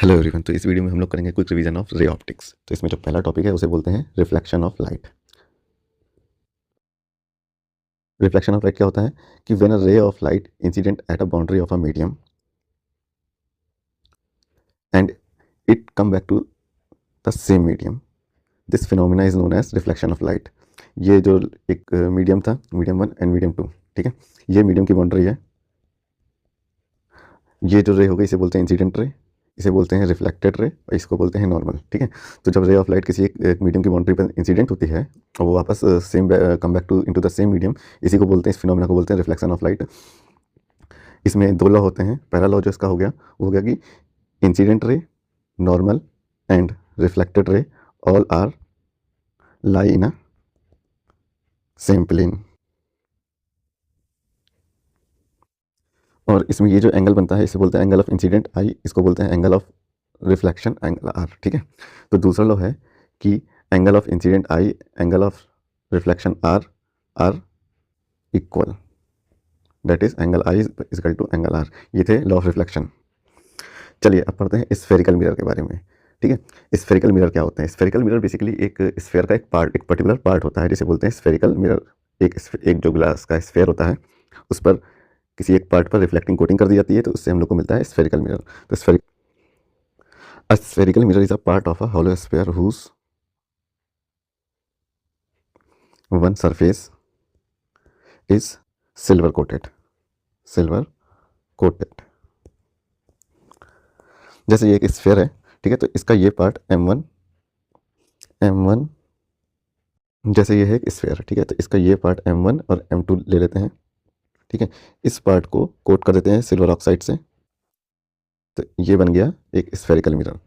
Hello everyone. तो इस video में हम लोग करेंगे quick revision of ray optics. तो इसमें जो पहला टॉपिक है उसे बोलते हैं reflection of light. Reflection of light क्या होता है कि when a ray of light incident at a boundary of a medium and it come back to the same medium, this phenomena is known as reflection of light. ये जो एक medium था, medium 1 and medium 2, ठीक है, ये medium की boundary है। ये जो रे हो गई इसे बोलते हैं इंसिडेंट रे, इसे बोलते हैं रिफ्लेक्टेड रे और इसको बोलते हैं नॉर्मल, ठीक है। तो जब रे ऑफ लाइट किसी एक मीडियम की बाउंड्री पर इंसिडेंट होती है और वो वापस same come back to into the same medium, इसी को बोलते हैं, इस फिनोमेना को बोलते हैं रिफ्लेक्शन ऑफ लाइट। इसमें दो लॉ होते हैं। पहला लॉ जो इसका हो गया वो हो गया कि incident ray, normal and reflected ray all are lie in a same plane. और इसमें ये जो एंगल बनता है इसे बोलते हैं एंगल ऑफ इंसिडेंट आई, इसको बोलते हैं angle of reflection angle r, ठीक है। तो दूसरा लॉ है कि angle of incident i, angle of reflection r equal, that is angle i is equal to angle r. ये थे लॉ ऑफ रिफ्लेक्शन। चलिए अब पढ़ते हैं स्फेरिकल मिरर के बारे में, ठीक है। स्फेरिकल मिरर क्या होते हैं? स्फेरिकल मिरर बेसिकली एक स्फेयर का एक पार्ट, एक पर्टिकुलर पार्ट होता है जिसे बोलते हैं स्फेरिकल मिरर। एक जो ग्लास का स्फेयर होता है उस पर किसी एक पार्ट पर रिफ्लेक्टिंग कोटिंग कर दी जाती है, तो उससे हम लोग को मिलता है स्फेरिकल मिरर। तो spherical mirror is a part of a hollow sphere whose one surface is silver coated, silver coated। जैसे ये एक स्फेयर है, ठीक है, तो इसका ये पार्ट M1 जैसे ये है एक स्फेयर, ठीक है, तो इसका ये पार्ट M1 और M2 ले लेते हैं, ठीक है। इस पार्ट को कोट कर देते हैं सिल्वर ऑक्साइड से, तो ये बन गया एक स्फेरिकल मिरर,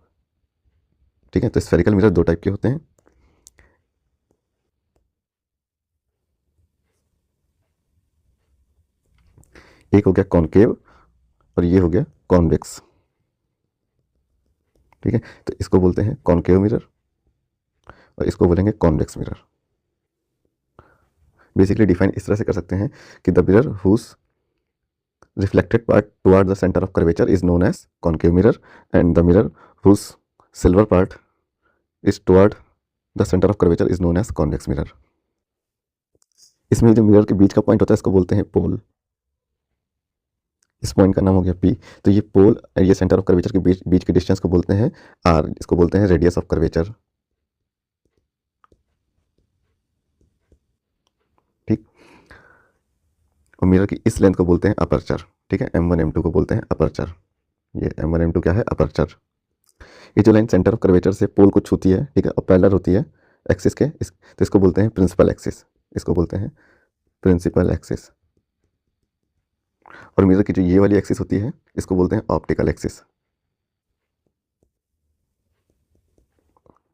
ठीक है। तो स्फेरिकल मिरर दो टाइप के होते हैं, एक हो गया कॉनकेव और ये हो गया कॉन्वेक्स, ठीक है। तो इसको बोलते हैं कॉनकेव मिरर और इसको बोलेंगे कॉन्वेक्स मिरर। बेसिकली डिफाइन इस तरह से कर सकते हैं कि the mirror whose reflected part toward the center of curvature is known as concave mirror and the mirror whose silver part is toward the center of curvature is known as convex mirror। इसमें जो mirror के बीच का point होता है इसको बोलते हैं पोल, इस पॉइंट का नाम हो गया पी। तो ये पोल, ये सेंटर ऑफ कर्वेचर के बीच बीच के डिस्टेंस को बोलते हैं आर, इसको बोलते हैं रेडियस ऑफ कर्वेचर, ठीक। और मिरर की इस लेंथ को बोलते हैं अपर्चर, ठीक है। M1 M2 को बोलते हैं अपर्चर। ये M1 M2 क्या है? अपर्चर। ये जो लाइन सेंटर ऑफ कर्वेचर से पोल को छूती है, ठीक है, और पैरेलल होती है एक्सिस के, तो इसको बोलते हैं प्रिंसिपल एक्सिस, इसको बोलते हैं प्रिंसिपल एक्सिस। और मिरर की जो ये वाली एक्सिस होती है इसको बोलते हैं ऑप्टिकल एक्सिस।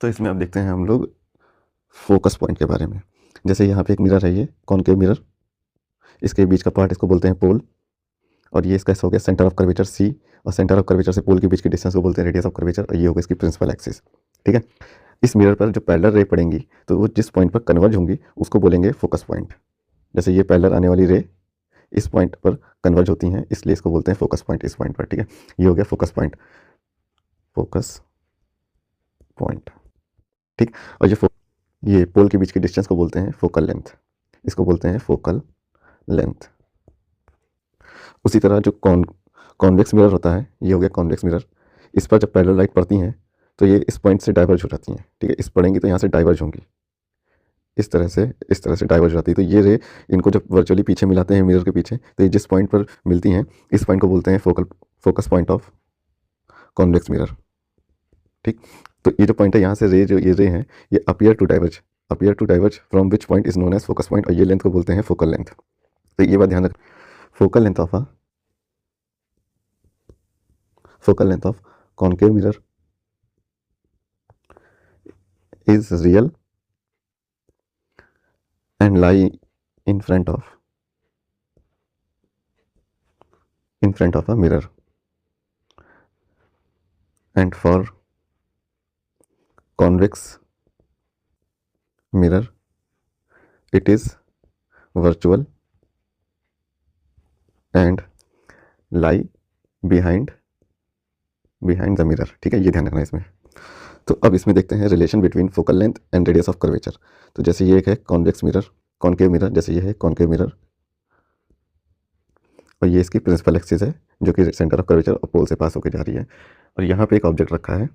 तो इसमें अब देखते हैं हम लोग फोकस पॉइंट के बारे में। जैसे यहाँ पे एक मिरर है, ये कॉनकेव मिरर, इसके बीच का पार्ट इसको बोलते हैं पोल, और ये इसका हो गया सेंटर ऑफ कर्वेचर सी, और सेंटर ऑफ कर्वेचर से पोल के बीच के डिस्टेंस को बोलते हैं रेडियस ऑफ कर्वेचर, और ये होगा इसकी प्रिंसिपल एक्सिस, ठीक है। इस मिरर पर जो पैरेलल रे पड़ेंगी तो वो जिस पॉइंट पर कन्वर्ज होंगी उसको बोलेंगे फोकस पॉइंट। जैसे ये पैरेलल आने वाली रे इस पॉइंट पर कन्वर्ज होती हैं, इसलिए इसको बोलते हैं फोकस पॉइंट, इस पॉइंट पर, ठीक है। ये हो गया फोकस पॉइंट, फोकस पॉइंट, ठीक। और ये पोल के बीच के डिस्टेंस को बोलते हैं फोकल लेंथ, इसको बोलते हैं फोकल लेंथ। उसी तरह जो कॉन्वेक्स मिरर होता है, ये हो गया कॉन्वेक्स मिरर। इस पर जब पैरेलल लाइट पड़ती हैं तो ये इस पॉइंट से डाइवर्ज हो जाती हैं, ठीक है। इस पड़ेंगी तो यहाँ से डाइवर्ज होंगी, इस तरह से डाइवर्ज हो जाती है। तो ये रे इनको जब वर्चुअली पीछे मिलाते हैं मिरर के पीछे, तो ये जिस पॉइंट पर मिलती हैं इस पॉइंट को बोलते हैं focus point of convex mirror, ठीक। तो ये जो पॉइंट है यहाँ से रे, जो ये रे हैं, ये appear to diverge from which point is known as focus point, और ये लेंथ को बोलते हैं फोकल लेंथ। तो ये बात ध्यान रख, focal length of concave mirror is real and lie in front of a mirror, and for convex mirror it is virtual and lie behind behind the mirror, ठीक है, ये ध्यान रखना है इसमें। तो अब इसमें देखते हैं relation between focal length and radius of curvature. तो जैसे ये एक है कॉन्वेक्स मिरर, कॉनकेव मिरर, जैसे ये है कॉनकेव मिरर, और ये इसकी प्रिंसिपल एक्सिस है जो कि सेंटर ऑफ कर्वेचर और पोल से पास होकर जा रही है। और यहाँ पे एक ऑब्जेक्ट रखा है,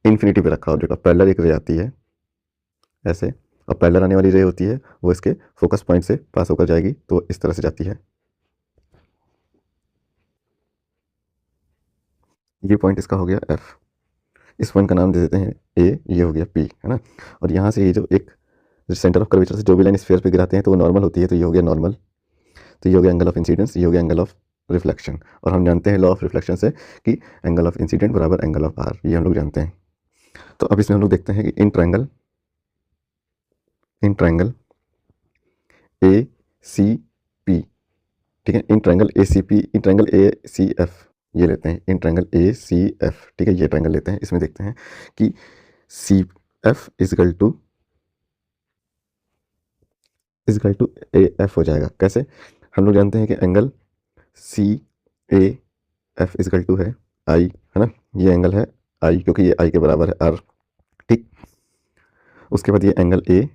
इन्फिनिटी पे रखा ऑब्जेक्ट, और पैरेलल एक रे आती है ऐसे, और पैरेलल आने वाली रे होती है वो इसके फोकस पॉइंट से पास होकर जाएगी, तो इस तरह से जाती है। ये पॉइंट इसका हो गया एफ, इस पॉइंट का नाम दे देते हैं ए, ये हो गया पी, है ना। और यहाँ से ये जो एक सेंटर ऑफ कर्वेचर से जो भी लाइन स्फीयर पे गिराते हैं तो वो नॉर्मल होती है, तो ये हो गया नॉर्मल, तो ये हो गया एंगल ऑफ इंसिडेंस, ये हो गया एंगल ऑफ रिफ्लेक्शन। और हम जानते हैं लॉ ऑफ रिफ्लेक्शन से कि एंगल ऑफ इंसिडेंट बराबर एंगल ऑफ आर, ये हम लोग जानते हैं। तो अब इसमें हम लोग देखते हैं कि इन ट्रायंगल ए सी पी, ठीक है, in triangle A C P, in triangle A C F, ये लेते हैं इन ट्रायंगल ए सी एफ, ठीक है, ये ट्रायंगल लेते हैं। इसमें देखते हैं कि C F is equal to A F हो जाएगा। कैसे? हम लोग जानते हैं कि angle C A F is equal to है आई, है ना, ये एंगल है आई क्योंकि ये आई के बराबर है आर, ठीक। उसके बाद ये एंगल ए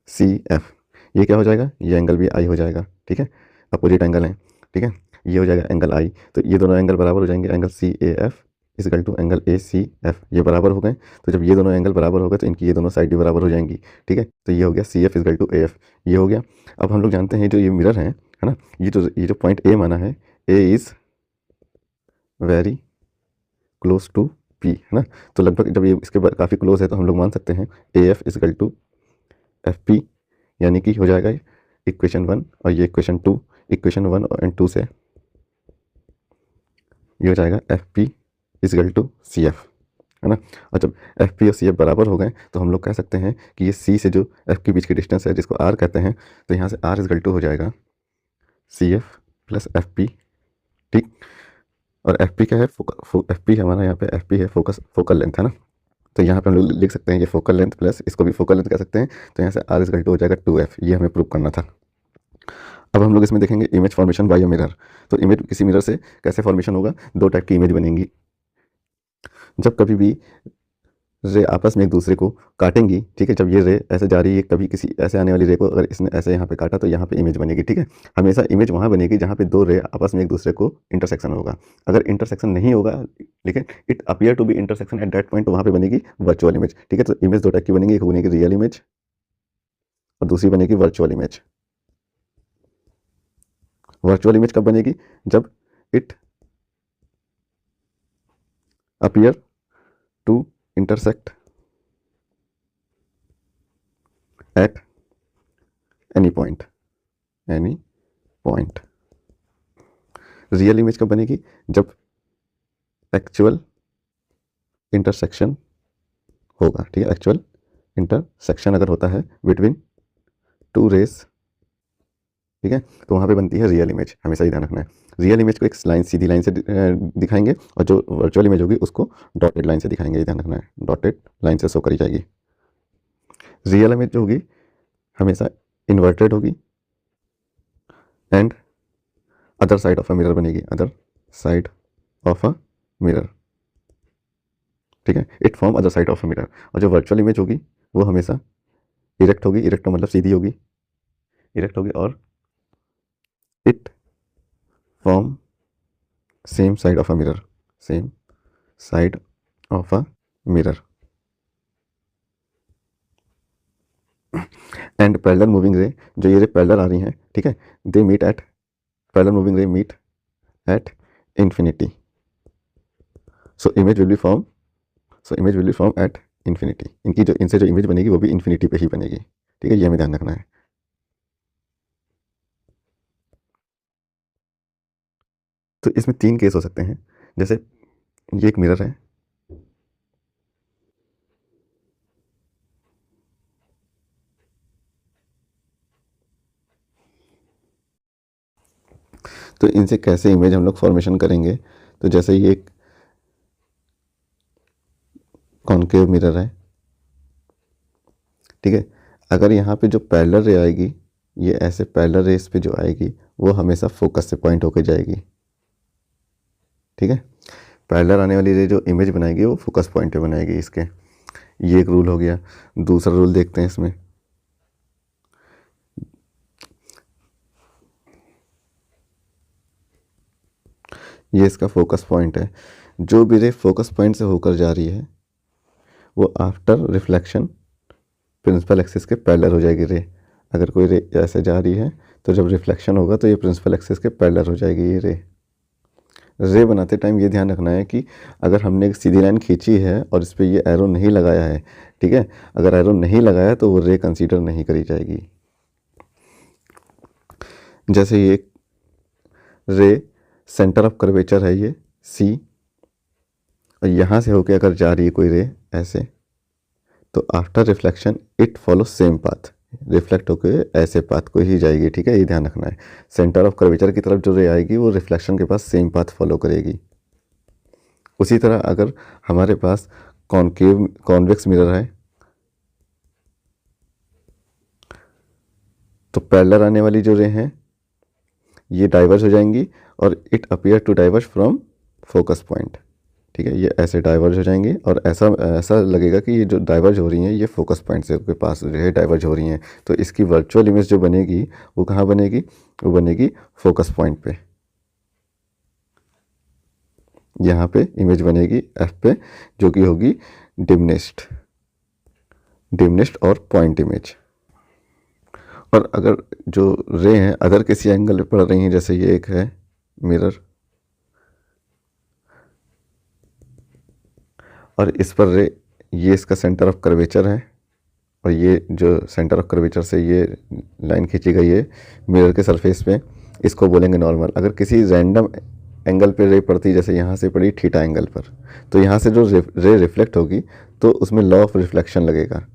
सी एफ, ये क्या हो जाएगा, ये एंगल भी आई हो जाएगा, ठीक है, अपोजिट एंगल है, ठीक है, ये हो जाएगा एंगल आई। तो ये दोनों एंगल बराबर हो जाएंगे, angle C A F is equal to angle A C F, ये बराबर हो गए। तो जब ये दोनों एंगल बराबर हो गए तो इनकी ये दोनों साइड भी बराबर हो जाएंगी, ठीक है। तो ये हो गया C F is equal to A F, ये हो गया। अब हम लोग जानते हैं जो ये मिरर है ना, ये जो पॉइंट ए माना है, A is very close to P, है ना। तो लगभग जब ये इसके काफ़ी क्लोज है तो हम लोग मान सकते हैं A F is equal to F P, यानी कि हो जाएगा इक्वेशन 1 और ये इक्वेशन 2, इक्वेशन 1 एंड 2 से ये हो जाएगा F P is equal to C F, है ना। और जब एफ पी और सी एफ बराबर हो गए तो हम लोग कह सकते हैं कि ये सी से जो एफ के बीच की डिस्टेंस है जिसको आर कहते हैं, तो यहाँ से आर इजकल टू हो जाएगा C F plus F P, ठीक। और एफ पी क्या है, एफ पी हमारा यहाँ पे एफ पी है फोकल लेंथ, है ना। तो यहाँ पे हम लोग लिख सकते हैं ये फोकल लेंथ प्लस इसको भी फोकल लेंथ कह सकते हैं, तो यहाँ से आर इजकल टू हो जाएगा 2f, ये हमें प्रूव करना था। अब हम लोग इसमें देखेंगे image formation by a mirror. तो इमेज किसी मिरर से कैसे फॉर्मेशन होगा, दो टाइप की इमेज बनेंगी। जब कभी भी रे आपस में एक दूसरे को काटेंगी, ठीक है, जब ये रे ऐसे जा रही है, कभी किसी ऐसे आने वाली रे को अगर इसने ऐसे यहाँ पे काटा तो यहाँ पे इमेज बनेगी, ठीक है। हमेशा इमेज वहाँ बनेगी जहाँ पे दो रे आपस में एक दूसरे को इंटरसेक्शन होगा। अगर इंटरसेक्शन नहीं होगा लेकिन it appear to be intersection at that point, तो वहाँ पे बनेगी वर्चुअल इमेज, ठीक है। तो इमेज दो टाइप की बनेगी, एक बनेगी रियल इमेज और दूसरी बनेगी वर्चुअल इमेज। वर्चुअल इमेज कब बनेगी, जब it appear to intersect at any point. Real image कब बनेगी, जब एक्चुअल इंटरसेक्शन होगा, ठीक है, एक्चुअल इंटरसेक्शन अगर होता है बिटवीन टू रेस, ठीक है, तो वहाँ पे बनती है रियल इमेज। हमेशा ही ध्यान रखना है, रियल इमेज को एक लाइन, सीधी लाइन से दिखाएंगे और जो वर्चुअल इमेज होगी उसको डॉटेड लाइन से दिखाएंगे, ये ध्यान रखना है, डॉटेड लाइन से शो करी जाएगी। रियल इमेज जो होगी हमेशा इन्वर्टेड होगी and other side of a mirror बनेगी, other side of a mirror, ठीक है, it form other side of a mirror. और जो वर्चुअल इमेज होगी वो हमेशा इरेक्ट होगी, इरेक्ट मतलब सीधी होगी, इरेक्ट होगी, और it form same side of a mirror, same side of a mirror. And parallel moving रे, जो ये रे पैरेलल आ रही हैं, ठीक है, they meet at, parallel moving ray meet at infinity, so image will be form at infinity. इनकी जो इनसे जो इमेज बनेगी वो भी इंफिनिटी पे ही बनेगी, ठीक है, ये हमें ध्यान रखना है। तो इसमें 3 केस हो सकते हैं, जैसे ये एक मिरर है, तो इनसे कैसे इमेज हम लोग फॉर्मेशन करेंगे। तो जैसे ये एक कॉनकेव मिरर है, ठीक है, अगर यहाँ पे जो पैरेलल रे आएगी, ये ऐसे पैरेलल रेस पे जो आएगी वो हमेशा फोकस से पॉइंट होकर जाएगी, ठीक है। पैरेलल आने वाली रे जो इमेज बनाएगी वो फोकस पॉइंट पे बनाएगी इसके। ये एक रूल हो गया। दूसरा रूल देखते हैं इसमें। ये इसका फोकस पॉइंट है। जो भी रे फोकस पॉइंट से होकर जा रही है वो आफ्टर रिफ्लेक्शन प्रिंसिपल एक्सिस के पैरेलल हो जाएगी रे। अगर कोई रे ऐसे जा रही है तो जब रिफ्लेक्शन होगा तो ये प्रिंसिपल एक्सिस के पैरेलल हो जाएगी ये रे बनाते टाइम ये ध्यान रखना है कि अगर हमने एक सीधी लाइन खींची है और इस पर ये एरो नहीं लगाया है, ठीक है, अगर एरो नहीं लगाया तो वो रे कंसीडर नहीं करी जाएगी। जैसे ये रे सेंटर ऑफ कर्वेचर है ये सी, और यहाँ से होके अगर जा रही है कोई रे ऐसे, तो after reflection it follow same path, reflect होकर ऐसे पाथ को ही जाएगी। ठीक है, ये ध्यान रखना है। सेंटर ऑफ कर्वेचर की तरफ जो रे आएगी वो रिफ्लेक्शन के पास सेम पाथ फॉलो करेगी। उसी तरह अगर हमारे पास कॉन्वेक्स मिरर है तो पैरेलल आने वाली जो रे हैं ये डाइवर्ज हो जाएंगी और it appear to diverge from focus point. ठीक है, ये ऐसे डाइवर्ज हो जाएंगे और ऐसा ऐसा लगेगा कि ये जो डाइवर्ज हो रही हैं ये फोकस पॉइंट से के पास जो है डाइवर्ज हो रही हैं। तो इसकी वर्चुअल इमेज जो बनेगी वो कहाँ बनेगी? वो बनेगी फोकस पॉइंट पे। यहाँ पे इमेज बनेगी एफ पे, जो कि होगी डिमनिस्ट और पॉइंट इमेज। और अगर जो रे हैं अदर किसी एंगल पे पड़ रही हैं, जैसे ये एक है मिरर और इस पर रे, ये इसका सेंटर ऑफ कर्वेचर है और ये जो सेंटर ऑफ कर्वेचर से ये लाइन खींची गई है मिरर के सरफेस पे, इसको बोलेंगे नॉर्मल। अगर किसी रैंडम एंगल पे रे पड़ती, जैसे यहाँ से पड़ी थीटा एंगल पर, तो यहाँ से जो रे रिफ्लेक्ट होगी तो उसमें लॉ ऑफ रिफ्लेक्शन लगेगा।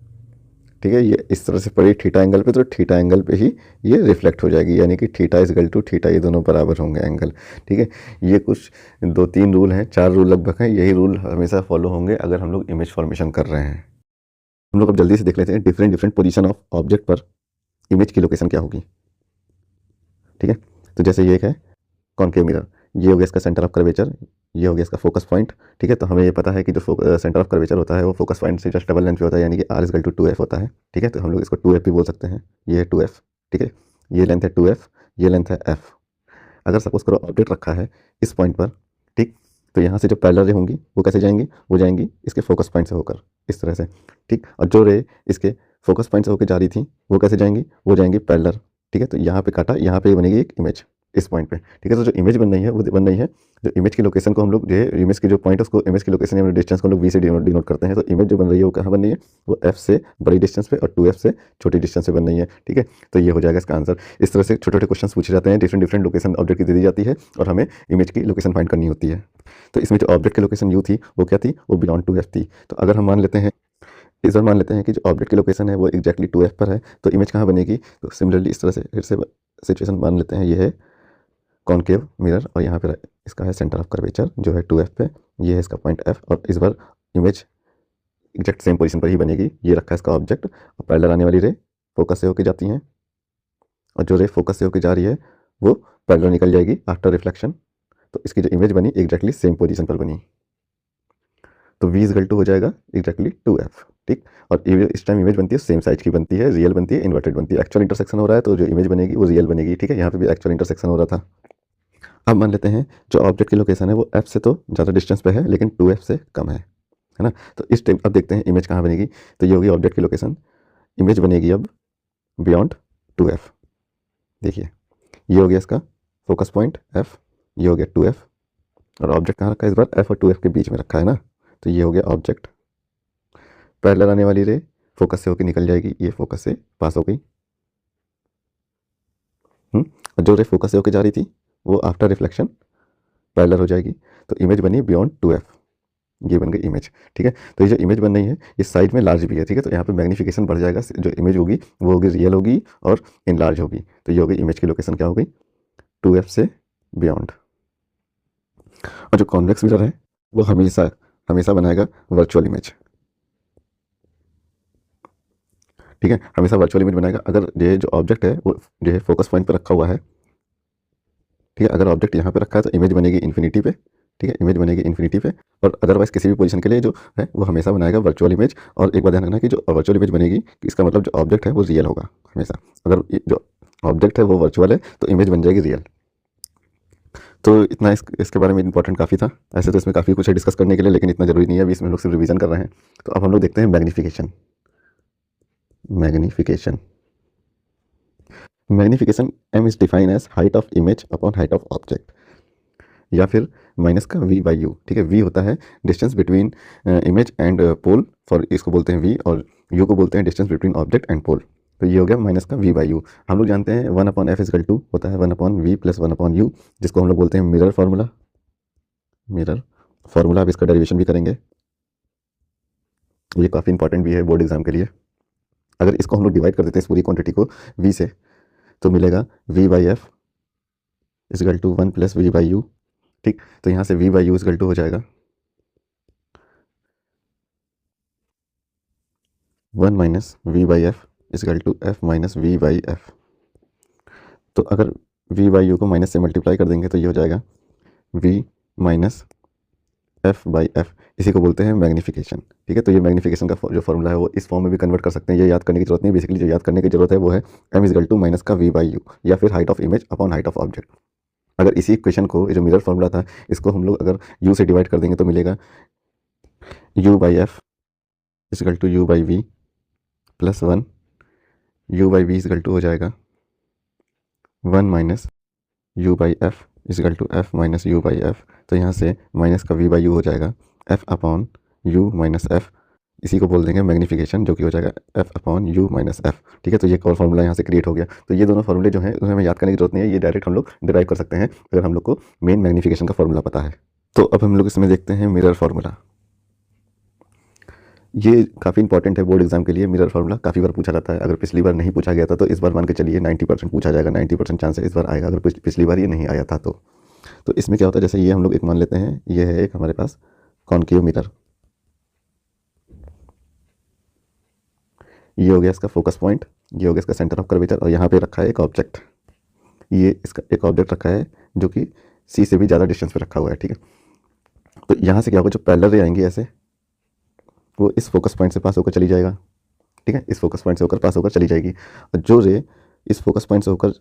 ठीक है, ये इस तरह से पड़ी थीटा एंगल पे, तो थीटा एंगल पे ही ये रिफ्लेक्ट हो जाएगी, यानी कि theta is equal to theta, ये दोनों बराबर होंगे एंगल। ठीक है, ये कुछ 2-3 रूल हैं, 4 रूल लगभग हैं। यही रूल हमेशा फॉलो होंगे अगर हम लोग इमेज फॉर्मेशन कर रहे हैं। हम लोग अब जल्दी से देख लेते हैं डिफरेंट पोजीशन ऑफ ऑब्जेक्ट पर इमेज की लोकेशन क्या होगी। ठीक है, तो जैसे ये एक है कॉनकेव मिरर, ये हो गया इसका सेंटर ऑफ कर्वेचर, ये हो गया इसका फोकस पॉइंट। ठीक है, तो हमें ये पता है कि जो सेंटर ऑफ कर्वेचर होता है वो फोकस पॉइंट से जस्ट डबल लेंथ पे होता है, यानी कि r is equal to 2f होता है। ठीक है, तो हम लोग इसको 2f भी बोल सकते हैं। ये है 2f। ठीक है, ये लेंथ है 2f, ये लेंथ है f। अगर सपोज करो ऑब्जेक्ट रखा है इस पॉइंट पर, ठीक, तो यहाँ से जो पैरेलल रे होंगी वो कैसे जाएंगी? वो जाएंगी इसके फोकस पॉइंट से होकर इस तरह से। ठीक, और जो रे इसके फोकस पॉइंट से होकर जा रही थी वो कैसे जाएंगी? वो जाएंगी पैरेलल। ठीक है, तो यहाँ पे काटा, यहाँ पे बनेगी एक इमेज इस पॉइंट पे। ठीक है, तो जो इमेज बन रही है वो बन रही है, जो इमेज की लोकेशन को हम लोग जो है इमेज की जो पॉइंट है उसको इमेज की लोकेशन या डिस्टेंस को हम लोग वी से डिनोट करते हैं। तो इमेज जो बन रही है वो कहाँ बन रही है? वो एफ से बड़ी डिस्टेंस पे और 2f से छोटी डिस्टेंस पे बन रही है। ठीक है, तो ये हो जाएगा इसका आंसर। इस तरह से छोटे छोटे क्वेश्चन पूछे जाते हैं, डिफरेंट लोकेशन ऑब्जेक्ट की दे दी जाती है और हमें इमेज की लोकेशन फाइंड करनी होती है। तो इसमें जो ऑब्जेक्ट की लोकेशन यू थी वो क्या थी? वो बियॉन्ड 2f थी। तो अगर हम मान लेते हैं, इस बार मान लेते हैं कि जो ऑब्जेक्ट की लोकेशन है वो एग्जैक्टली 2f पर है, तो इमेज कहाँ बनेगी? तो सिमिलरली इस तरह से फिर से सिचुएशन मान लेते हैं, ये है कॉनकेव मिरर और यहाँ पे इसका है सेंटर ऑफ कर्वेचर जो है 2f पे, ये है इसका पॉइंट f, और इस बार इमेज एग्जैक्ट सेम पोजीशन पर ही बनेगी। ये रखा है इसका ऑब्जेक्ट और पैरेलल आने वाली रे फोकस से होकर जाती हैं और जो रे फोकस से होकर जा रही है वो पैरेलल निकल जाएगी आफ्टर रिफ्लेक्शन। तो इसकी जो इमेज बनी एग्जैक्टली सेम पोजीशन पर बनी, तो v इज इक्वल टू हो जाएगा एग्जैक्टली 2f। ठीक, और इस टाइम इमेज बनती है सेम साइज की बनती है, रियल बनती है, इन्वर्टेड बनती है। एक्चुअल इंटरसेक्शन हो रहा है तो जो इमेज बनेगी वो रियल बनेगी। ठीक है, यहाँ पे भी एक्चुअल इंटरसेक्शन हो रहा था। अब मान लेते हैं जो ऑब्जेक्ट की लोकेशन है वो f से तो ज़्यादा डिस्टेंस पे है लेकिन 2f से कम है ना। तो इस टाइप अब देखते हैं इमेज कहाँ बनेगी। तो ये होगी ऑब्जेक्ट की लोकेशन, इमेज बनेगी अब बियॉन्ड 2f। देखिए ये हो गया इसका फोकस पॉइंट f, ये हो गया 2f, और ऑब्जेक्ट कहाँ रखा है इस बार? f और 2f के बीच में रखा है ना। तो ये हो गया ऑब्जेक्ट। पैरेलल आने वाली रे फोकस से होकर निकल जाएगी, ये फोकस से पास हो गई। और जो रे फोकस से होकर जा रही थी वो आफ्टर रिफ्लेक्शन पैरेलल हो जाएगी। तो इमेज बनी बियॉन्ड 2f, ये बन गई इमेज। ठीक है, तो ये जो इमेज बन रही है इस साइड में लार्ज भी है। ठीक है, तो यहाँ पे मैग्नीफिकेशन बढ़ जाएगा, जो इमेज होगी वो होगी रियल होगी और इन लार्ज होगी। तो ये होगी इमेज की लोकेशन क्या हो गई? 2f से बियॉन्ड। और जो कॉन्वेक्स मिरर है वो हमेशा बनाएगा वर्चुअल इमेज। ठीक है, हमेशा वर्चुअल इमेज बनाएगा। अगर ये जो ऑब्जेक्ट है वो जो है फोकस पॉइंट पर रखा हुआ है, ठीक है, अगर ऑब्जेक्ट यहाँ पे रखा है तो इमेज बनेगी इन्फिनिटी पे, ठीक है, इमेज बनेगी इन्फिनिटी पे, और अदरवाइज किसी भी पोजीशन के लिए जो है वो हमेशा बनाएगा वर्चुअल इमेज। और एक बात ध्यान रखना कि जो वर्चुअल इमेज बनेगी इसका मतलब जो ऑब्जेक्ट है वो रियल होगा हमेशा। अगर जो ऑब्जेक्ट है वो वर्चुअल है तो इमेज बन जाएगी रियल। तो इतना इसके बारे में इंपॉर्टेंट काफ़ी था। ऐसे तो इसमें काफ़ी कुछ है डिस्कस करने के लिए, लेकिन इतना ज़रूरी नहीं है, अभी इसमें हम लोग सिर्फ रिवीजन कर रहे हैं। तो अब हम लोग देखते हैं magnification. Magnification magnification m is define as height of image upon height of object, या फिर माइनस का v बाई यू। ठीक है, v होता है distance between image and pole, for इसको बोलते हैं v, और u को बोलते हैं distance between object and pole. तो ये हो गया माइनस का v बाई यू। हम लोग जानते हैं 1/f इजकल टू होता है 1/v प्लस 1/u, जिसको हम लोग बोलते हैं मिरर फार्मूला। मिरर फार्मूला, अब इसका डेरिवेशन भी करेंगे, ये काफ़ी इंपॉर्टेंट भी है बोर्ड एग्जाम के लिए। अगर इसको हम लोग डिवाइड कर देते हैं इस पूरी क्वांटिटी को v से, तो मिलेगा v by f is equal to 1 plus v by u. ठीक, तो यहाँ से v by u is equal to हो जाएगा 1 minus v by f is equal to f minus v by f. तो अगर v बाई यू को माइनस से मल्टीप्लाई कर देंगे तो ये हो जाएगा v minus f by f, इसी को बोलते हैं मैग्नीफिकेशन। ठीक है, तो ये मैग्नीफिकेशन का जो फॉर्मूला है वो इस फॉर्म में भी कन्वर्ट कर सकते हैं, ये याद करने की जरूरत नहीं। बेसिकली जो याद करने की जरूरत है वो है m इजकल टू माइनस का v बाई यू, या फिर height of image upon height of object. अगर इसी इक्वेशन को, ये जो मिरर फॉर्मूला था, इसको हम लोग अगर u से डिवाइड कर देंगे तो मिलेगा u by f is equal to u by v plus 1, u by v is equal to हो जाएगा 1 minus u by f is equal to f minus u by f. तो यहाँ से माइनस का v बाई यू हो जाएगा f upon u minus F, इसी को बोल देंगे मैग्नीफिकेशन, जो कि हो जाएगा f upon u minus F. ठीक है, तो ये एक और फॉर्मूला यहाँ से क्रिएट हो गया। तो ये दोनों फॉर्मूले जो हैं उन्हें हमें याद करने की जरूरत नहीं है, ये डायरेक्ट हम लोग डिराइव कर सकते हैं अगर हम लोग को मेन मैग्नीफिकेशन का फॉर्मूला पता है। तो अब हम लोग इसमें देखते हैं मिरर फार्मूला। ये काफ़ी इंपॉर्टेंट है बोर्ड एग्जाम के लिए। मिरर फार्मूला काफ़ी बार पूछा जाता है, अगर पिछली बार नहीं पूछा गया था तो इस बार मान के चलिए 90% पूछा जाएगा, 90% चांस है इस बार आएगा, अगर पिछली बार ये नहीं आया था तो। इसमें क्या होता है, जैसे ये हम लोग एक मान लेते हैं, ये है एक हमारे पास कॉनकेव मिरर, ये हो गया इसका फोकस पॉइंट, ये हो गया इसका सेंटर ऑफ कर्वेचर, और यहाँ पे रखा है एक ऑब्जेक्ट, ये इसका एक ऑब्जेक्ट रखा है जो कि सी से भी ज़्यादा डिस्टेंस पे रखा हुआ है। ठीक है, तो यहाँ से क्या होगा, जो पैरेलल रे आएंगी ऐसे, वो इस फोकस पॉइंट से पास होकर चली जाएगा। ठीक है, इस फोकस पॉइंट से होकर पास होकर चली जाएगी, और जो रे इस फोकस पॉइंट से होकर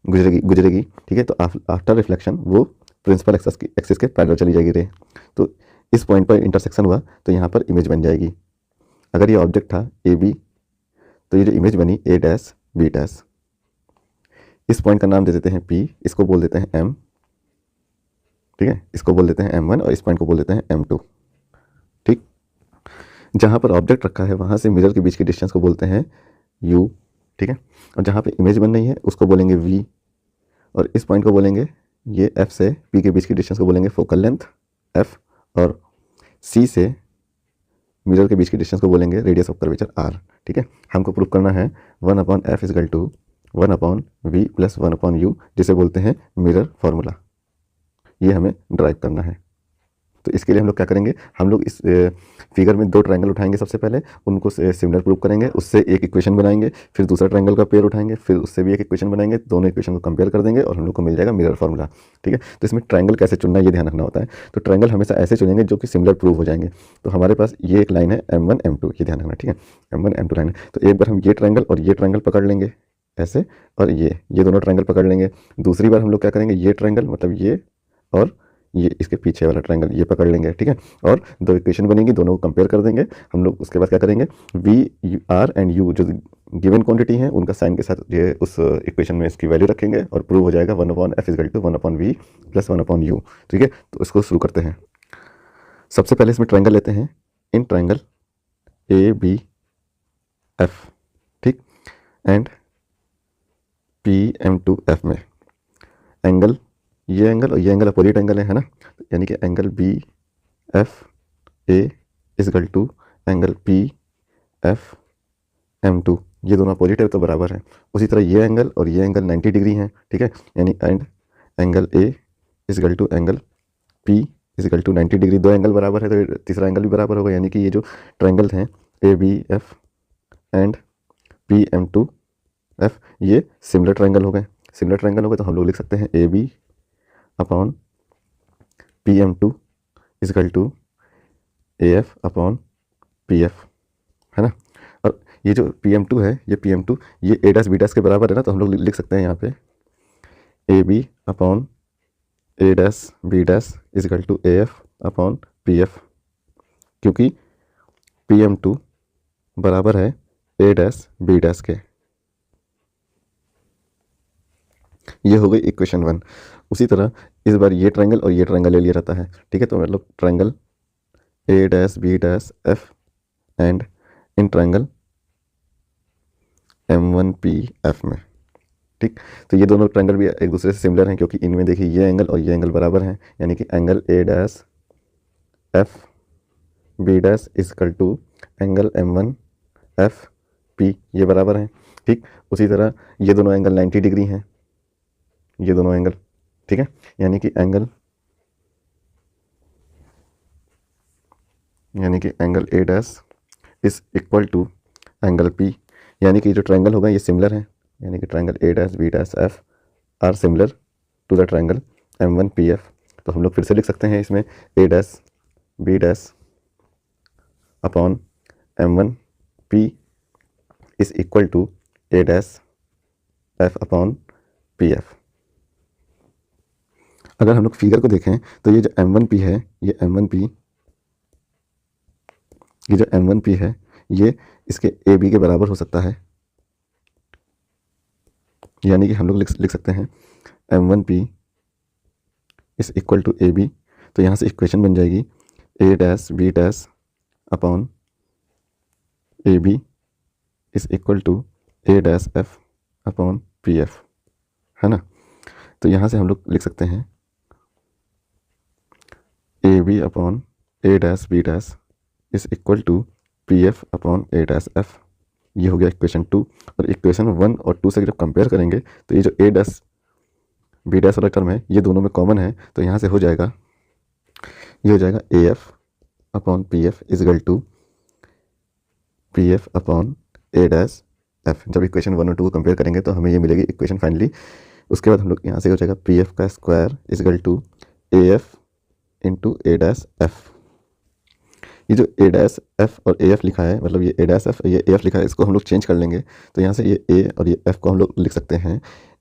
गुजरेगी ठीक है, तो आफ्टर रिफ्लेक्शन वो प्रिंसिपल एक्सिस के पैरेलल चली जाएगी रे। तो इस पॉइंट पर इंटरसेक्शन हुआ तो यहाँ पर इमेज बन जाएगी। अगर ये ऑब्जेक्ट था ए बी, तो ये जो इमेज बनी ए डैश बी डैश, इस पॉइंट का नाम दे देते हैं P, इसको बोल देते हैं M। ठीक है, इसको बोल देते हैं M1, और इस पॉइंट को बोल देते हैं M2। ठीक, जहाँ पर ऑब्जेक्ट रखा है वहाँ से मिरर के बीच की डिस्टेंस को बोलते हैं U। ठीक है, और जहाँ पे इमेज बन रही है उसको बोलेंगे V, और इस पॉइंट को बोलेंगे, ये F से P के बीच की डिस्टेंस को बोलेंगे फोकल लेंथ F, और C से मिरर के बीच की डिस्टेंस को बोलेंगे रेडियस ऑफ कर्वेचर R। ठीक है, हमको प्रूव करना है 1/f is equal to 1/v plus 1/u, जिसे बोलते हैं मिरर फार्मूला। ये हमें ड्राइव करना है। तो इसके लिए हम लोग क्या करेंगे, हम लोग इस फिगर में दो ट्रायंगल उठाएंगे, सबसे पहले उनको सिमिलर प्रूव करेंगे, उससे एक इक्वेशन बनाएंगे, फिर दूसरा ट्रायंगल का पेयर उठाएंगे, फिर उससे भी एक इक्वेशन बनाएंगे, दोनों इक्वेशन को कंपेयर कर देंगे और हम लोग को मिल जाएगा मिरर फार्मूला। ठीक है, तो इसमें ट्रायंगल कैसे चुनना है ये ध्यान रखना होता है। तो ट्रायंगल हमेशा ऐसे चुनेंगे जो कि सिमिलर प्रूव हो जाएंगे। तो हमारे पास ये एक लाइन है M1 M2, ये ध्यान रखना। ठीक है, M1 M2 लाइन है, तो एक बार हम ये ट्रायंगल और ये ट्रायंगल पकड़ लेंगे ऐसे, और ये दोनों ट्रायंगल पकड़ लेंगे। दूसरी बार हम लोग क्या करेंगे, ये ट्रायंगल मतलब ये, और ये इसके पीछे वाला ट्रायंगल ये पकड़ लेंगे। ठीक है, और दो इक्वेशन बनेंगी, दोनों को कंपेयर कर देंगे हम लोग। उसके बाद क्या करेंगे, वी आर एंड यू जो गिवन क्वांटिटी हैं उनका साइन के साथ ये उस इक्वेशन में इसकी वैल्यू रखेंगे, और प्रूव हो जाएगा 1/f is equal to 1/v plus 1/u। ठीक है, तो इसको शुरू करते हैं। सबसे पहले इसमें ट्रायंगल लेते हैं, इन ट्रायंगल ABF, ठीक, एंड PM2F में एंगल, ये एंगल और ये एंगल अपोजिट एंगल है ना, यानी कि angle BFA is equal to angle PFM2, ये दोनों अपोजिट है तो बराबर है। उसी तरह ये एंगल और ये एंगल 90 डिग्री हैं। ठीक है, यानी and angle A is equal to angle P is equal to 90 degree, दो एंगल बराबर है तो तीसरा एंगल भी बराबर होगा, यानी कि ये जो ट्रायंगल हैं ABF एंड PM2F ये सिमिलर ट्रायंगल हो गए। सिमिलर ट्रायंगल हो गए तो हम लोग लिख सकते हैं AB upon PM2 is equal to AF upon PF, है ना। और ये जो PM2 है, ये PM2 ये A डैश B डैश के बराबर है ना, तो हम लोग लिख सकते हैं यहाँ पे AB upon A dash B dash is equal to AF upon PF, क्योंकि PM2 बराबर है A डैश B डैश के। ये हो गई इक्वेशन 1। उसी तरह इस बार ये ट्रायंगल और ये ट्रायंगल ले लिया जाता है, ठीक है। तो मतलब triangle A dash B dash F and in triangle M1PF में, ठीक। तो ये दोनों ट्रायंगल भी एक दूसरे से सिमिलर हैं, क्योंकि इनमें देखिए ये एंगल और ये एंगल बराबर हैं, यानी कि angle A dash F B dash is equal to angle M1FP, ये बराबर हैं, ठीक। उसी तरह ये दोनों एंगल 90 डिग्री हैं, ये दोनों एंगल, ठीक है। यानी कि angle A dash is equal to angle P, यानी कि जो ट्रायंगल होगा ये सिमिलर है, यानी कि triangle A dash B dash F are similar to the triangle M1PF। तो हम लोग फिर से लिख सकते हैं इसमें A dash B dash upon M1P is equal to A dash F upon PF। अगर हम लोग फिगर को देखें तो ये जो M1P है, ये जो M1P है ये इसके AB के बराबर हो सकता है, यानी कि हम लोग लिख सकते हैं M1P is equal to AB। तो यहाँ से इक्वेशन बन जाएगी A dash B dash upon AB is equal to A dash F upon PF, है ना। तो यहाँ से हम लोग लिख सकते हैं AB upon A dash B dash is equal to PF upon A dash F। ये हो गया इक्वेशन 2। और इक्वेशन 1 और 2 से जब कंपेयर करेंगे तो ये जो A डैश B डैश वाला टर्म है ये दोनों में कॉमन है, तो यहाँ से हो जाएगा, ये हो जाएगा AF upon PF is equal to PF upon A dash F। जब इक्वेशन 1 और 2 को कंपेयर करेंगे तो हमें ये मिलेगी इक्वेशन फाइनली। उसके बाद हम लोग यहाँ से हो जाएगा PF का square is equal to AF into A dash F। ये जो A डैश F और AF लिखा है, मतलब ये A डैश F ये AF लिखा है, इसको हम लोग चेंज कर लेंगे। तो यहाँ से ये A और ये F को हम लोग लिख सकते हैं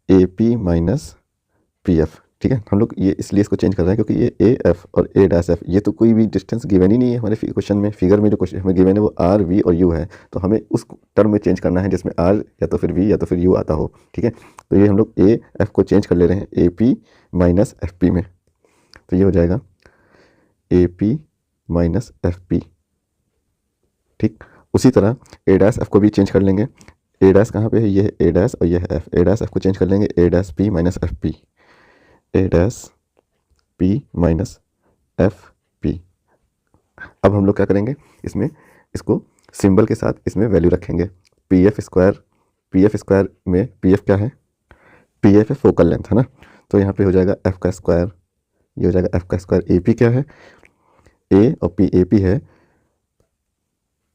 AP माइनस PF, ठीक है। हम लोग ये इसलिए इसको चेंज कर रहे हैं क्योंकि ये AF और A डैश F ये तो कोई भी डिस्टेंस गिवन ही नहीं है हमारे क्वेश्चन में। फिगर में जो क्वेश्चन हमें गिवन है वो R, V और U है, तो हमें उस टर्म में चेंज करना है जिसमें R या तो फिर V या तो फिर U आता हो, ठीक है। तो ये हम लोग AF को चेंज कर ले रहे हैं AP माइनस FP में, तो ये हो जाएगा AP माइनस FP, ठीक। उसी तरह A डैश F को भी चेंज कर लेंगे। A डैश कहाँ पे है, ये है A डैश और ये है F। A डैश F को चेंज कर लेंगे A dash P minus FP, A dash P minus FP। अब हम लोग क्या करेंगे, इसमें इसको सिंबल के साथ इसमें वैल्यू रखेंगे। PF स्क्वायर में PF क्या है, PF है फोकल लेंथ, है ना। तो यहाँ पे हो जाएगा F का स्क्वायर, ये हो जाएगा F का स्क्वायर। AP क्या है, A और P, AP है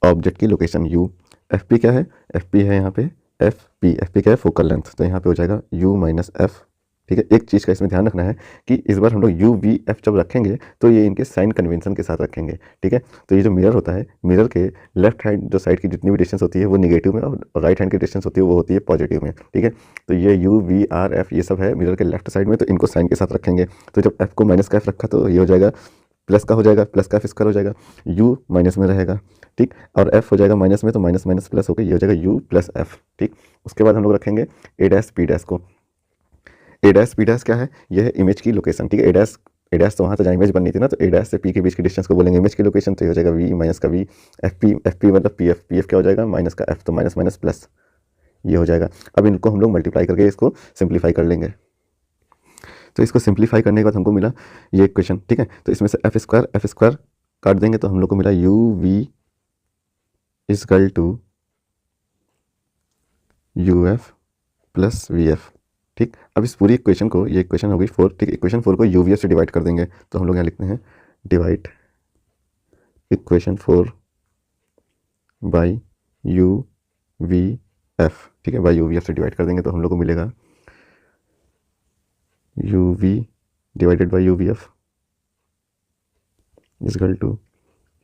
ऑब्जेक्ट की लोकेशन U। FP क्या है, FP है यहाँ पे FP क्या है फोकल लेंथ, तो यहाँ पे हो जाएगा U माइनस F, ठीक है। एक चीज़ का इसमें ध्यान रखना है कि इस बार हम लोग UVF जब रखेंगे तो ये इनके साइन कन्वेंशन के साथ रखेंगे, ठीक है। तो ये जो मिरर होता है, मिरर के लेफ्ट हैंड जो साइड की जितनी भी डिस्टेंस होती है वो निगेटिव में, और राइट हैंड की डिस्टेंस होती है वो होती है पॉजिटिव में, ठीक है। तो ये UVRF ये सब है मिरर के लेफ्ट साइड में, तो इनको साइन के साथ रखेंगे। तो जब F को माइनस का F रखा तो ये हो जाएगा प्लस का हो जाएगा, प्लस का F स्क्वायर हो जाएगा, U माइनस में रहेगा, ठीक। और F हो जाएगा माइनस में, तो माइनस माइनस प्लस होकर ये हो जाएगा U प्लस F, ठीक। उसके बाद हम लोग रखेंगे A डैश P डैश को। A डैश P डैश क्या है, यह है इमेज की लोकेशन, ठीक है। A डैश तो वहाँ से जहाँ इमेज बननी थी ना, तो A डैश से P के बीच की डिस्टेंस को बोलेंगे इमेज की लोकेशन, तो ये हो जाएगा V माइनस का V। FP मतलब PF क्या हो जाएगा, माइनस का F, तो माइनस माइनस प्लस ये हो जाएगा। अब इनको हम लोग मल्टीप्लाई करके इसको सिंप्लीफाई कर लेंगे। तो इसको सिंप्लीफाई करने के बाद हमको मिला ये इक्वेशन, ठीक है। तो इसमें से F स्क्वायर काट देंगे तो हम लोग को मिला UV is equal to UF plus VF, ठीक। अब इस पूरी इक्वेशन को, ये इक्वेशन हो गई 4, ठीक। इक्वेशन 4 को UVF से डिवाइड कर देंगे, तो हम लोग यहाँ लिखते हैं डिवाइड इक्वेशन 4 बाई UVF, ठीक है। बाई UVF से डिवाइड कर देंगे तो हम लोग को मिलेगा UV divided by UVF is equal to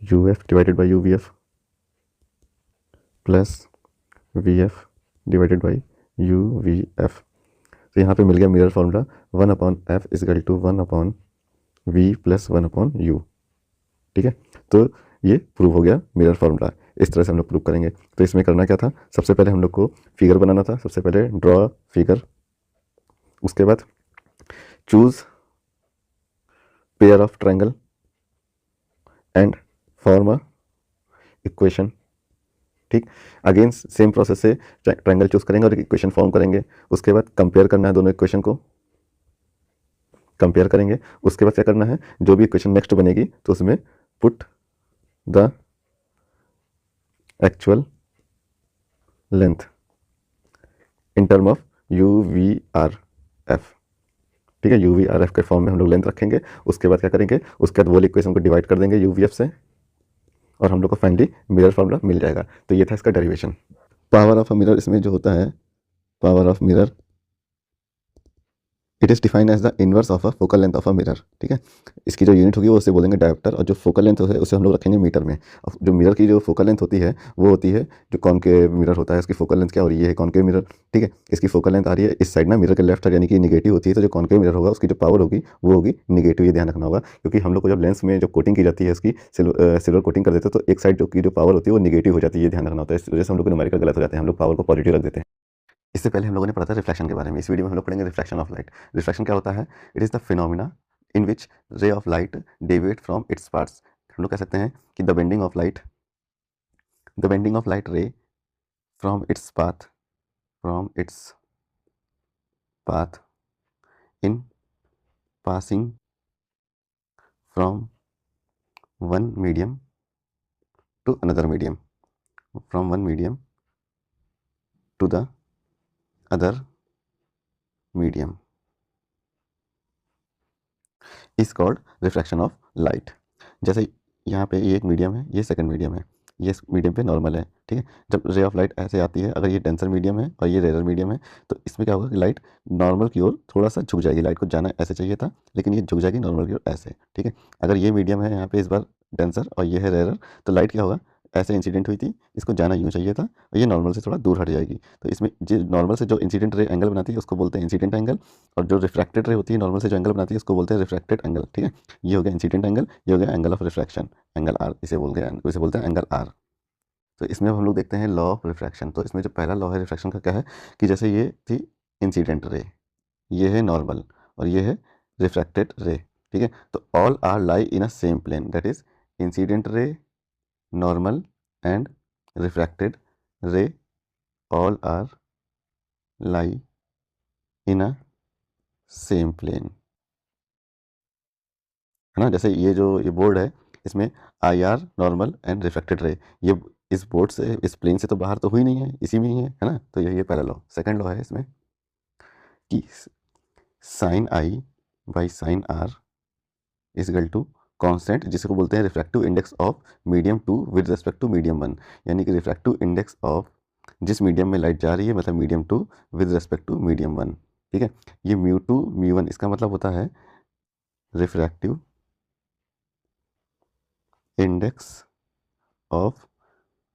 u f divided by u v f plus v f divided by u v f. तो यहाँ पे मिल गया mirror formula 1/f is equal to 1/v plus 1/u। ठीक है, तो ये prove हो गया मिरर फार्मूला। इस तरह से हम लोग प्रूव करेंगे। तो इसमें करना क्या था, सबसे पहले हम लोग को फिगर बनाना था। सबसे पहले ड्रॉ फिगर, उसके बाद choose pair of triangle and form a equation. ठीक, अगेन सेम प्रोसेस से ट्रायंगल चूज करेंगे और एक इक्वेशन फॉर्म करेंगे। उसके बाद कंपेयर करना है, दोनों इक्वेशन को कंपेयर करेंगे। उसके बाद क्या करना है, जो भी इक्वेशन नेक्स्ट बनेगी तो उसमें put the actual length in term of u v r f. ठीक है, यू वी आर एफ के फॉर्म में हम लोग लेंथ रखेंगे। उसके बाद क्या करेंगे, उसके बाद वो इक्वेशन को डिवाइड कर देंगे यू वी एफ से और हम लोग को फाइनली मिरर फार्मूला मिल जाएगा। तो ये था इसका derivation. Power of a mirror, इसमें जो होता है power of mirror, it is defined as the inverse of a focal length of a mirror. ठीक है, इसकी जो यूनिट होगी वो उसे बोलेंगे डायोप्टर, और जो फोकल लेंथ है उसे हम लोग रखेंगे मीटर में। और जो मिरर की जो फोकल लेंथ होती है वो होती है, जो कॉनकेव मिरर होता है उसकी फोकल लेंथ क्या हो रही है, कॉनकेव मिरर। ठीक है, इसकी फोकल लेंथ आ रही है इस साइड ना, मिरर के लेफ्ट साइड, यानी कि निगेटिव होती है। तो जो कॉनकेव मिरर होगा उसकी जो पावर होगी वो होगी निगेटिव, ये ध्यान रखना होगा। क्योंकि हम लोग को जब लेंस में जो कोटिंग की जाती है उसकी सिल्वर कोटिंग कर देते हैं तो एक साइड जो पावर होती है वो निगेटिव हो जाती है, ये ध्यान रखना होता है। इस वजह से हम लोग को न्यूमेरिकल गलत हो जाते हैं, हम लोग पावर को पॉजिटिव रख देते हैं। इससे पहले हम लोगों ने पढ़ा था रिफ्लेक्शन के बारे में। इस वीडियो में हम लोग पढ़ेंगे रिफ्लेक्शन ऑफ लाइट। रिफ्लेक्शन क्या होता है, it is the phenomena in which ray of light deviate from its parts. हम लोग कह सकते हैं कि the bending of light ray from its path in passing from one medium to another medium, from one medium to the other medium is called refraction of light. जैसे यहाँ पे ये एक मीडियम है, ये सेकंड मीडियम है, ये medium पे नॉर्मल है। ठीक है, जब रे ऑफ लाइट ऐसे आती है, अगर ये डेंसर मीडियम है और ये रेयर मीडियम है, तो इसमें क्या होगा कि लाइट नॉर्मल की ओर थोड़ा सा झुक जाएगी। लाइट को जाना ऐसे चाहिए था लेकिन ये झुक जाएगी नॉर्मल की ओर ऐसे। ठीक है, अगर ये मीडियम है यहाँ पे इस बार डेंसर और ये है रेयर, तो लाइट क्या होगा, ऐसे इंसिडेंट हुई थी, इसको जाना यूँ चाहिए था और ये नॉर्मल से थोड़ा दूर हट जाएगी। तो इसमें जो नॉर्मल से जो इंसिडेंट रे एंगल बनाती है उसको बोलते हैं इंसिडेंट एंगल, और जो रिफ्रैक्टेड रे होती है नॉर्मल से जो एंगल बनाती है उसको बोलते हैं रिफ्रैक्टेड एंगल। ठीक है, ये हो गया इंसिडेंट एंगल, ये हो गया angle of refraction, angle r इसे बोलते हैं एंगल आर। तो इसमें हम लोग देखते हैं लॉ ऑफ रिफ्रैक्शन। तो इसमें जो पहला लॉ है रिफ्रैक्शन का क्या है कि जैसे ये थी इंसिडेंट रे, ये है नॉर्मल और ये है रिफ्रैक्टेड रे। ठीक है, तो all are lie in a same plane, that is incident ray, normal and refracted ray all are lie in a same plane, है ना। जैसे ये बोर्ड है, इसमें i r normal and refracted ray, ये इस बोर्ड से इस प्लेन से तो बाहर तो हुई नहीं है, इसी में ही है ना। तो ये पहला लॉ। सेकंड लॉ है इसमें कि sine I by sine r is equal to constant, जिसको बोलते हैं refractive index of medium 2 with respect to medium 1। यानी कि रिफ्रैक्टिव इंडेक्स ऑफ जिस मीडियम में लाइट जा रही है, मतलब medium 2 with respect to medium 1। ठीक है, ये μ2 μ1 इसका मतलब होता है refractive index of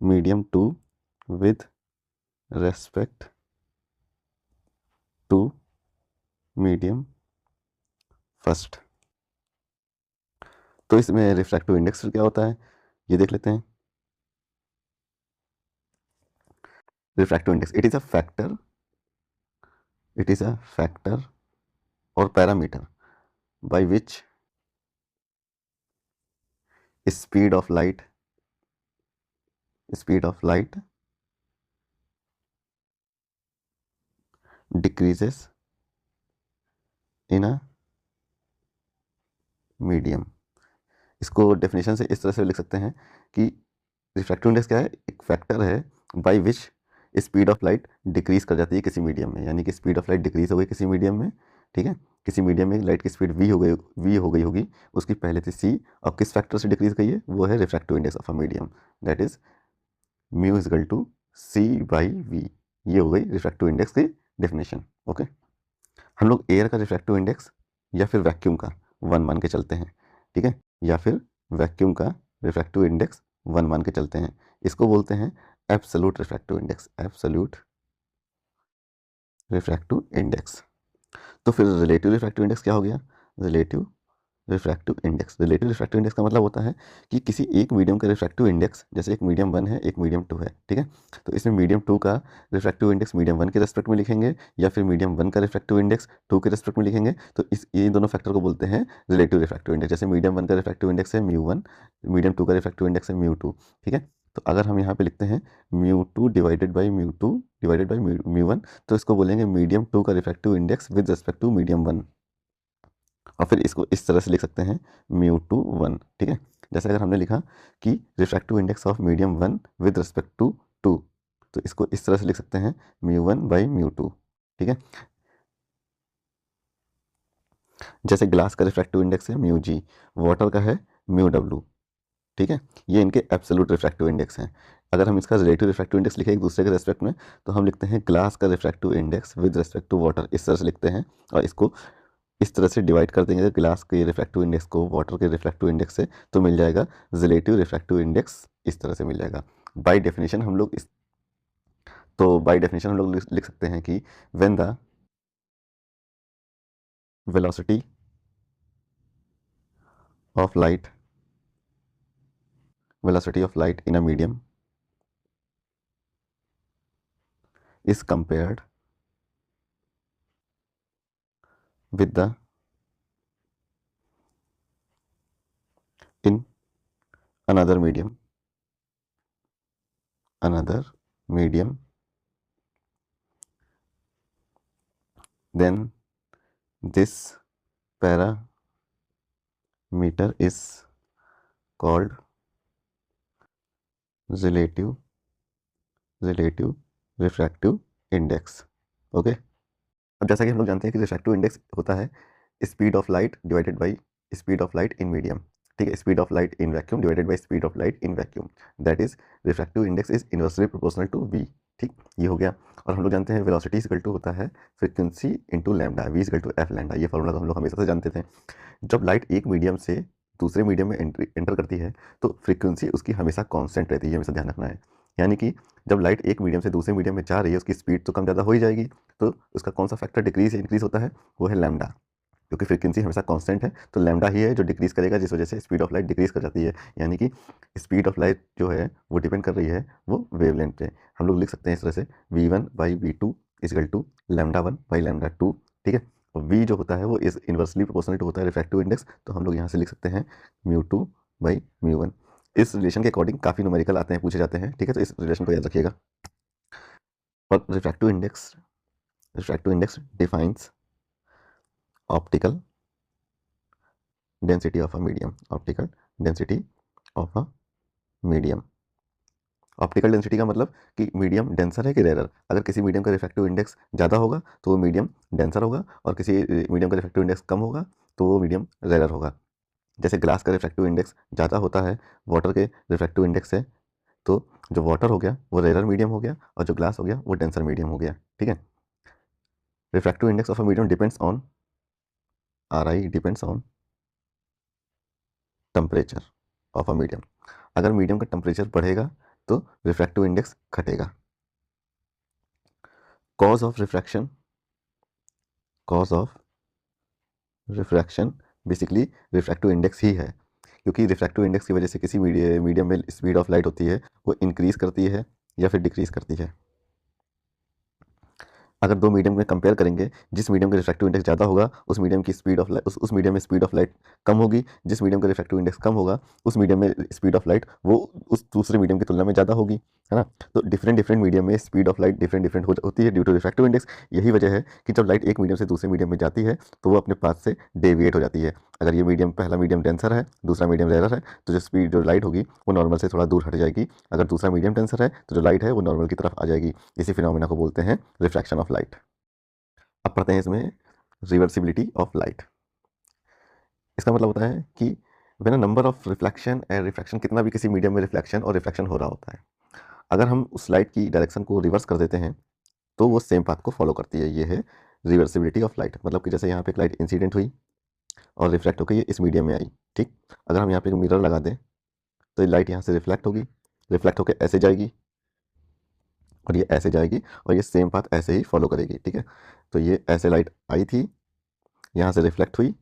medium 2 with respect to medium first. तो इसमें रिफ्रैक्टिव इंडेक्स क्या होता है ये देख लेते हैं। Refractive index it is a factor और parameter by which speed of light decreases in a medium. इसको डेफिनेशन से इस तरह से लिख सकते हैं कि रिफ्रैक्टिव इंडेक्स क्या है, एक फैक्टर है bye which speed of light decrease कर जाती है किसी मीडियम में। यानी कि स्पीड ऑफ लाइट डिक्रीज हो गई किसी मीडियम में। ठीक है, किसी मीडियम में लाइट की स्पीड वी हो गई होगी, उसकी पहले थी सी, अब किस फैक्टर से डिक्रीज गई है, वो है refractive index of a medium, that is mu is equal to c by v. ये हो गई रिफ्रैक्टिव इंडेक्स की डेफिनेशन। ओके, हम लोग एयर का रिफ्रैक्टिव इंडेक्स या फिर वैक्यूम का 1 मान के चलते हैं। ठीक है, या फिर वैक्यूम का रिफ्रैक्टिव इंडेक्स 1 मान के चलते हैं। इसको बोलते हैं absolute refractive index, absolute refractive index. तो फिर रिलेटिव रिफ्रैक्टिव इंडेक्स क्या हो गया? रिलेटिव रिलेटिव रिफ्रैक्टिव इंडेक्स का मतलब होता है कि किसी एक मीडियम का रिफ्रैक्टिव इंडेक्स, जैसे एक मीडियम 1 है, एक मीडियम 2 है, ठीक है, तो इसमें मीडियम 2 का रिफ्रैक्टिव इंडेक्स मीडियम 1 के रेस्पेक्ट में लिखेंगे, या फिर मीडियम 1 का रिफ्रैक्टिव इंडेक्स 2 के रेस्पेक्ट में लिखेंगे। तो ये दोनों फैक्टर को बोलते हैं रिलेटिव रिफ्रैक्टिव इंडेक्स। जैसे मीडियम 1 का रिफ्रैक्टिव इंडेक्स है μ1, मीडियम 2 का रिफ्रैक्टिव इंडेक्स है μ2, ठीक है। तो अगर हम यहाँ पे लिखते हैं μ2 डिवाइडेड बाई μ2 डिवाइडेड बाई μ1, तो इसको बोलेंगे मीडियम 2 का refractive index with respect to medium 1, और फिर इसको इस तरह से लिख सकते हैं μ2 1, ठीक है। जैसे अगर हमने लिखा कि refractive index of medium 1 with respect to 2, तो इसको इस तरह से लिख सकते हैं μ1 बाई μ2, ठीक है। जैसे ग्लास का रिफ्रैक्टिव इंडेक्स है μg, वाटर का है μw, ठीक है। ये इनके एब्सोल्यूट रिफ्रैक्टिव इंडेक्स हैं। अगर हम इसका रिलेटिव रिफ्रैक्टिव इंडेक्स लिखें एक दूसरे के रेस्पेक्ट में, तो हम लिखते हैं ग्लास का refractive index with respect to water, इस तरह से लिखते हैं, और इसको इस तरह से डिवाइड कर देंगे ग्लास के रिफ्रैक्टिव इंडेक्स को वाटर के रिफ्रैक्टिव इंडेक्स से, तो मिल जाएगा रिलेटिव रिफ्रैक्टिव इंडेक्स, इस तरह से मिल जाएगा। बाय डेफिनेशन हम लोग लिख सकते हैं कि when the velocity of light in a medium is compared with the in another medium then this parameter is called relative refractive index. Okay, अब जैसा कि हम लोग जानते हैं कि रिफ्रैक्टिव इंडेक्स होता है speed of light divided by speed of light in medium, ठीक है, speed of light in vacuum divided by speed of light in vacuum, that is refractive index is inversely proportional to v, ठीक, ये हो गया। और हम लोग जानते हैं वेलोसिटी इक्वल टू होता है frequency into lambda, v equal to f lambda, ये फॉर्मूला तो हम लोग हमेशा से जानते थे। जब लाइट एक मीडियम से दूसरे मीडियम में एंटर करती है तो फ्रीक्वेंसी उसकी हमेशा कांस्टेंट रहती है, हमेशा ध्यान रखना है। यानी कि जब लाइट एक मीडियम से दूसरे मीडियम में जा रही है, उसकी स्पीड तो कम ज़्यादा हो ही जाएगी, तो उसका कौन सा फैक्टर डिक्रीज या इंक्रीज होता है? वो है लैम्डा, क्योंकि फ्रीक्वेंसी हमेशा कांस्टेंट है, तो लैम्डा ही है जो डिक्रीज करेगा, जिस वजह से स्पीड ऑफ लाइट डिक्रीज कर जाती है। यानी कि स्पीड ऑफ लाइट जो है वो डिपेंड कर रही है वो वेवलेंथ पे। हम लोग लिख सकते हैं इस तरह से v1 by v2 is equal to λ1 by λ2, ठीक है। और v जो होता है वो इस इन्वर्सली प्रोपोर्शनल टू होता है रिफ्रैक्टिव इंडेक्स, तो हम लोग यहाँ से लिख सकते हैं μ2 बाई μ1। इस रिलेशन के अकॉर्डिंग काफ़ी न्यूमेरिकल आते हैं, पूछे जाते हैं, ठीक है, तो इस रिलेशन को याद रखिएगा। और refractive index defines optical density of a medium, optical density का मतलब कि मीडियम डेंसर है कि रेरर। अगर किसी मीडियम का रिफ्रैक्टिव इंडेक्स ज़्यादा होगा तो वो मीडियम डेंसर होगा, और किसी मीडियम का रिफ्रैक्टिव इंडेक्स कम होगा तो वो मीडियम रेरर होगा। जैसे ग्लास का रिफ्रैक्टिव इंडेक्स ज़्यादा होता है वाटर के रिफ्रैक्टिव इंडेक्स से, तो जो वाटर हो गया वो रेरर मीडियम हो गया, और जो ग्लास हो गया वो डेंसर मीडियम हो गया, ठीक है। Refractive index of a medium depends on temperature of a medium. अगर मीडियम का टेम्परेचर बढ़ेगा तो रिफ्रैक्टिव इंडेक्स घटेगा। Cause of refraction basically refractive index ही है, क्योंकि रिफ्रैक्टिव इंडेक्स की वजह से किसी मीडियम में स्पीड ऑफ लाइट होती है वो इंक्रीज करती है या फिर डिक्रीज करती है। अगर दो मीडियम में कंपेयर करेंगे, जिस मीडियम का रिफ्रैक्टिव इंडेक्स ज़्यादा होगा उस मीडियम की स्पीड ऑफ लाइट उस मीडियम में स्पीड ऑफ लाइट कम होगी, जिस मीडियम का रिफ्रैक्टिव इंडेक्स कम होगा उस मीडियम में स्पीड ऑफ लाइट वो उस दूसरे मीडियम की तुलना में ज़्यादा होगी, है ना। तो डिफरेंट मीडियम में स्पीड ऑफ लाइट डिफरेंट होती है ड्यू टू रिफ्रैक्टिव इंडेक्स। यही वजह है कि जब लाइट एक मीडियम से दूसरे मीडियम में जाती है तो वो अपने पाथ से डेविएट हो जाती है। अगर ये पहला मीडियम डेंसर है, दूसरा मीडियम रेरर है, तो जो लाइट होगी वो नॉर्मल से थोड़ा दूर हट जाएगी। अगर दूसरा मीडियम डेंसर है तो जो लाइट है वो नॉर्मल की तरफ आ जाएगी। इसी फिनोमेना को बोलते हैं रिफ्रैक्शन ऑफ लाइट। अब पढ़ते हैं इसमें रिवर्सिबिलिटी ऑफ लाइट। इसका मतलब होता है कि when a number of reflection, कितना भी किसी मीडियम में रिफ्लेक्शन और रिफ्रैक्शन हो रहा होता है, अगर हम उस लाइट की डायरेक्शन को रिवर्स कर देते हैं तो वो सेम पाथ को फॉलो करती है। ये है रिवर्सिबिलिटी ऑफ लाइट। मतलब कि जैसे यहाँ पे एक लाइट इंसिडेंट हुई और रिफ्लेक्ट होकर ये इस मीडियम में आई, ठीक। अगर हम यहाँ पे मिरर लगा दें तो लाइट यहाँ से रिफ्लेक्ट होगी, रिफ्लेक्ट होकर ऐसे जाएगी और ये ऐसे जाएगी और ये सेम पाथ ऐसे ही फॉलो करेगी। ठीक है, तो ये ऐसे लाइट आई थी, यहाँ से रिफ्लेक्ट हुई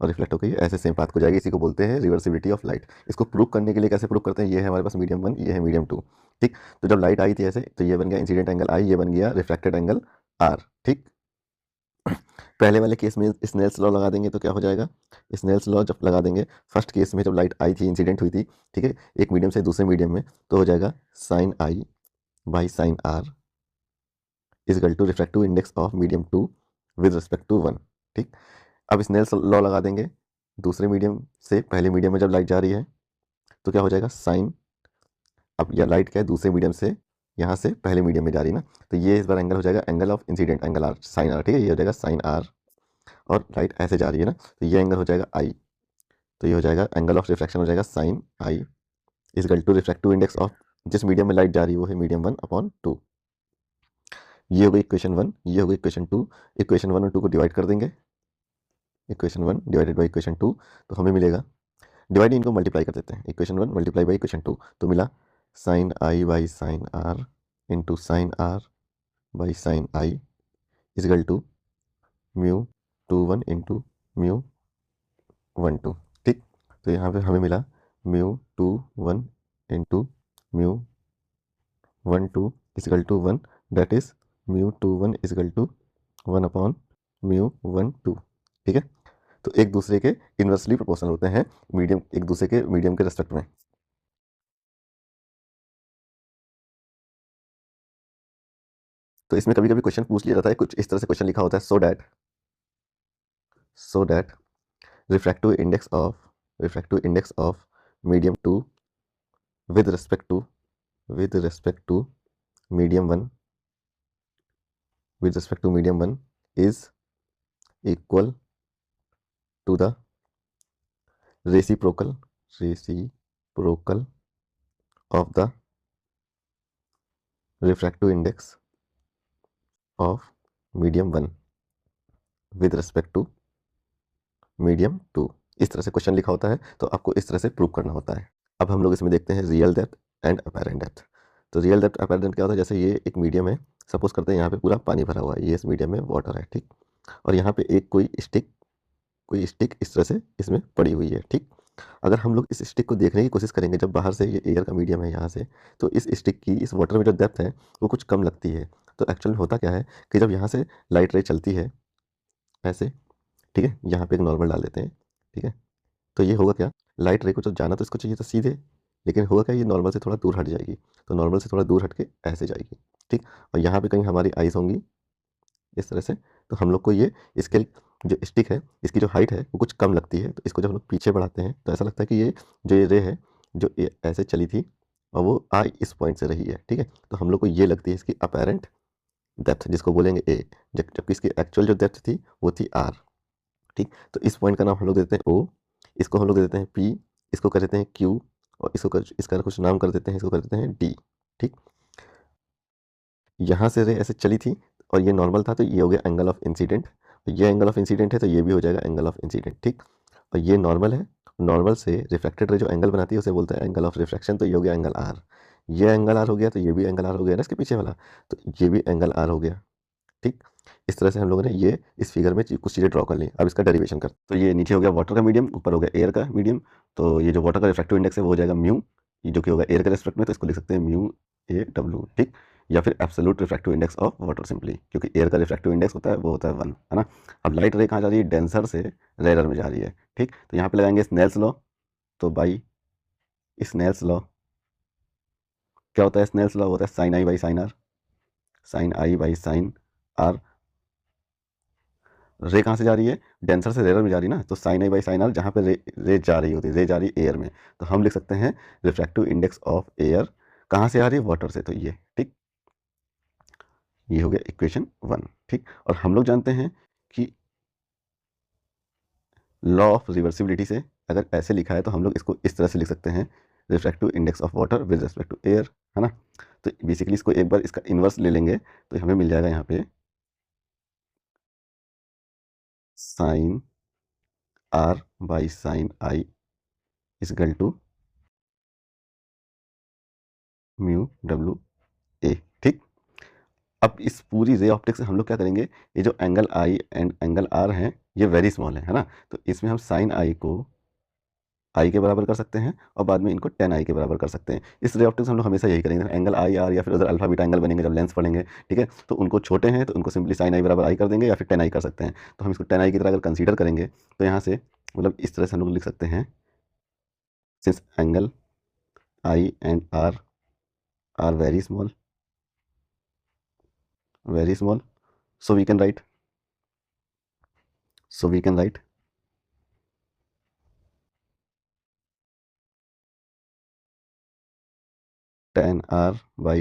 और रिफ्लेक्ट होकर ये ऐसे सेम पाथ को जाएगी। इसी को बोलते हैं रिवर्सिबिलिटी ऑफ लाइट। इसको प्रूव करने के लिए कैसे प्रूव करते हैं, ये है हमारे पास मीडियम 1, ये है मीडियम 2। ठीक, तो जब लाइट आई थी ऐसे तो ये बन गया इंसिडेंट एंगल आई, ये बन गया रिफ्लेक्टेड एंगल आर। ठीक, पहले वाले केस में स्नेल्स लॉ लगा देंगे तो क्या हो जाएगा, स्नेल्स लॉ जब लगा देंगे फर्स्ट केस में जब लाइट आई थी इंसिडेंट हुई थी, ठीक है, एक मीडियम से दूसरे मीडियम में, तो हो जाएगा sine I by sine r is equal to refractive index of medium 2 with respect to 1। ठीक, अब स्नेल्स लॉ लगा देंगे दूसरे मीडियम से पहले मीडियम में जब लाइट जा रही है तो क्या हो जाएगा साइन, अब यह लाइट क्या है दूसरे मीडियम से यहाँ से पहले मीडियम में जा रही है ना, तो ये इस बार एंगल हो जाएगा angle of incident angle r sine r. ठीक है, ये हो जाएगा साइन आर और लाइट ऐसे जा रही है ना, तो ये एंगल हो जाएगा आई, तो ये हो जाएगा एंगल ऑफ रिफ्रैक्शन हो जाएगा sine i is equal to refractive index of जिस मीडियम में लाइट जा रही है वो है मीडियम 1/2। ये हो गई इक्वेशन 1, ये हो गई इक्वेशन 2। इक्वेशन 1 और 2 को डिवाइड कर देंगे, इक्वेशन 1 डिवाइडेड बाई इक्वेशन 2, तो हमें मिलेगा, डिवाइड इनको मल्टीप्लाई कर देते हैं, इक्वेशन 1 मल्टीप्लाई बाई इक्वेशन 2, तो मिला sine I by sine r into sine r by sine i is equal to mu 2 1 into mu 1 2। ठीक, तो यहाँ पे हमें मिला mu 2 1 into mu 1 2 equal to 1, that is mu 2 1 equal to 1/म्यू 1 2। ठीक है, तो एक दूसरे के इन्वर्सली प्रोपोर्शनल होते हैं मीडियम, एक दूसरे के मीडियम के रेस्पेक्ट में। तो इसमें कभी कभी क्वेश्चन पूछ लिया जाता है, कुछ इस तरह से क्वेश्चन लिखा होता है, so that refractive index of medium 2 with respect to medium 1 is equal to the reciprocal of the refractive index of medium 1 with respect to medium 2। इस तरह से क्वेश्चन लिखा होता है, तो आपको इस तरह से प्रूव करना होता है। अब हम लोग इसमें देखते हैं real depth and apparent depth. तो रियल डेप्थ अपेरेंट क्या होता है, जैसे ये एक मीडियम है, सपोज करते हैं यहाँ पे पूरा पानी भरा हुआ है, ये इस मीडियम में वाटर है। ठीक, और यहाँ पे एक कोई स्टिक इस तरह से इसमें पड़ी हुई है। ठीक, अगर हम लोग इस स्टिक को देखने की कोशिश करेंगे, जब बाहर से ये एयर का मीडियम है यहाँ से, तो इस स्टिक की इस वाटर में जो डेप्थ है वो कुछ कम लगती है। तो एक्चुअल में होता क्या है कि जब यहाँ से लाइट रे चलती है ऐसे, ठीक है, यहाँ पे एक नॉर्मल डाल देते हैं। ठीक है, तो ये होगा क्या, लाइट रे को जब जाना तो इसको चाहिए तो सीधे, लेकिन होगा क्या, ये नॉर्मल से थोड़ा दूर हट जाएगी, तो नॉर्मल से थोड़ा दूर हट के ऐसे जाएगी। ठीक, और यहाँ पे कहीं हमारी आइस होंगी इस तरह से, तो हम लोग को ये इसके जो स्टिक है इसकी जो हाइट है वो कुछ कम लगती है, तो इसको जब हम लोग पीछे बढ़ाते हैं तो ऐसा लगता है कि ये जो ये रे है जो ये ऐसे चली थी और वो आई इस पॉइंट से रही है। ठीक है, तो हम लोग को ये लगती है इसकी अपेरेंट डेप्थ, जिसको बोलेंगे ए, जबकि इसकी एक्चुअल जो डेप्थ थी वो थी आर। ठीक, तो इस पॉइंट का नाम हम लोग देते हैं ओ, इसको हम लोग दे देते हैं पी, इसको कर देते हैं क्यू, और इसका कुछ नाम कर देते हैं, इसको कर देते हैं डी। ठीक, यहाँ से रे ऐसे चली थी और ये नॉर्मल था, तो ये हो गया एंगल ऑफ इंसिडेंट, तो ये एंगल ऑफ इंसिडेंट है तो ये भी हो जाएगा एंगल ऑफ इंसिडेंट। ठीक, और ये नॉर्मल है, नॉर्मल से रिफ्लेक्टेड रे जो एंगल बनाती है उसे बोलते हैं एंगल ऑफ रिफ्रैक्शन, तो ये हो गया एंगल आर। ये एंगल आर हो गया, तो ये भी एंगल आर हो गया ना इसके पीछे वाला, तो ये भी एंगल आर हो गया। ठीक, इस तरह से हम लोगों ने ये इस फिगर में कुछ चीज़ें ड्रॉ कर ली। अब इसका डेरिवेशन कर, तो ये नीचे हो गया वाटर का मीडियम, ऊपर हो गया एयर का मीडियम, तो ये जो वाटर का रिफ्रैक्टिव इंडेक्स है वो हो जाएगा म्यू, ये जो कि होगा एयर के रेस्पेक्ट में, तो इसको लिख सकते हैं म्यू ए डब्ल्यू। ठीक, या फिर absolute refractive index of water simply, क्योंकि एयर का रिफ्रैक्टिव इंडेक्स होता है वो होता है 1, है ना। अब लाइट रे कहाँ जा रही है, डेंसर से रेयर में जा रही है। ठीक, तो यहाँ पे लगाएंगे स्नेल्स लॉ, तो बाई स्नेल्स लॉ क्या होता है, स्नेल्स लॉ होता है sine I by sine r, sine I by sine r. Ray कहाँ से जा रही है, डेंसर से रेयर में जा रही है ना, तो sine I by sine r, जहाँ पे रे जा रही होती है, रे जा रही है एयर में, तो हम लिख सकते हैं रिफ्रैक्टिव इंडेक्स ऑफ एयर कहाँ से आ रही है, वाटर से, तो ये। ठीक, ये हो गया इक्वेशन 1। ठीक, और हम लोग जानते हैं कि लॉ ऑफ रिवर्सिबिलिटी से अगर ऐसे लिखा है तो हम लोग इसको इस तरह से लिख सकते हैं, refractive index of water with respect to air, है ना। तो बेसिकली इसको एक बार इसका इन्वर्स ले लेंगे तो हमें मिल जाएगा यहाँ पे sine r by sine i is equal to mu डब्ल्यू ए। ठीक, अब इस पूरी रे ऑप्टिक्स से हम लोग क्या करेंगे, ये जो angle i and angle r हैं ये वेरी स्मॉल है ना, तो इसमें हम साइन आई को आई के बराबर कर सकते हैं और बाद में इनको टेन आई के बराबर कर सकते हैं। इस रे ऑप्टिक्स हम लोग हमेशा यही करेंगे, एंगल आई आर या फिर उधर अल्फा बीटा एंगल बनेंगे जब लेंस पढ़ेंगे, ठीक है, तो उनको छोटे हैं तो उनको सिंपली साइन आई बराबर आई कर देंगे या फिर टेन आई कर सकते हैं। तो हम इसको टेन आई की तरह अगर कंसीडर करेंगे तो यहाँ से मतलब इस तरह से हम लोग लिख सकते हैं, since angle i and are very small, so we can write so we can write tan r by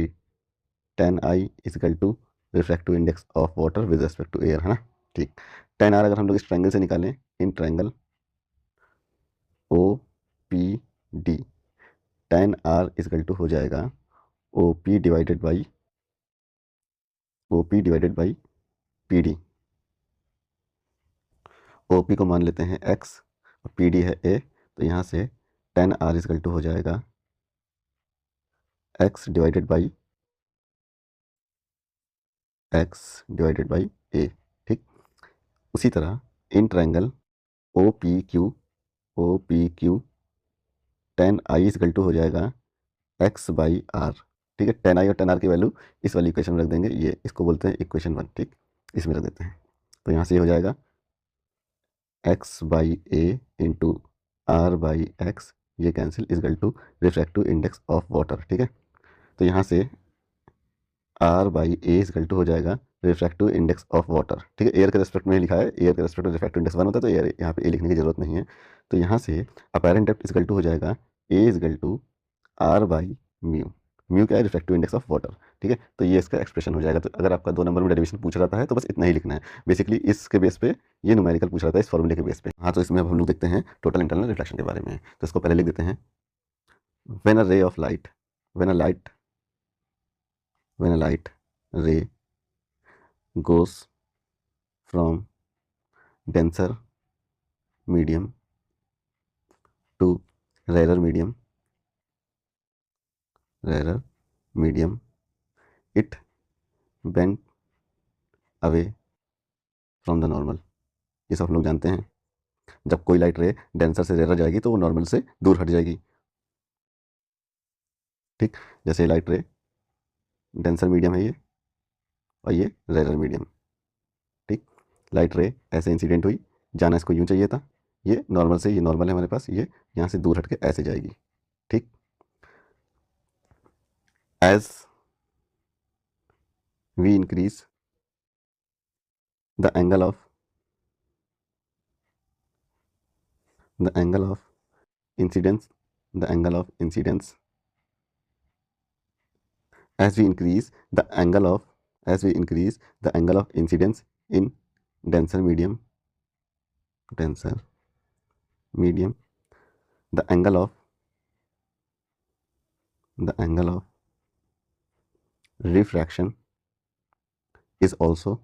tan I is equal to refractive index of water with respect to air, है ना। ठीक, tan r अगर हम लोग इस triangle से निकालें, in triangle o p d, tan r is equal to हो जाएगा o p divided by p d. O p को मान लेते हैं x और पी डी है a, तो यहाँ से tan r is equal to हो जाएगा x डिवाइडेड बाई a। ठीक, उसी तरह in triangle o p q tan i is equal to हो जाएगा एक्स बाई आर। ठीक है, टेन आई और टेन आर की वैल्यू इस वाली इक्वेशन में रख देंगे, ये इसको बोलते हैं इक्वेशन 1। ठीक, इसमें रख देते हैं, तो यहाँ से ये हो जाएगा x by a into r by x, ये cancel, equal to refractive index of water. ठीक है, तो यहाँ से r by a equal to हो जाएगा रिफ्रैक्टिव इंडेक्स ऑफ वाटर। ठीक है, एयर के रेस्पेक्ट में लिखा है, एयर के रेस्पेक्ट में रिफ्रैक्टिव इंडेक्स 1 होता है, तो एयर यहाँ पे ए लिखने की जरूरत नहीं है। तो यहाँ से अपैरेंट डेप्थ इजकल टू हो जाएगा a equal to r by mu. Mu क्या है, रिफ्रैक्टिव इंडेक्स ऑफ वाटर। ठीक है, तो ये इसका एक्सप्रेशन हो जाएगा। तो अगर आपका 2 नंबर में डेरिवेशन पूछ रहा है तो बस इतना ही लिखना है बेसिकली, इसके बेस पे ये न्यूमेरिकल पूछ रहा था, इस फॉर्मूले के बेस पे। हाँ, तो इसमें अब हम लोग देखते हैं टोटल इंटरनल रिफ्लेक्शन के बारे में। तो इसको पहले लिख देते हैं, when a ray of light when a light रे goes from denser medium to rarer medium, it bend away from the normal। ये सब हम लोग जानते हैं, जब कोई लाइट रे डेंसर से रेयर जाएगी तो वो नॉर्मल से दूर हट जाएगी। ठीक, जैसे लाइट रे डेंसर मीडियम है ये और ये रेयर मीडियम। ठीक, लाइट रे ऐसे इंसिडेंट हुई, जाना इसको यूं चाहिए था, ये नॉर्मल से, ये नॉर्मल है हमारे पास, ये यहाँ से दूर हट के ऐसे जाएगी। ठीक, as we increase the angle of incidence as we increase the angle of incidence in denser medium the angle of refraction is also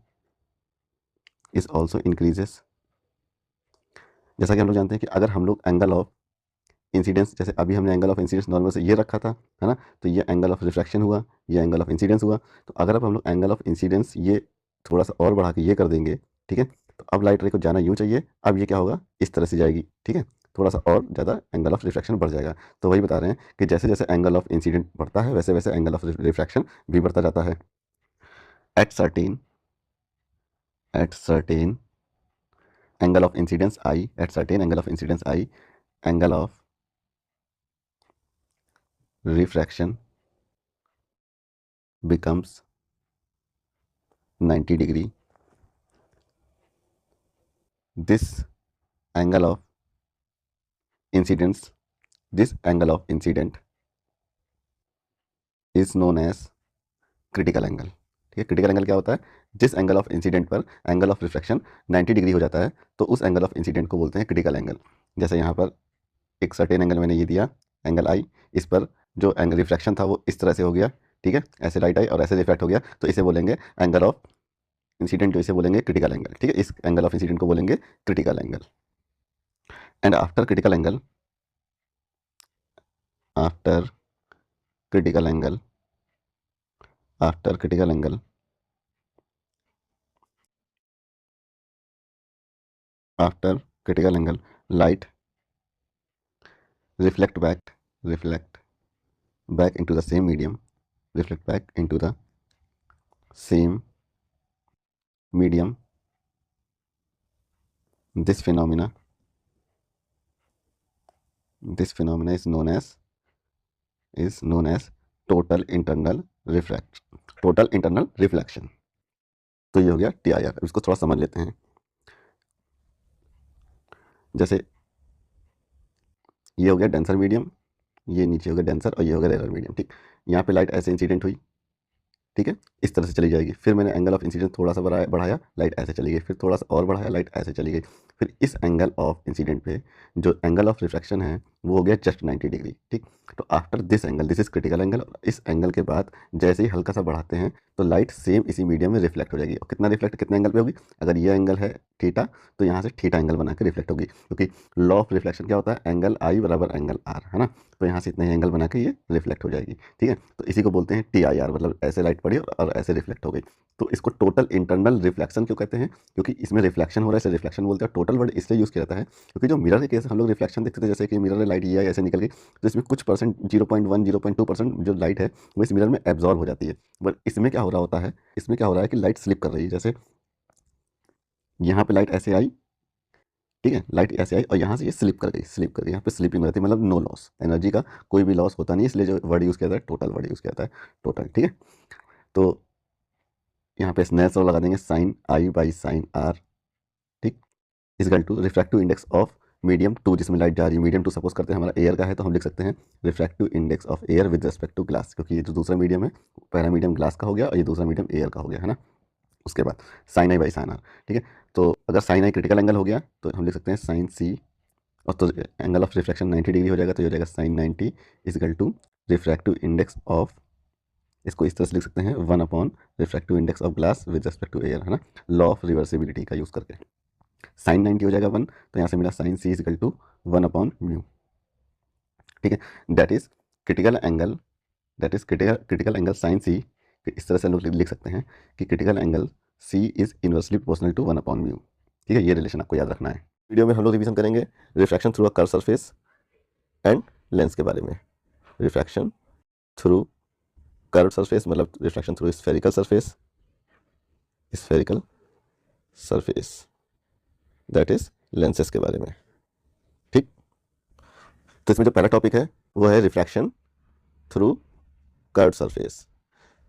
increases। जैसा कि हम लोग जानते हैं कि अगर हम लोग एंगल ऑफ इंसिडेंस, जैसे अभी हमने एंगल ऑफ इंसिडेंस नॉर्मल से ये रखा था, है ना, तो ये एंगल ऑफ रिफ्रैक्शन हुआ, ये एंगल ऑफ इंसिडेंस हुआ। तो अगर अब हम लोग एंगल ऑफ इंसिडेंस ये थोड़ा सा और बढ़ा के ये कर देंगे, ठीक है, तो अब लाइट रे को जाना यूँ चाहिए, अब ये क्या होगा, इस तरह से जाएगी। ठीक है, थोड़ा सा और ज़्यादा एंगल ऑफ रिफ्रैक्शन बढ़ जाएगा। तो वही बता रहे हैं कि जैसे जैसे एंगल ऑफ इंसिडेंट बढ़ता है वैसे वैसे एंगल ऑफ रिफ्रैक्शन भी बढ़ता जाता है। At certain angle of incidence I, at certain angle of incidence I, angle of refraction becomes 90 degree। This angle of incidence is known as critical angle। ठीक है, क्रिटिकल एंगल क्या होता है, जिस एंगल ऑफ इंसिडेंट पर angle of reflection 90 degree हो जाता है तो उस एंगल ऑफ इंसिडेंट को बोलते हैं क्रिटिकल एंगल। जैसे यहाँ पर एक सर्टेन एंगल मैंने ये दिया, एंगल आई, इस पर जो एंगल रिफ्लेक्शन था वो इस तरह से हो गया। ठीक है, ऐसे लाइट आई और ऐसे रिफ्लेक्ट हो गया, तो इसे बोलेंगे एंगल ऑफ इंसिडेंट, जो इसे बोलेंगे क्रिटिकल एंगल। ठीक है, इस एंगल ऑफ इंसिडेंट को बोलेंगे critical angle. And after critical angle after critical angle, after critical angle, after critical angle light reflect back, reflect back into the same medium, reflect back into the same medium. This phenomena is known as total internal reflection. तो ये हो गया TIR. इसको थोड़ा समझ लेते हैं. जैसे ये हो गया डेंसर मीडियम, ये नीचे हो गया डेंसर और ये हो गया रेयर मीडियम. ठीक, यहाँ पे लाइट ऐसे इंसिडेंट हुई, ठीक है, इस तरह से चली जाएगी. फिर मैंने एंगल ऑफ इंसिडेंस थोड़ा सा बढ़ाया, लाइट ऐसे चली गई. फिर थोड़ा सा और बढ़ाया, लाइट ऐसे चली गई. फिर इस एंगल ऑफ इंसिडेंट पे जो एंगल ऑफ रिफ्रैक्शन है वो हो गया जस्ट 90 डिग्री. ठीक, तो after this angle, this is critical angle, इस एंगल के बाद जैसे ही हल्का सा बढ़ाते हैं तो लाइट सेम इसी मीडियम में रिफ्लेक्ट हो जाएगी. और कितना रिफ्लेक्ट, कितने एंगल पे होगी? अगर ये एंगल है थीटा तो यहाँ से थीटा एंगल बना के रिफ्लेक्ट होगी, क्योंकि लॉ ऑफ रिफ्लेक्शन क्या होता है? एंगल आई बराबर एंगल आर, है ना. तो यहाँ से इतना ही एंगल बना के ये रिफ्लेक्ट हो जाएगी. ठीक है, तो इसी को बोलते हैं TIR, मतलब ऐसे लाइट पड़ी और ऐसे रिफ्लेक्ट हो गई. तो इसको टोटल इंटरनल रिफ्लेक्शन क्यों कहते हैं? क्योंकि इसमें रिफ्लेक्शन हो रहा है, इसे रिफ्लेक्शन बोलते हैं. टोटल वर्ड इसलिए यूज़ किया जाता है क्योंकि जो मिरर के केस हम लोग रिफ्लेक्शन देखते थे, जैसे कि मिरर में लाइट ये ऐसे निकल गई, तो इसमें कुछ परसेंट 0.1 0.2% जो लाइट है वो इस मिरर में एब्जॉर्ब हो जाती है. बट इसमें क्या हो रहा होता है? इसमें क्या हो रहा है कि लाइट स्लिप कर रही है. जैसे यहाँ पे लाइट ऐसे आई, ठीक है, लाइट ऐसे आई और यहाँ से ये स्लिप कर गई, यहाँ पे स्लिपिंग हो जाती है, मतलब नो लॉस, एनर्जी का कोई भी लॉस होता नहीं. इसलिए जो वर्ड यूज़ किया जाता है टोटल वर्ड यूज़ किया जाता है, टोटल. ठीक है, तो यहाँ पे स्नेल्स लॉ लगा देंगे, sine I by sine r, ठीक, equal to refractive index of medium 2, जिसमें लाइट जा रही है. मीडियम 2 सपोज करते हैं हमारा एयर का है, तो हम लिख सकते हैं refractive index of air with respect to glass, क्योंकि ये जो दूसरा मीडियम है, पहला मीडियम ग्लास का हो गया और ये दूसरा मीडियम एयर का हो गया, है ना. उसके बाद sine I by sine r. ठीक है, तो अगर साइन आई क्रिटिकल एंगल हो गया तो हम लिख सकते हैं साइन सी, और तो एंगल ऑफ रिफ्रैक्शन 90 डिग्री हो जाएगा, तो ये हो जाएगा sine 90 is equal to refractive index of, इसको इस तरह से लिख सकते हैं 1 upon refractive index of glass with respect to air, है ना, लॉ ऑफ रिवर्सिबिलिटी का यूज़ करके. साइन 90 हो जाएगा 1, तो यहाँ से मिला sine c equal to 1 upon mu. ठीक है, that is critical angle, critical angle sine c. इस तरह से हम लोग लिख सकते हैं कि critical angle c is inversely proportional to 1 upon mu. ठीक है, ये रिलेशन आपको याद रखना है. वीडियो में हम लोग रिवीजन करेंगे refraction through a curve surface and lens के बारे में. रिफ्रैक्शन थ्रू कर्व सरफेस मतलब refraction through spherical surface, that is lenses के बारे में. ठीक, तो इसमें जो पहला टॉपिक है वो है refraction through curve surface.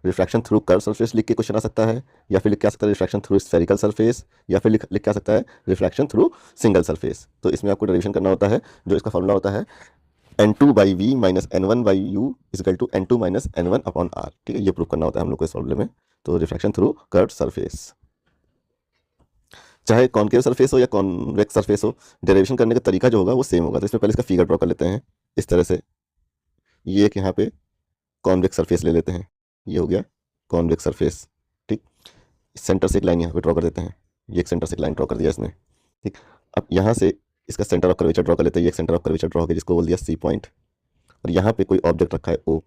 Refraction through curve surface लिख के क्वेश्चन आ सकता है, या फिर लिख के आ सकता है रिफ्रैक्शन थ्रू स्फेरिकल सरफेस, या फिर लिख के आ सकता है रिफ्रैक्शन थ्रू सिंगल सरफेस. तो इसमें आपको डेरिवेशन करना होता है, जो इसका फॉर्मूला होता है N2/V minus N1/U is equal to N2 minus N1 upon R. ठीक है, ये प्रूव करना होता है हम लोग को इस प्रॉब्लम में. तो रिफ्रैक्शन थ्रू कर्व सरफेस, चाहे कॉनकेव सरफेस हो या कॉन्वेक्स सरफेस हो, डेरिवेशन करने का तरीका जो होगा वो सेम होगा. तो इसमें पहले इसका फिगर ड्रॉ कर लेते हैं इस तरह से. ये एक यहाँ पे कॉन्वेक्स सरफेस ले लेते हैं, ये हो गया कॉन्वेक्स सरफेस. ठीक, सेंटर से एक लाइन यहाँ पे ड्रॉ कर देते हैं, ये एक सेंटर से एक लाइन ड्रॉ कर दिया इसने. ठीक, अब यहाँ से इसका सेंटर ऑफ कर्वेचर ड्रॉ कर लेते हैं, ये एक सेंटर ऑफ कर्वेचर ड्रॉ हो गया जिसको बोल दिया C पॉइंट. और यहाँ पे कोई ऑब्जेक्ट रखा है O,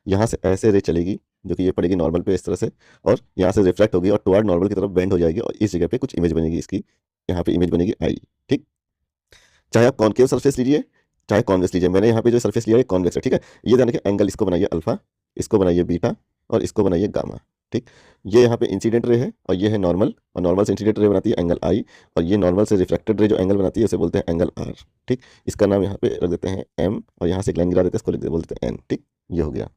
यहाँ से ऐसे रे चलेगी जो कि ये पड़ेगी नॉर्मल पे इस तरह से, और यहाँ से रिफ्लेक्ट होगी और टुवर्ड नॉर्मल की तरफ बेंड हो जाएगी, और इस जगह पे कुछ इमेज बनेगी इसकी, यहाँ पे इमेज बनेगी I. ठीक, चाहे आप कॉनकेव सरफेस लीजिए चाहे कॉन्वेक्स लीजिए, मैंने यहाँ पे जो सरफेस लिया है कॉन्वेक्स है. ठीक है, ये जाने के एंगल इसको बनाइए अल्फा, इसको बनाइए बीटा, और इसको बनाइए गामा. ठीक, ये यहाँ पे इंसिडेंट रे है और ये है नॉर्मल, और नॉर्मल से इंसिडेंट रे बनाती है एंगल I, और ये नॉर्मल से रिफ्लेक्टेड रे जो एंगल बनाती है उसे बोलते हैं एंगल R. ठीक, इसका नाम यहाँ पे रख देते हैं M, और यहाँ से एक लाइन गिरा देते हैं, इसको बोल देते हैं N. ठीक, ये हो गया.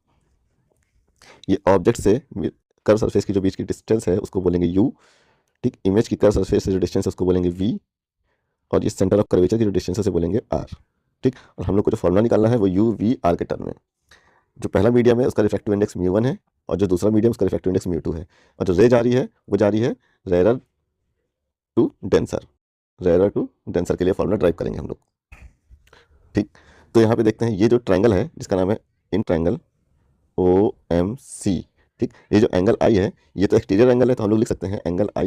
ये ऑब्जेक्ट से कर्व सरफेस की जो बीच की डिस्टेंस है उसको बोलेंगे U. ठीक, इमेज की कर्व सरफेस से जो डिस्टेंस है उसको बोलेंगे V, और इस सेंटर ऑफ कर्वेचर की जो डिस्टेंस है उसे बोलेंगे R. ठीक, और हम लोग को जो फॉर्मूला निकालना है वो UV R के टर्म में. जो पहला मीडियम है उसका रिफ्रैक्टिव इंडेक्स μ1 है, और जो दूसरा मीडियम उसका रिफ्रैक्टिव इंडेक्स μ2 है, और जो रे जा रही है वो जा रही है रेयर टू डेंसर के लिए फॉर्मूला ड्राइव करेंगे हम लोग. ठीक, तो यहाँ पे देखते हैं ये जो ट्रायंगल है जिसका नाम है इन ट्रायंगल OMC. ठीक, ये जो एंगल I है ये तो एक्सटीरियर एंगल है, तो हम लोग लिख सकते हैं angle I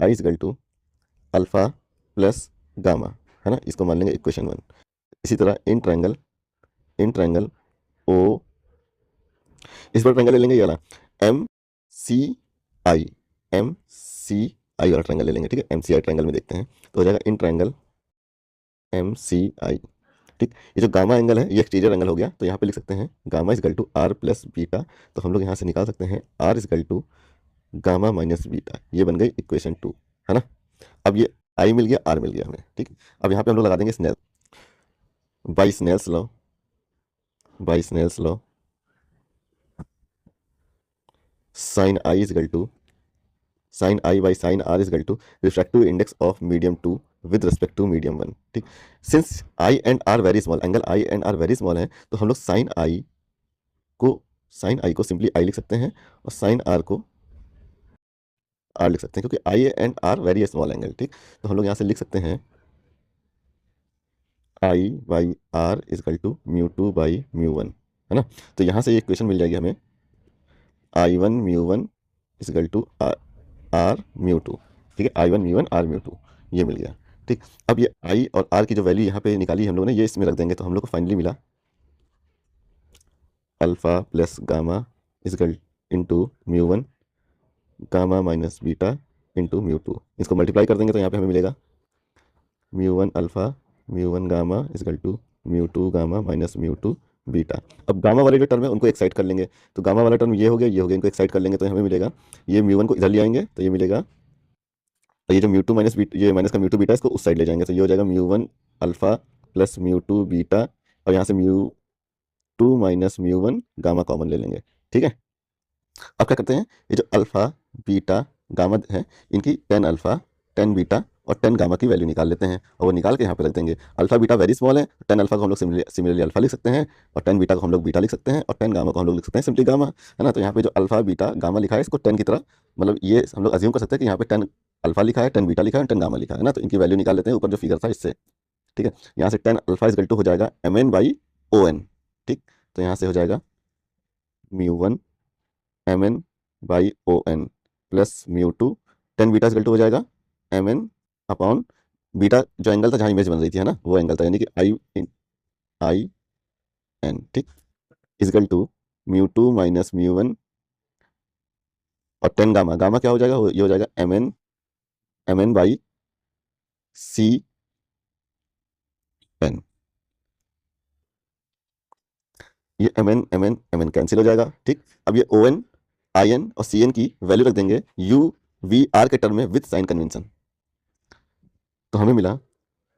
is equal to alpha plus gamma, है ना. इसको मान लेंगे इक्वेशन 1. इसी तरह इन ट्रायंगल ओ, इस पर ट्रायंगल ले लेंगे ये वाला एम सी आई, एम सी आई वाला ट्रायंगल ले लेंगे, ठीक है। एम सी आई ट्रायंगल में देखते हैं तो हो जाएगा इन ट्रायंगल एम सी आई, ठीक। ये जो गामा एंगल है ये एक्सटीरियर एंगल हो गया, तो यहाँ पे लिख सकते हैं gamma is equal to r plus beta, तो हम लोग यहाँ से निकाल सकते हैं r is equal to gamma minus beta, ये बन गई इक्वेशन 2, है ना। अब ये आई मिल गया, आर मिल गया हमें, ठीक। अब यहाँ पे हम लोग लगा देंगे Snell, by Snell's law, by Snell's law sine i is equal to sine I by sine r is equal to refractive index of medium 2 with respect to medium 1, ठीक। Since I and are very small, angle i and are very small है, तो हम लोग sign आई को simply I लिख सकते हैं और साइन आर को आर लिख सकते हैं, क्योंकि i and are very small angle, ठीक। तो हम लोग यहाँ से लिख सकते हैं आई by r is equal to mu 2 by mu 1, है ना। तो यहाँ से ये इक्वेशन मिल जाएगी हमें i one mu 1 is equal to r mu 2, ठीक है। I one mu 1 r mu 2 ये मिल गया, ठीक। अब ये आई और आर की जो वैल्यू यहाँ पे निकाली हम लोगों ने, ये इसमें रख देंगे, तो हम लोग को फाइनली मिला alpha plus gamma is equal into mu 1 gamma minus beta into mu 2, इसको मल्टीप्लाई कर देंगे तो यहाँ पे हमें मिलेगा mu 1 alpha mu 1 gamma is equal to mu 2 gamma minus mu 2 beta. अब गामा वाले जो टर्म है उनको एक्साइड कर लेंगे, तो गामा वाला टर्म ये हो गया, इनको एक्साइड कर लेंगे तो हमें मिलेगा ये म्यू 1 को इधर ले आएंगे तो ये मिलेगा, और ये जो म्यू 2 माइनस बीटा, ये माइनस का म्यू 2 बीटा इसको उस साइड ले जाएंगे, तो ये हो जाएगा mu 1 alpha plus mu 2 beta, और यहाँ से mu 2 minus mu 1 gamma common ले लेंगे, ठीक है। अब क्या करते हैं, ये जो अल्फा बीटा गामा है इनकी 10 अल्फा 10 बीटा और 10 गामा की वैल्यू निकाल लेते हैं, और वो निकाल के यहाँ पे रख देंगे। अल्फा बीटा वेरी स्मॉल है, 10 अल्फा को हम लोग सिमिलरली अल्फा लिख सकते हैं, और 10 बीटा को हम लोग बीटा लिख सकते हैं, और 10 गामा को हम लोग लिख सकते हैं सिंपली गामा, है ना। तो यहाँ पे जो अल्फा बीटा गामा लिखा है इसको 10 की तरह, मतलब ये हम लोग अज्यूम कर सकते हैं कि यहाँ पे 10 अल्फा लिखा है, 10 बीटा लिखा है, 10 गामा लिखा है ना, तो इनकी वैल्यू निकाल लेते हैं ऊपर जो फिगर था इससे, ठीक है। यहाँ से 10 अल्फा इज इक्वल टू हो जाएगा m n by o n, ठीक। तो यहाँ से हो जाएगा mu 1 m n by o n plus mu 2, 10 beta equal to हो जाएगा एम एन अपॉन बीटा, जो एंगल था जहाँ इमेज बन रही थी, है ना, वो एंगल था, यानी कि आई एन, ठीक, equal to mu 2 minus mu 1 और 10 गामा, गामा क्या हो जाएगा, ये हो जाएगा m n by c n, ये एम एन कैंसिल हो जाएगा, ठीक। अब ये ओ एन आई एन और सी एन की वैल्यू रख देंगे यू वी आर के टर्म में विद साइन कन्वेंशन, तो हमें मिला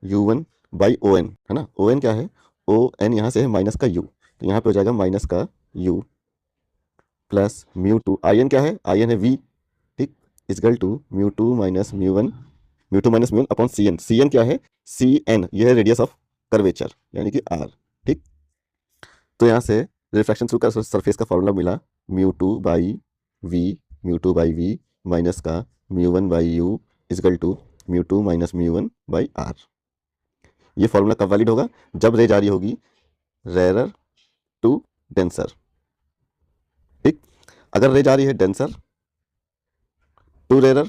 u1 बाई ओ एन, है ना। ओ एन क्या है, ओ एन यहाँ से है माइनस का u, तो यहाँ पे हो जाएगा माइनस का u plus mu 2, i n क्या है, आई एन है v, ठीक, is equal to mu 2 minus mu 1 upon c n क्या है, सी एन ये है रेडियस ऑफ कर्वेचर यानी कि r, ठीक। तो यहाँ से रिफ्रैक्शन थ्रू का सरफेस का फॉर्मूला मिला mu two by v minus का mu 1 by u equal to mu 2 minus mu 1 by r. ये फॉर्मूला कब वैलिड होगा, जब रे जारी होगी रेरर टू डेंसर, ठीक। अगर रे जा रही है डेंसर टू रेरर,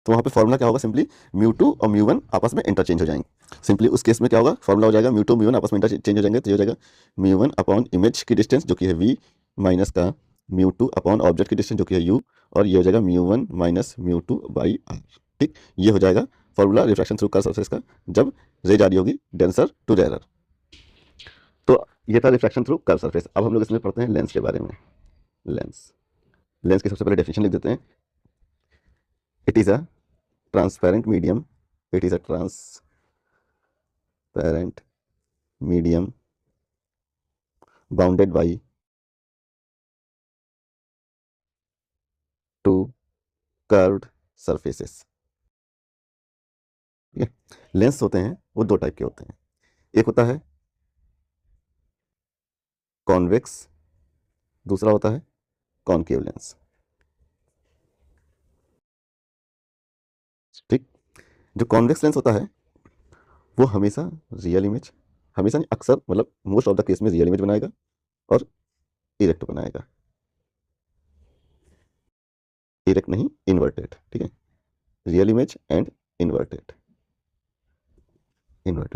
तो वहां पे फॉर्मूला क्या होगा, सिंपली म्यू 2 और म्यू 1 आपस में इंटरचेंज हो जाएंगे। सिंपली उस केस में क्या होगा, फॉर्मूला हो जाएगा म्यू 2 म्यू 1 आपस में इंटरचेंज हो जाएंगे, तो ये हो जाएगा म्यू 1 अपॉन इमेज की डिस्टेंस जो कि है v माइनस का म्यू 2 अपॉन ऑब्जेक्ट की डिस्टेंस जो कि है u, और ये हो जाएगा mu 1 minus mu 2 by r, ठीक। ये हो जाएगा formula refraction through curve surface का जब रे जारी होगी डेंसर टू रेरर। तो ये था रिफ्रैक्शन थ्रू कर्व सरफेस। अब हम लोग इसमें पढ़ते हैं लेंस के बारे में। लेंस की सबसे पहले डेफिनेशन लिख देते हैं, it is a transparent medium, it is a transparent medium bounded by two curved surfaces, ठीक है। लेंस होते हैं वो दो टाइप के होते हैं, एक होता है कॉन्वेक्स, दूसरा होता है कॉनकेव लेंस, ठीक। जो कॉन्वेक्स लेंस होता है वो हमेशा रियल इमेज, हमेशा नहीं अक्सर, मतलब मोस्ट ऑफ द केस में रियल इमेज बनाएगा और इरेक्ट बनाएगा, इरेक्ट नहीं इन्वर्टेड, ठीक है। Real image and inverted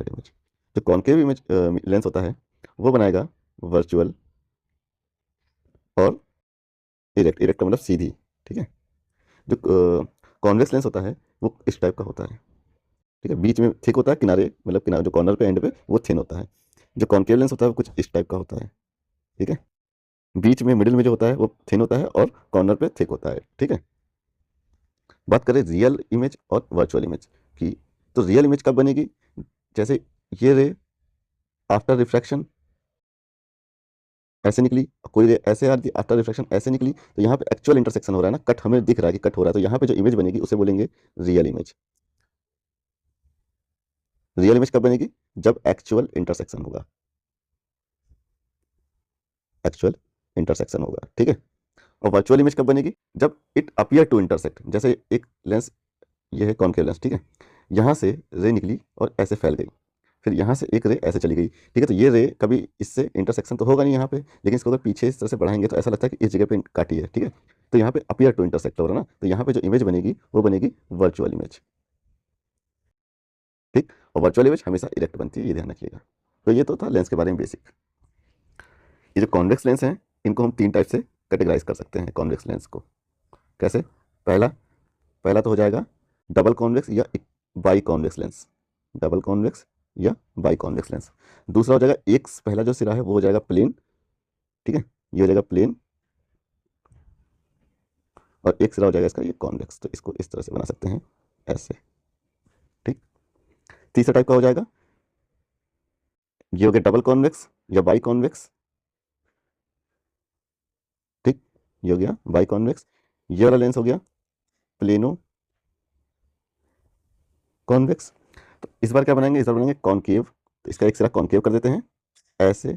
image. जो कॉनकेव इमेज लेंस होता है वो बनाएगा वर्चुअल और इरेक्ट। इरेक्ट का मतलब सीधी, ठीक है। जो कॉन्वेक्स लेंस होता है वो इस टाइप का होता है, ठीक है। बीच में थिक होता है, किनारे मतलब किनारे जो कॉर्नर पे एंड पे वो थिन होता है। जो कॉनकेव लेंस होता है वो कुछ इस टाइप का होता है, ठीक है। बीच में मिडिल में जो होता है वो थिन होता है और कॉर्नर पे थिक होता है, ठीक है। बात करें रियल इमेज और वर्चुअल इमेज की, तो रियल इमेज कब बनेगी? जैसे ये रे आफ्टर रिफ्रैक्शन ऐसे निकली, कोई रे ऐसे आ रही थी, आफ्टर रिफ्रैक्शन ऐसे निकली, तो यहाँ पे एक्चुअल इंटरसेक्शन हो रहा है ना, कट हमें दिख रहा है कि कट हो रहा है, तो यहाँ पे जो इमेज बनेगी उसे बोलेंगे रियल इमेज। रियल इमेज कब बनेगी? जब एक्चुअल इंटरसेक्शन होगा, एक्चुअल इंटरसेक्शन होगा, ठीक है। और वर्चुअल इमेज कब बनेगी? जब इट अपीयर टू इंटरसेक्ट। जैसे एक लेंस, ये है कॉनकेव लेंस, ठीक है। यहाँ से रे निकली और ऐसे फैल गई, फिर यहाँ से एक रे ऐसे चली गई, ठीक है। तो ये रे कभी इससे इंटरसेक्शन तो होगा नहीं यहाँ पे, लेकिन इसको अगर पीछे इस तरह से बढ़ाएंगे तो ऐसा लगता है कि इस जगह पे काटी है, ठीक है। तो यहाँ पे अपीयर टू इंटरसेक्ट हो रहा है ना, तो यहाँ पे जो इमेज बनेगी वो बनेगी वर्चुअल इमेज, ठीक। और वर्चुअल इमेज हमेशा इरेक्ट बनती है, ये ध्यान रखिएगा। तो ये तो था लेंस के बारे में बेसिक। ये जो कॉन्वेक्स लेंस हैं इनको हम तीन टाइप से कैटेगराइज कर सकते हैं कॉन्वेक्स लेंस को। कैसे? पहला पहला तो हो जाएगा डबल कॉन्वेक्स या by convex lens, double convex या बाई कॉन्वेक्स लेंस। दूसरा हो जाएगा एक पहला जो सिरा है वो हो जाएगा प्लेन, ठीक है, ये हो जाएगा प्लेन, और एक सिरा हो जाएगा इसका ये कॉन्वेक्स, तो इसको इस तरह से बना सकते हैं ऐसे, ठीक। तीसरा टाइप का हो जाएगा, ये हो गया डबल कॉन्वेक्स या बाई कॉन्वेक्स, ठीक, ये हो गया बाई कॉन्वेक्स। ये वाला लेंस हो गया प्लेनो कॉन्वेक्स। तो इस बार क्या बनाएंगे? इस बार बनाएंगे कॉनकेव, तो इसका एक सिरा कॉनकेव कर देते हैं ऐसे,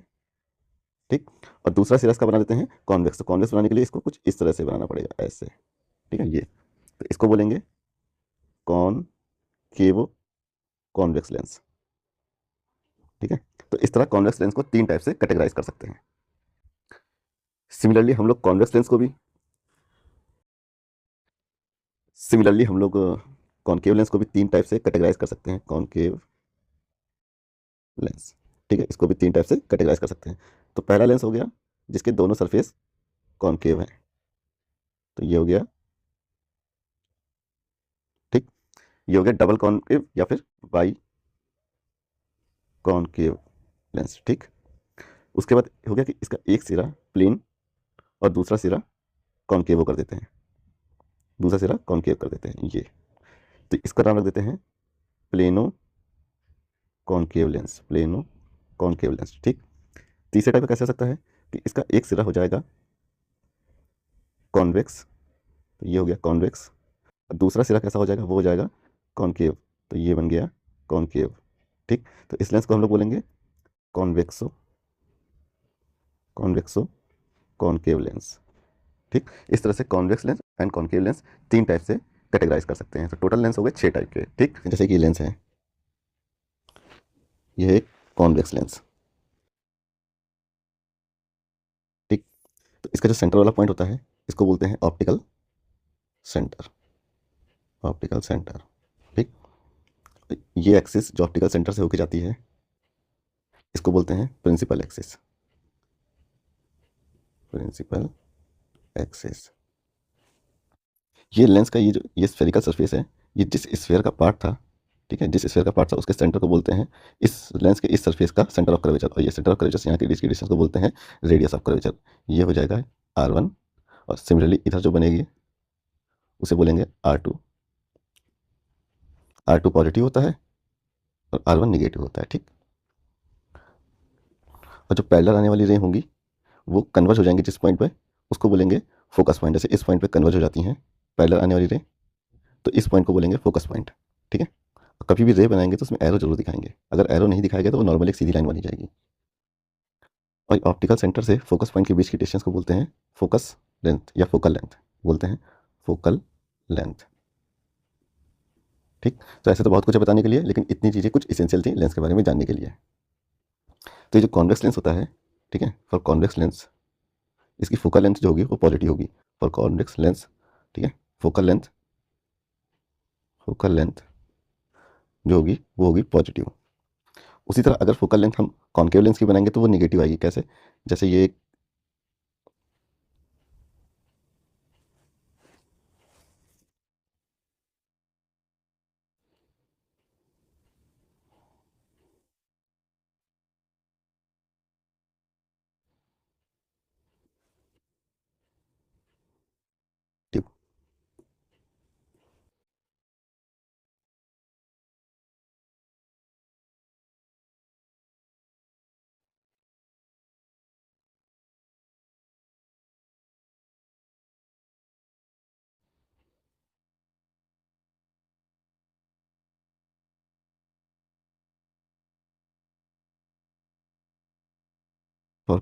ठीक। और दूसरा सिरा इसका बना देते हैं कॉन्वेक्स। तो कॉन्वेक्स बनाने के लिए इसको कुछ इस तरह से बनाना पड़ेगा ऐसे, ठीक है। ये तो इसको बोलेंगे कॉनकेव कॉन्वेक्स लेंस, ठीक है। तो इस तरह कॉन्वेक्स लेंस को तीन टाइप से कैटेगराइज कर सकते हैं। सिमिलरली हम लोग कॉन्वेक्स लेंस को भी, सिमिलरली हम लोग कॉनकेव लेंस को भी तीन टाइप से कैटेगराइज कर सकते हैं, कॉनकेव लेंस, ठीक है। इसको भी तीन टाइप से कैटेगराइज कर सकते हैं। तो पहला लेंस हो गया जिसके दोनों सरफेस कॉनकेव हैं, तो ये हो गया, ठीक। ये हो गया डबल कॉनकेव या फिर बाई कॉनकेव लेंस, ठीक। उसके बाद हो गया कि इसका एक सिरा प्लेन और दूसरा सिरा कॉनकेव कर देते हैं, दूसरा सिरा कॉनकेव कर देते हैं ये, तो इसका नाम रख देते हैं plano concave lens, plano concave lens, ठीक। तीसरे टाइप का कैसे हो सकता है कि इसका एक सिरा हो जाएगा कॉन्वेक्स, तो ये हो गया कॉन्वेक्स, दूसरा सिरा कैसा हो जाएगा? वो हो जाएगा कॉनकेव, तो ये बन गया कॉनकेव, ठीक। तो इस लेंस को हम लोग बोलेंगे कॉन्वेक्सो, कॉन्वेक्सो कॉनकेव लेंस, ठीक। इस तरह से convex lens and concave lens तीन टाइप से कैटेगराइज कर सकते हैं। तो टोटल लेंस हो गए 6 टाइप के, ठीक। जैसे कि ये लेंस है, यह एक कॉन्वेक्स लेंस, ठीक। तो इसका जो सेंटर वाला पॉइंट होता है इसको बोलते हैं ऑप्टिकल सेंटर, ऑप्टिकल सेंटर, ठीक। ये एक्सिस जो ऑप्टिकल सेंटर से होकर जाती है इसको बोलते हैं प्रिंसिपल एक्सिस, प्रिंसिपल एक्सिस। ये लेंस का ये स्फेरिकल सरफेस है, ये जिस स्फेयर का पार्ट था, ठीक है, जिस स्फेयर का पार्ट था उसके सेंटर को बोलते हैं, इस लेंस के इस सरफेस का सेंटर ऑफ कर्वेचर, और ये सेंटर ऑफ कर्वेचर यहाँ की डिस्टेंस को बोलते हैं रेडियस ऑफ कर्वेचर। ये हो जाएगा R1, और सिमिलरली इधर जो बनेगी उसे बोलेंगे R2। R2 पॉजिटिव होता है और R1 निगेटिव होता है, ठीक। और जो पैरेलल आने वाली रे होंगी वो कन्वर्ज हो जाएंगी जिस पॉइंट पे, उसको बोलेंगे फोकस पॉइंट। जैसे इस पॉइंट पे कन्वर्ज हो जाती हैं पैरेलल आने वाली रे, तो इस पॉइंट को बोलेंगे फोकस पॉइंट, ठीक है। कभी भी रे बनाएंगे तो उसमें एरो जरूर दिखाएंगे, अगर एरो नहीं दिखाया गया तो वो नॉर्मली एक सीधी लाइन बनी जाएगी। और ऑप्टिकल सेंटर से फोकस पॉइंट के बीच की डिस्टेंस को बोलते हैं फोकस लेंथ या फोकल लेंथ, बोलते हैं फोकल लेंथ, ठीक। तो ऐसे तो बहुत कुछ है बताने के लिए, लेकिन इतनी चीज़ें कुछ इसेंशियल थी लेंस के बारे में जानने के लिए। तो ये जो कॉन्वेक्स लेंस होता है, ठीक है, फॉर कॉन्वेक्स लेंस इसकी फोकल लेंथ जो होगी वो पॉजिटिव होगी, फॉर कॉन्वेक्स लेंस, ठीक है। फोकल लेंथ, फोकल लेंथ जो होगी वो होगी पॉजिटिव। उसी तरह अगर फोकल लेंथ हम कॉन्केव लेंस की बनाएंगे तो वो निगेटिव आएगी। कैसे? जैसे ये tube. For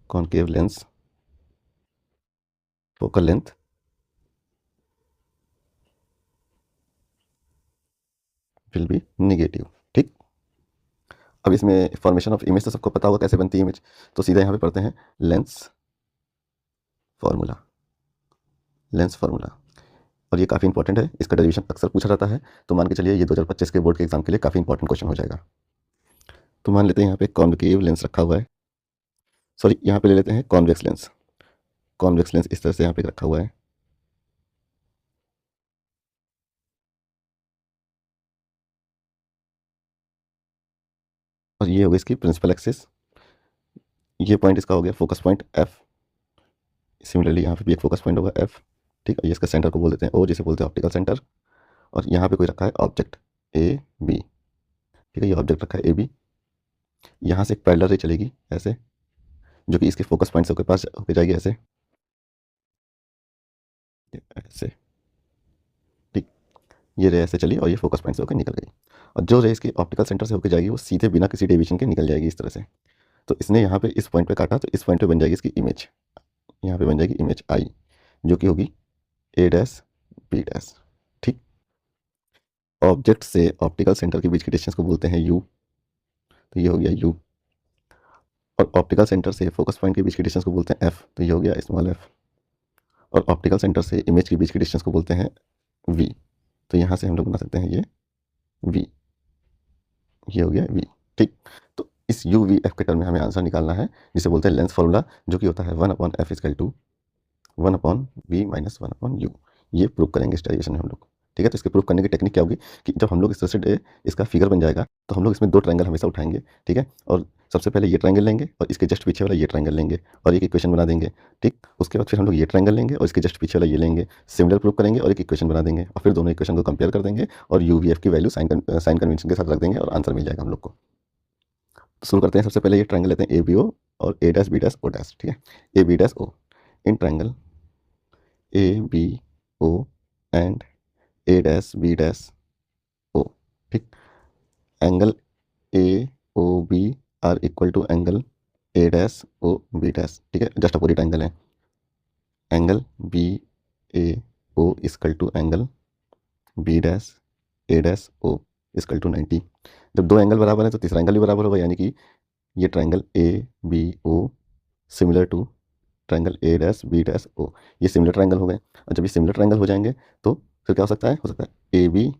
concave lens focal length will be negative. ठीक। अब इसमें फॉर्मेशन ऑफ इमेज तो सबको पता होगा कैसे बनती है इमेज, तो सीधा यहाँ पे पढ़ते हैं लेंस फार्मूला। लेंस फार्मूला, और ये काफ़ी इंपॉर्टेंट है, इसका डेरिवेशन अक्सर पूछा जाता है। तो मान के चलिए ये 2025 के बोर्ड के एग्जाम के लिए काफ़ी इंपॉर्टेंट क्वेश्चन हो जाएगा। तो मान लेते हैं यहाँ पे कॉन्केव लेंस रखा हुआ है, सॉरी यहाँ पे ले लेते हैं कॉन्वेक्स लेंस। कॉन्वेक्स लेंस इस तरह से यहाँ पे रखा हुआ है, और ये होगा इसकी प्रिंसिपल एक्सिस। ये पॉइंट इसका हो गया फोकस पॉइंट एफ। सिमिलरली यहाँ पे भी एक फोकस पॉइंट होगा एफ। ठीक है, ये इसका सेंटर को बोल देते हैं ओ, जिसे बोलते हैं ऑप्टिकल सेंटर। और यहाँ पे कोई रखा है ऑब्जेक्ट ए बी। ठीक है, ये ऑब्जेक्ट रखा है ए बी। यहाँ से एक पैरेलल रे चलेगी ऐसे, जो कि इसके फोकस पॉइंट से होकर पास होकर जाएगी ऐसे, ऐसे। ठीक, ये रे ऐसे चली और ये फोकस पॉइंट से होकर निकल गई। और जो रे इसकी ऑप्टिकल सेंटर से होकर जाएगी वो सीधे बिना किसी डेविएशन के निकल जाएगी इस तरह से। तो इसने यहाँ पे इस पॉइंट पे काटा, तो इस पॉइंट पे बन जाएगी इसकी इमेज। यहाँ पे बन जाएगी इमेज आई, जो कि होगी ए डैश बी डैश। ठीक। ऑब्जेक्ट से ऑप्टिकल सेंटर के बीच की डिस्टेंस को बोलते हैं यू, तो ये हो गया यू। और ऑप्टिकल सेंटर से फोकस पॉइंट के बीच की डिस्टेंस को बोलते हैं एफ, तो ये हो गया स्मॉल एफ। और ऑप्टिकल सेंटर से इमेज के बीच की डिस्टेंस को बोलते हैं वी, तो यहाँ से हम लोग बना सकते हैं ये वी, ये हो गया वी। ठीक। तो इस यू वी एफ के टर्म में हमें आंसर निकालना है, जिसे बोलते हैं लेंस फॉर्मूला, जो कि होता है 1/f equal to 1/v minus 1/u। ये प्रूव करेंगे इस डेरिवेशन में हम लोग। ठीक है, तो इसके प्रूव करने की टेक्निक क्या होगी कि जब हम लोग इस तरह से इसका फिगर बन जाएगा, तो हम लोग इसमें दो ट्रायंगल हमेशा उठाएंगे। ठीक है, और सबसे पहले ये ट्रायंगल लेंगे और इसके जस्ट पीछे वाला ये ट्रायंगल लेंगे और एक इक्वेशन बना देंगे। ठीक, उसके बाद फिर हम लोग ये ट्रायंगल लेंगे और इसके जस्ट पीछे वाला ये लेंगे, सिमिलर प्रूव करेंगे और एक इक्वेशन बना देंगे, और फिर दोनों इक्वेशन को कंपेयर कर देंगे और यू वी एफ की वैल्यू साइन कन्वेंशन के साथ रख देंगे और आंसर मिल जाएगा हम लोग को। तो शुरू करते हैं, सबसे पहले ये ट्रायंगल लेते हैं ए बी ओ और A dash B dash O dash. ठीक है, ए B dash O in triangle A B O and A dash B dash O. ठीक, angle A O B are equal to angle A dash O B dash. ठीक है, just opposite angle है। Angle B A O equal to angle B dash A dash O equal to 90। जब दो angle बराबर है तो तीसरा angle भी बराबर होगा, यानी कि ये triangle A B o similar to triangle A dash B dash o, ये सिमिलर ट्रायंगल हो गए। और जब ये सिमिलर ट्रायंगल हो जाएंगे तो फिर क्या हो सकता है ए b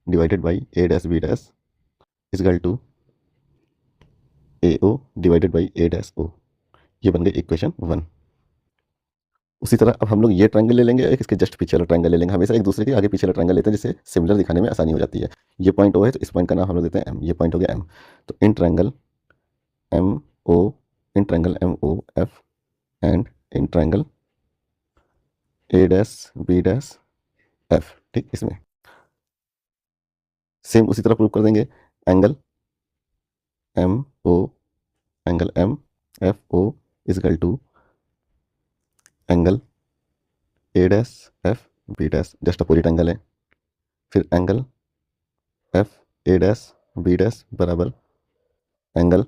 divided by a dash B dash equal to a o divided by a dash o. ये बन गई इक्वेशन 1। उसी तरह अब हम लोग ये ट्रायंगल ले लेंगे, एक इसके जस्ट पीछे वाला ट्रायंगल ले लेंगे। हमेशा एक दूसरे के आगे पीछे वाला ट्रायंगल लेते हैं, जिससे सिमिलर दिखाने में आसानी हो जाती है। ये पॉइंट ओ है तो इस पॉइंट का नाम हम लोग देते हैं एम, ये पॉइंट हो गया एम। तो in triangle M O, in triangle M O F and in triangle A dash B dash F. ठीक, इसमें सेम उसी तरह प्रूव कर देंगे। Angle M O, angle M F O equal to angle A dash F B dash, just opposite angle है। फिर angle F ए dash B dash बराबर angle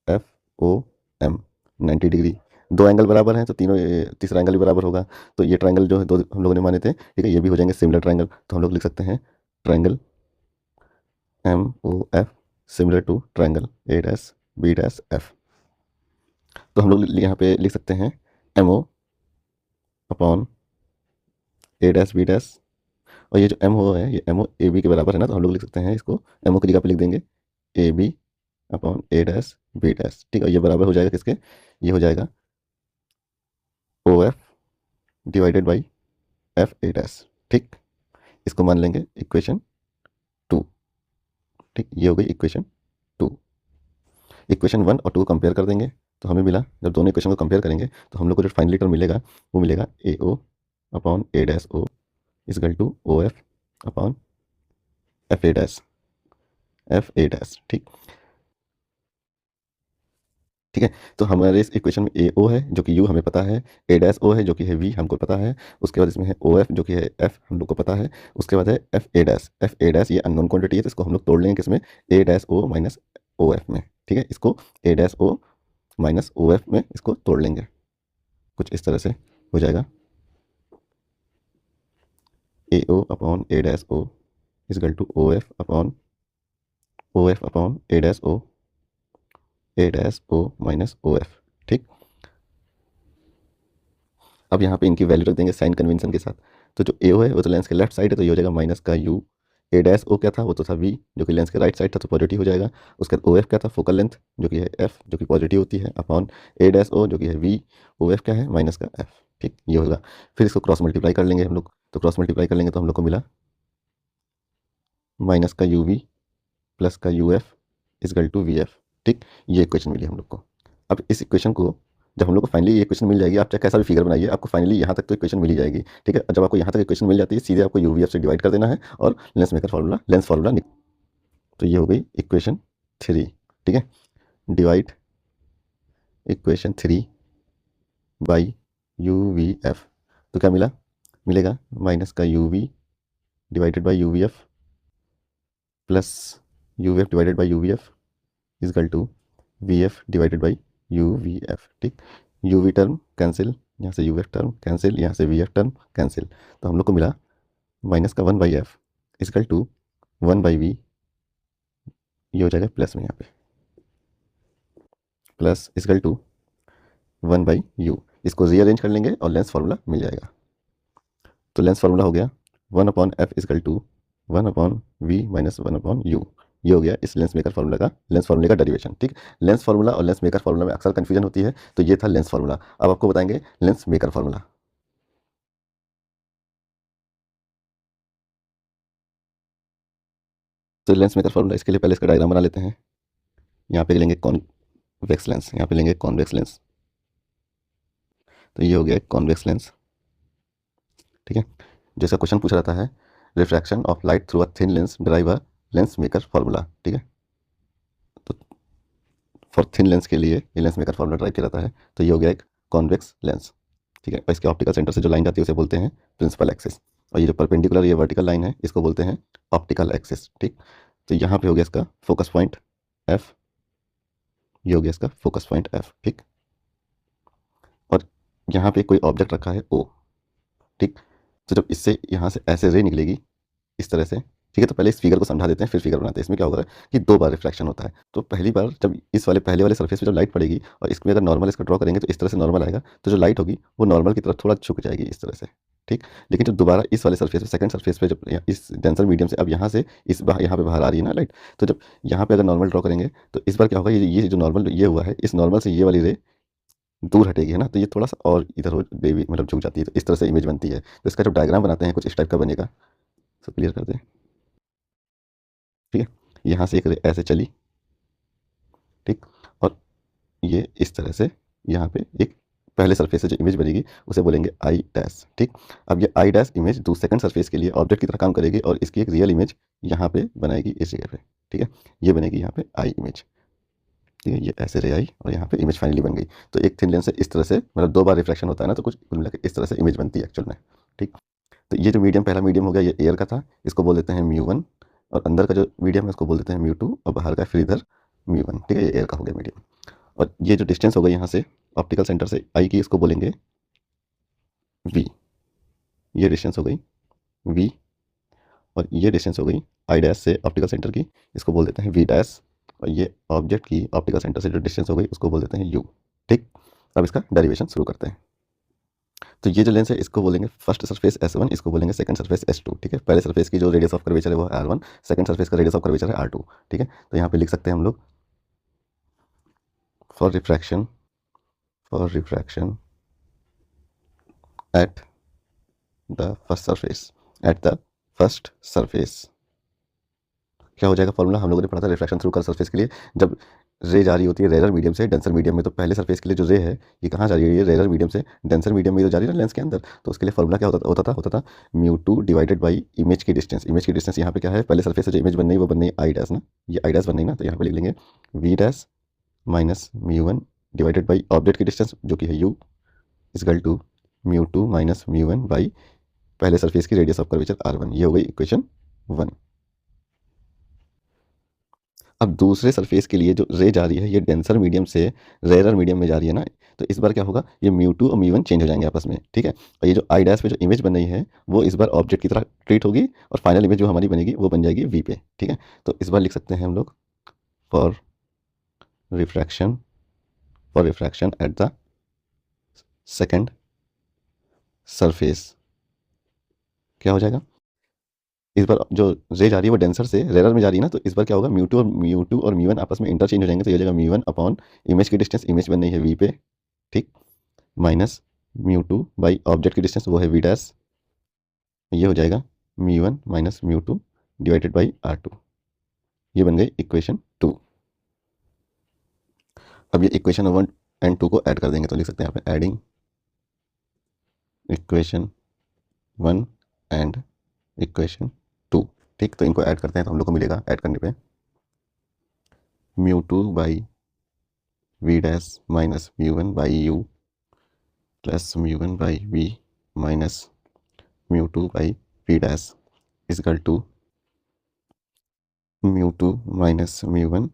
F O M 90 degree. दो एंगल बराबर हैं तो तीनों तीसरा एंगल भी बराबर होगा। तो ये ट्रायंगल जो है दो हम लोगों ने माने थे, ठीक है, ये भी हो जाएंगे सिमिलर ट्रायंगल। तो हम लोग लिख सकते हैं triangle M O f similar to triangle A dash B dash f. तो हम लोग यहाँ पे लिख सकते हैं एम ओ अपॉन ए डैश बी डैश, और ये जो एम ओ है ये एम ओ ए बी के बराबर है ना, तो हम लोग लिख सकते हैं इसको एम ओ की जगह पे लिख देंगे a b upon A dash B dash. ठीक है, ये बराबर हो जाएगा किसके, ये हो जाएगा o f divided by f A dash. ठीक, इसको मान लेंगे इक्वेशन 2। ठीक, ये हो गई इक्वेशन 2। इक्वेशन 1 और 2 कंपेयर कर देंगे तो हमें मिला, जब दोनों इक्वेशन को कंपेयर करेंगे तो हम लोग को जो फाइनली टर्म मिलेगा वो मिलेगा A O upon A dash O equal to O F upon F A dash ठीक। ठीक है, तो हमारे इस इक्वेशन में ए ओ है जो कि यू हमें पता है, ए डैश ओ है जो कि है वी हमको पता है, उसके बाद इसमें है ओ एफ जो कि है एफ हम लोग को पता है, उसके बाद है एफ ए डैश ये अननोन क्वांटिटी है तो इसको हम लोग तोड़ लेंगे किसमें, A dash O minus O F में। ठीक है, इसको A dash O minus O F में इसको तोड़ लेंगे, कुछ इस तरह से हो जाएगा A O upon A dash O equal to O F upon A dash O minus O F. ठीक, अब यहाँ पे इनकी वैल्यू रख देंगे साइन कन्वेंशन के साथ। तो जो ए ओ है वो तो लेंस के लेफ्ट साइड है तो ये हो जाएगा माइनस का यू, ए डैश ओ क्या था वो तो था वी जो कि लेंस के राइट साइड था तो पॉजिटिव हो जाएगा, उसके बाद ओ एफ क्या था फोकल लेंथ जो कि है एफ जो कि पॉजिटिव होती है अपॉन ए डैश ओ जो कि है वी, ओ एफ क्या है माइनस का एफ। ठीक, ये होगा, फिर इसको क्रॉस मल्टीप्लाई कर लेंगे हम लोग, तो क्रॉस मल्टीप्लाई कर लेंगे तो हम लोग को मिला माइनस का यू वी प्लस का u f is equal to v f. ठीक, ये इक्वेशन मिली हम लोग को। अब इस इक्वेशन को जब हम लोग को फाइनली ये इक्वेशन मिल जाएगी, आप चाहे कैसा भी फिगर बनाइए आपको फाइनली यहाँ तक तो इक्वेशन मिल ही जाएगी। ठीक है, जब आपको यहाँ तक इक्वेशन मिल जाती है सीधे आपको यू वी एफ से डिवाइड कर देना है और लेंस फार्मूला तो ये हो गई इक्वेशन 3। ठीक है, divide equation 3 by u v f, तो क्या मिला, मिलेगा माइनस का u v divided by u v f plus u v f divided by u v f is equal to v f divided by u v f. ठीक, u v term cancel, यहाँ से U F term cancel, यहाँ से V F term cancel, तो हम लोग को मिला माइनस का 1 by f is equal to 1 by v, ये हो जाएगा प्लस में यहाँ पे plus is equal to 1 by u, इसको रीअरेंज कर लेंगे और लेंस फार्मूला मिल जाएगा। तो लेंस फार्मूला हो गया 1 upon f is equal to 1 upon v minus 1 upon u, ये हो गया इस लेंस फार्मूले का डेरिवेशन। ठीक, लेंस फार्मूला और लेंस मेकर फार्मूला में अक्सर कन्फ्यूजन होती है, तो ये था लेंस फार्मूला। अब आपको बताएंगे लेंस मेकर फार्मूला। तो लेंस मेकर फार्मूला, इसके लिए पहले इसका डायग्राम बना लेते हैं। यहाँ पे लेंगे कॉन्वेक्स लेंस, यहाँ पे लेंगे कॉन्वेक्स लेंस, तो ये हो गया कॉन्वेक्स लेंस। ठीक है, जैसा क्वेश्चन पूछ रहा है refraction of light through a thin lens drive a lens maker formula. ठीक है, तो फॉर थिन लेंस के लिए ये लेंस मेकर फार्मूला ड्राइव किया जाता है, तो ये हो गया एक कॉन्वेक्स लेंस। ठीक है, और इसके ऑप्टिकल सेंटर से जो लाइन जाती है उसे बोलते हैं प्रिंसिपल एक्सिस, और ये जो परपेंडिकुलर ये वर्टिकल लाइन है इसको बोलते हैं ऑप्टिकल एक्सिस। ठीक, तो यहाँ पे हो गया इसका फोकस पॉइंट एफ, ये हो गया इसका फोकस पॉइंट एफ। ठीक, और यहाँ पे कोई ऑब्जेक्ट रखा है ओ। ठीक, तो जब इससे यहाँ से ऐसे रे निकलेगी इस तरह से, ठीक है, तो पहले इस फिगर को समझा देते हैं फिर फिगर बनाते हैं। इसमें क्या होगा कि 2 बार रिफ्लेक्शन होता है, तो पहली बार जब इस वाले पहले वाले सरफेस पे जब लाइट पड़ेगी और इसमें अगर नॉर्मल इसका ड्रॉ करेंगे तो इस तरह से नॉर्मल आएगा, तो जो लाइट होगी वो नॉर्मल की तरफ थोड़ा झुक जाएगी इस तरह से। ठीक, लेकिन जब दोबारा इस वाले सरफेस पे सेकंड सरफेस पे जब इस डेंसर मीडियम से अब यहाँ से यहाँ पे बाहर आ रही है ना लाइट, तो जब यहाँ पे अगर नॉर्मल ड्रॉ करेंगे तो इस बार क्या होगा, ये जो नॉर्मल ये हुआ है इस नॉर्मल से ये वाली रे दूर हटेगी है ना, तो ये थोड़ा सा और इधर हो मतलब झुक जाती है, तो इस तरह से इमेज बनती है। तो इसका जब डायग्राम बनाते हैं कुछ इस टाइप का बनेगा, सब क्लियर कर दें। ठीक है, यहाँ से एक रे ऐसे चली, ठीक, और ये इस तरह से यहाँ पे एक पहले सरफेस से जो इमेज बनेगी उसे बोलेंगे आई डैश। ठीक, अब ये I dash image second surface के लिए ऑब्जेक्ट की तरह काम करेगी और इसकी एक रियल इमेज यहाँ पे बनाएगी इस जगह पे। ठीक है, ये बनेगी यहाँ पे आई इमेज। ठीक है, ये ऐसे रे आई और यहाँ पे इमेज फाइनली बन गई। तो एक थिन लेंस से इस तरह से मतलब 2 बार रिफ्लेक्शन होता है ना, तो कुछ कुल मिला के इस तरह से इमेज बनती है एक्चुअल में। ठीक, तो ये जो मीडियम पहला मीडियम हो गया ये एयर का था, इसको बोल देते हैं म्यू1, और अंदर का जो मीडियम है उसको बोल देते हैं म्यू2, और बाहर का फिर इधर म्यू1। ठीक है, ये एयर का हो गया मीडियम। और ये जो डिस्टेंस होगा यहाँ से ऑप्टिकल सेंटर से आई की, इसको बोलेंगे वी, ये डिस्टेंस हो गई वी, और ये डिस्टेंस हो गई आई डैश से ऑप्टिकल सेंटर की, इसको बोल देते हैं वी डैश, और ये ऑब्जेक्ट की ऑप्टिकल सेंटर से जो डिस्टेंस हो गई उसको बोल देते हैं यू। ठीक, अब इसका डेरिवेशन शुरू करते हैं। तो ये जो लेंस है इसको बोलेंगे फर्स्ट सरफेस S1, इसको बोलेंगे सेकंड सरफेस S2, ठीक है। पहले सरफेस की जो रेडियस ऑफ कर्वेचर है वो है R1, सेकंड सरफेस का रेडियस ऑफ कर्वेचर है R2, ठीक है। तो यहाँ पे लिख सकते हैं हम लोग for refraction at the first surface क्या हो जाएगा फॉर्मूला, हम लोगों ने पढ़ा था रिफ्रैक्शन थ्रू कर्व सरफेस के लिए। जब रे जा रही होती है रेयर मीडियम से डेंसर मीडियम में, तो पहले सरफेस के लिए जो रे है ये कहाँ जा रही है, ये रेयर मीडियम से डेंसर मीडियम में तो जा रही है ना लेंस के अंदर। तो उसके लिए फॉर्मूला क्या होता था μ2 डिवाइडेड बाई इमेज की डिस्टेंस। इमेज की डिस्टेंस यहाँ पे क्या है, पहले सरफेस से जो इमेज बन रही है वो बन रही है आई डैश ना, ये आई डैश बन रही है ना, तो यहाँ पे लिख लेंगे v dash minus μ1 divided by object की डिस्टेंस जो कि है u equal to μ2 minus μ1 by पहले सरफेस की रेडियस ऑफ कर्वेचर R1। ये हो गई इक्वेशन 1। अब दूसरे सरफेस के लिए जो रे जा रही है ये डेंसर मीडियम से रेयर मीडियम में जा रही है ना, तो इस बार क्या होगा, ये μ2 और μ1 चेंज हो जाएंगे आपस में, ठीक है। और ये जो आई डैश पे जो इमेज बन रही है वो इस बार ऑब्जेक्ट की तरह ट्रीट होगी और फाइनल इमेज जो हमारी बनेगी वो बन जाएगी वी पे, ठीक है। तो इस बार लिख सकते हैं हम लोग for refraction at the second surface क्या हो जाएगा, इस बार जो रे जा रही है वो डेंसर से रेयर में जा रही है ना, तो इस बार क्या होगा μ2 और μ1 आपस में इंटरचेंज हो जाएंगे। तो ये हो जाएगा μ1 अपॉन इमेज की डिस्टेंस, इमेज बन रही है वी पे, ठीक, माइनस μ2 बाई ऑब्जेक्ट की डिस्टेंस वो है वी डैश, ये हो जाएगा μ1 माइनस μ2 डिवाइडेड बाई R2। ये बन गई इक्वेशन 2। अब ये इक्वेशन 1 एंड 2 को ऐड कर देंगे, तो लिख सकते हैं यहाँ पे एडिंग इक्वेशन 1 एंड इक्वेशन 2, ठीक। तो इनको ऐड करते हैं तो हम लोग को मिलेगा ऐड करने पे μ2 by v dash minus μ1 by u plus μ1 by v minus μ2 by v dash is equal to μ2 minus μ1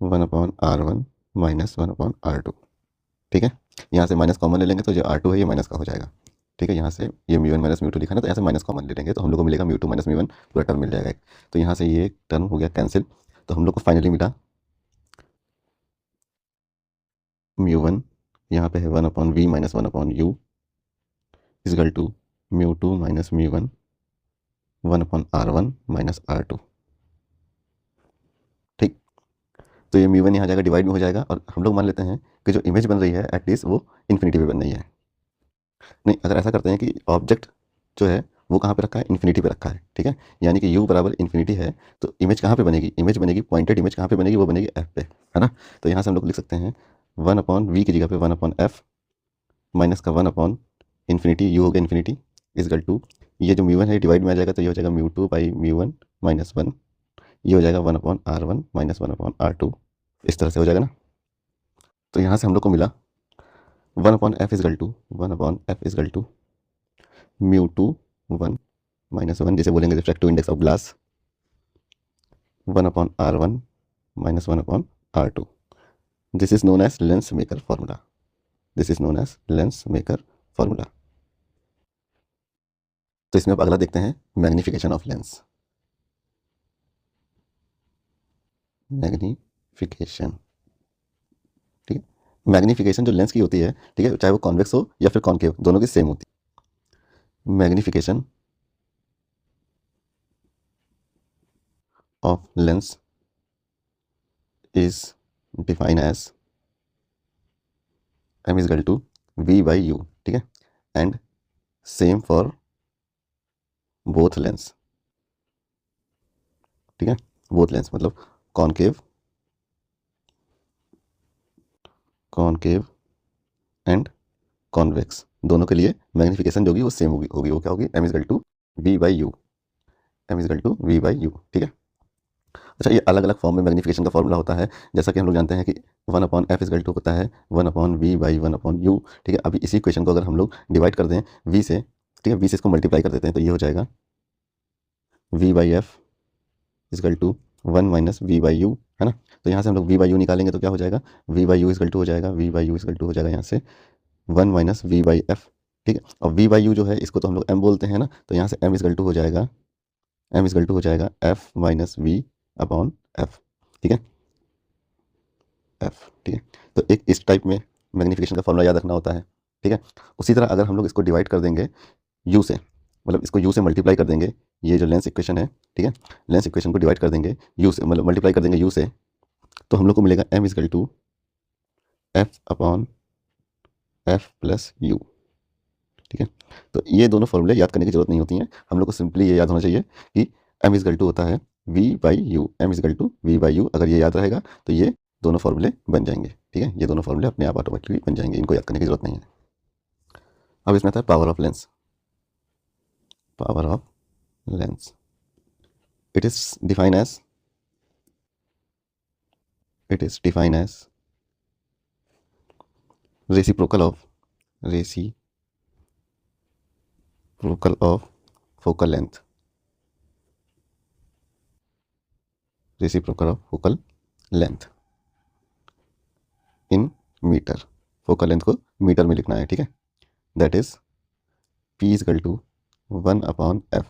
1/R1 minus 1/R2, ठीक है। यहाँ से माइनस कॉमन ले लेंगे तो जो R2 है ये माइनस का हो जाएगा, ठीक है। यहाँ से ये μ1 माइनस μ2 लिखा ना, तो यहाँ से माइनस कॉमन ले लेंगे तो हम लोग को मिलेगा μ2 माइनस μ1 पूरा टर्म मिल जाएगा। तो यहाँ से ये टर्म हो गया कैंसिल, तो हम लोग को फाइनली मिला μ1 यहाँ पे है 1/v minus 1/u equal to μ2 minus μ1 1/R1 minus R2, ठीक। तो ये μ1 यहाँ जाएगा डिवाइड में हो जाएगा, और हम लोग मान लेते हैं कि जो इमेज बन रही है एटलीस्ट वो इन्फिनिटी पे बन रही है। नहीं, अगर ऐसा करते हैं कि ऑब्जेक्ट जो है वो कहाँ पे रखा है, इन्फिनिटी पे रखा है, ठीक है। यानी कि u बराबर इन्फिनिटी है, तो इमेज कहाँ पे बनेगी, इमेज बनेगी पॉइंटेड इमेज कहाँ पे बनेगी, वो बनेगी f पे, है ना। तो यहाँ से हम लोग लिख सकते हैं 1/v की जगह पे 1/f माइनस का 1/इन्फिनिटी, u हो गया इन्फिनिटी इजकल टू ये जो μ1 है डिवाइड में आ जाएगा, तो ये हो जाएगा μ2 बाई μ1 माइनस 1, ये हो जाएगा 1/R1 माइनस 1/R2, इस तरह से हो जाएगा ना। तो यहाँ से हम लोग को मिला 1/f इजकल टू μ2 1 माइनस 1, जिसे बोलेंगे refractive index of glass, 1/R1 minus 1/R2। This is known as lens maker formula, तो इसमें अब अगला देखते हैं मैग्निफिकेशन ऑफ लेंस। मैग्निफिकेशन, ठीक है। मैग्निफिकेशन जो लेंस की होती है, ठीक है, चाहे वो कॉन्वेक्स हो या फिर कॉन्केव, दोनों की सेम होती है। Magnification of lens is define as m is equal to v by u, ठीक है, and same for both lens, ठीक है। बोथ लेंस मतलब कॉन्केव एंड कॉन्वेक्स, दोनों के लिए मैग्निफिकेशन जो होगी वो सेम होगी, वो क्या होगी, m is equal to v by u, ठीक है। अच्छा, ये अलग अलग फॉर्म में मैग्निफिकेशन का फॉर्मूला होता है, जैसा कि हम लोग जानते हैं कि 1/f इजकल टू होता है 1/v बाई 1/u, ठीक है। अभी इसी क्वेश्चन को अगर हम लोग डिवाइड कर दें v से, ठीक है, v से इसको मल्टीप्लाई कर देते हैं, तो ये हो जाएगा v by f is equal to 1 minus v by u, है ना। तो यहाँ से हम लोग v बाई यू निकालेंगे तो क्या हो जाएगा, v by u is equal to हो जाएगा, हो जाएगा यहाँ से 1 माइनस v बाई एफ, ठीक है। और v बाई यू जो है इसको तो हम लोग m बोलते हैं ना, तो यहाँ से m इजकल टू हो जाएगा f minus v upon f, ठीक है, f, ठीक है। तो एक इस टाइप में मैग्निफिकेशन का फॉर्मूला याद रखना होता है। ठीक है। उसी तरह अगर हम लोग इसको डिवाइड कर देंगे u से, मतलब इसको u से मल्टीप्लाई कर देंगे, ये जो लेंस इक्वेशन है, ठीक है, लेंस इक्वेशन को डिवाइड कर देंगे u से, मतलब मल्टीप्लाई कर देंगे u से, तो हम लोग को मिलेगा m is equal to f upon f plus u. ठीक है। तो ये दोनों फॉर्मूले याद करने की जरूरत नहीं होती है, हम लोग को सिंपली ये याद होना चाहिए कि m इजकल टू होता है v by u, m is equal to v by u. अगर ये याद रहेगा तो ये दोनों फॉर्मूले बन जाएंगे। ठीक है, ये दोनों फॉर्मूले अपने आप ऑटोमेटिकली बन जाएंगे, इनको याद करने की जरूरत नहीं है। अब इसमें आता है power of lens. Power of lens, it is define as reciprocal of focal length, reciprocal of focal length in metre. Focal length को मीटर में लिखना है। ठीक है, that is p is equal to 1 upon f.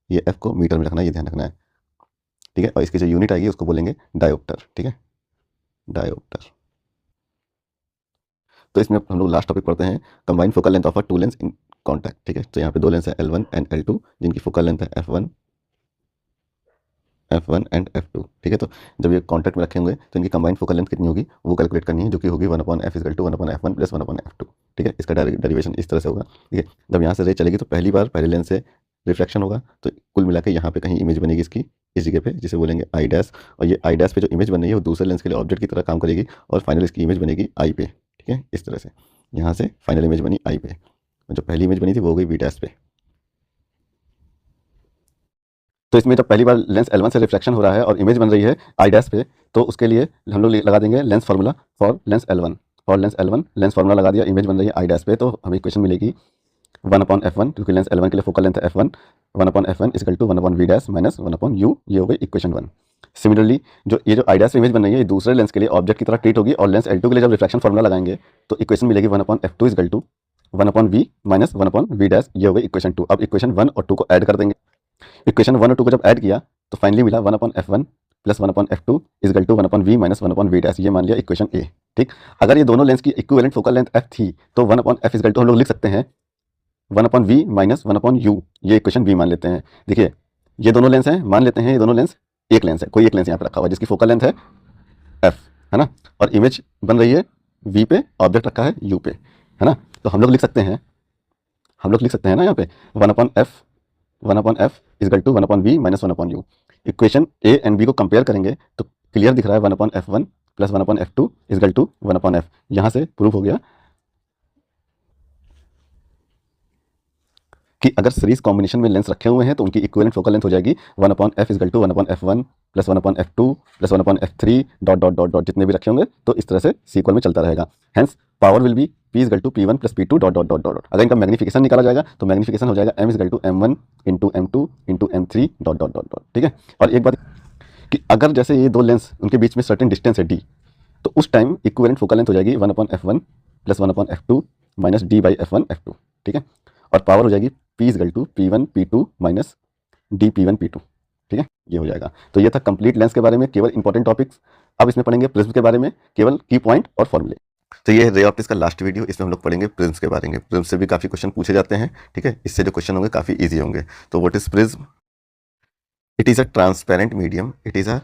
ये f को metre में रखना है, ये ध्यान रखना है। ठीक है, और इसकी जो यूनिट आएगी उसको बोलेंगे डायोप्टर। ठीक है, डायोप्टर। तो इसमें हम लोग लास्ट टॉपिक पढ़ते हैं, combine focal length of a two lens in contact. ठीक है, तो यहाँ पे दो लेंस है L1 एंड L2, जिनकी फोकल लेंथ है F1 एंड F2। ठीक है, तो जब ये कॉन्टैक्ट में रखे होंगे तो इनकी कंबाइंड फोकल लेंथ कितनी होगी वो कैलकुलेट करनी है, जो कि होगी 1 upon f is equal to 1 upon F1 plus 1 upon F2। ठीक है, इसका डेरिवेशन इस तरह से होगा। ठीक है, जब यहाँ से रे चलेगी तो पहली बार पहले लेंस से रिफ्लेक्शन होगा, तो कुल मिला के यहाँ पे कहीं इमेज बनेगी इसकी, इस जगह पे, जिसे बोलेंगे आई डैश। और ये आई डैश पे जो इमेज बन रही है वो दूसरे लेंस के लिए ऑब्जेक्ट की तरह काम करेगी, और फाइनल इसकी इमेज बनेगी आई पे। ठीक है, इस तरह से यहाँ से फाइनल इमेज बनी आई पे, जो पहली इमेज बनी थी वो हो गई वी डैश पे। तो इसमें जब पहली बार लेंस L1 से रिफ्लेक्शन हो रहा है और इमेज बन रही है आई डैश पे, तो उसके लिए हम लोग लगा देंगे lens formula for Lenz L1। For Lenz L1 lens formula लगा दिया, इमेज बन रही है आई डैश पे, तो हमें इक्वेशन मिलेगी 1 अपॉन F1, क्योंकि लेंस L1 के लिए फोकल लेंथ है F1, 1 upon F1 is equal to 1 upon v dash minus 1 upon u. ये हो गई इक्वेशन 1। सिमिलरली जो आई डैश पे इमेज बन रही है ये दूसरे लेंस के लिए ऑब्जेक्ट की तरह ट्रीट होगी, और लेंस L2 के लिए जब रिफ्लेक्शन फार्मूला लगाएंगे तो इक्वेशन मिलेगी 1 upon F2 is equal to 1 upon v minus 1 upon v dash. ये हो गई इक्वेशन 2। अब इक्वेशन 1 और 2 को ऐड कर देंगे। इक्वेशन 1 और 2 को जब ऐड किया तो फाइनली मिला 1 upon F1 plus 1 upon F2 is equal to 1 upon v minus 1 upon v dash. ये मान लिया इक्वेशन ए। ठीक, अगर ये दोनों लेंस की इक्विवेलेंट फोकल लेंथ F थी तो 1 अपॉन F इजकल टू हम लोग लिख सकते हैं 1 upon v minus 1 upon u. ये इक्वेशन बी मान लेते हैं। देखिए ये दोनों लेंस हैं, मान लेते हैं ये दोनों लेंस एक लेंस है, कोई एक लेंस यहाँ पे रखा हुआ है जिसकी फोकल लेंथ है F, है ना, और इमेज बन रही है V पे, ऑब्जेक्ट रखा है U पे, है ना। तो हम लोग लिख सकते हैं ना यहाँ पे 1 upon F is equal to 1 upon v minus 1 upon u. Equation A and B को कंपेयर करेंगे तो क्लियर दिख रहा है 1 upon F1 plus 1 upon F2 is equal to 1 upon F। यहाँ से प्रूफ हो गया कि अगर सीरीज कॉम्बिनेशन में लेंस रखे हुए हैं तो उनकी इक्विवेलेंट फोकल लेंथ हो जाएगी 1 upon F is equal to 1 upon F1 plus 1 upon F2 plus 1 upon F3 dot dot dot dot, जितने भी रखे होंगे तो इस तरह से सीक्वल में चलता रहेगा। Hence power will be P is equal to P1 plus P2 dot dot dot dot. अगर इनका मैग्नीफिकेशन निकाला जाएगा तो मैग्नीफिकेशन हो जाएगा M is equal to M1 into M2 into M3 dot dot dot dot. ठीक है, और एक बात कि अगर जैसे ये दो लेंस उनके बीच में सर्टेन डिस्टेंस है D, तो उस टाइम इक्विवेलेंट फोकल लेंथ हो जाएगी 1 upon F1 plus 1 upon F2 minus D by F1 F2। ठीक है, और पावर हो जाएगी P is equal to P1 P2 minus D P1 P2। ठीक है, ये हो जाएगा। तो ये था कंप्लीट लेंस के बारे में, केवल इंपॉर्टेंट टॉपिक्स। अब इसमें पढ़ेंगे प्रिज्म के बारे में, केवल की पॉइंट और फॉर्मूले। तो ये रे ऑप्टिक्स का लास्ट वीडियो, इसमें हम लोग पढ़ेंगे प्रिज्म के बारे में। प्रिज्म से भी काफ़ी क्वेश्चन पूछे जाते हैं। ठीक है, इससे जो क्वेश्चन होंगे काफ़ी ईजी होंगे। तो what is prism? It is a transparent medium, it is a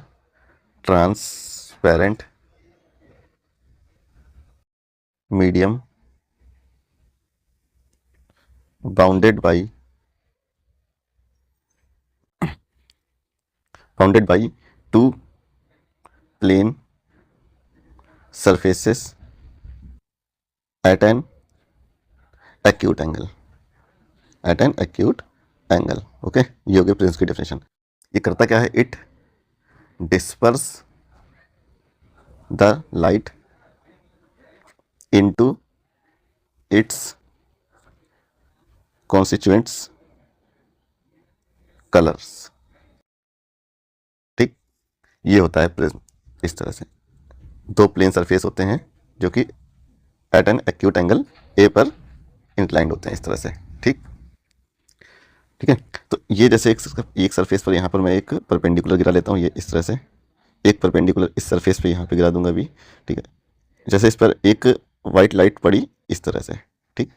transparent medium bounded by two plane surfaces at an acute angle, okay. ये हो गया प्रिज्म की डेफिनेशन। ये करता क्या है? It disperse the light into its constituents colours. ठीक, ये होता है प्रिज्म। इस तरह से दो प्लेन सरफेस होते हैं जो कि at an acute angle A पर इंक्लाइंड होते हैं, इस तरह से। ठीक है, तो ये जैसे एक सरफेस पर यहाँ पर मैं एक परपेंडिकुलर गिरा लेता हूँ, ये इस तरह से एक परपेंडिकुलर इस सरफेस पे यहाँ पे गिरा दूंगा भी। ठीक है, जैसे इस पर एक वाइट लाइट पड़ी इस तरह से। ठीक,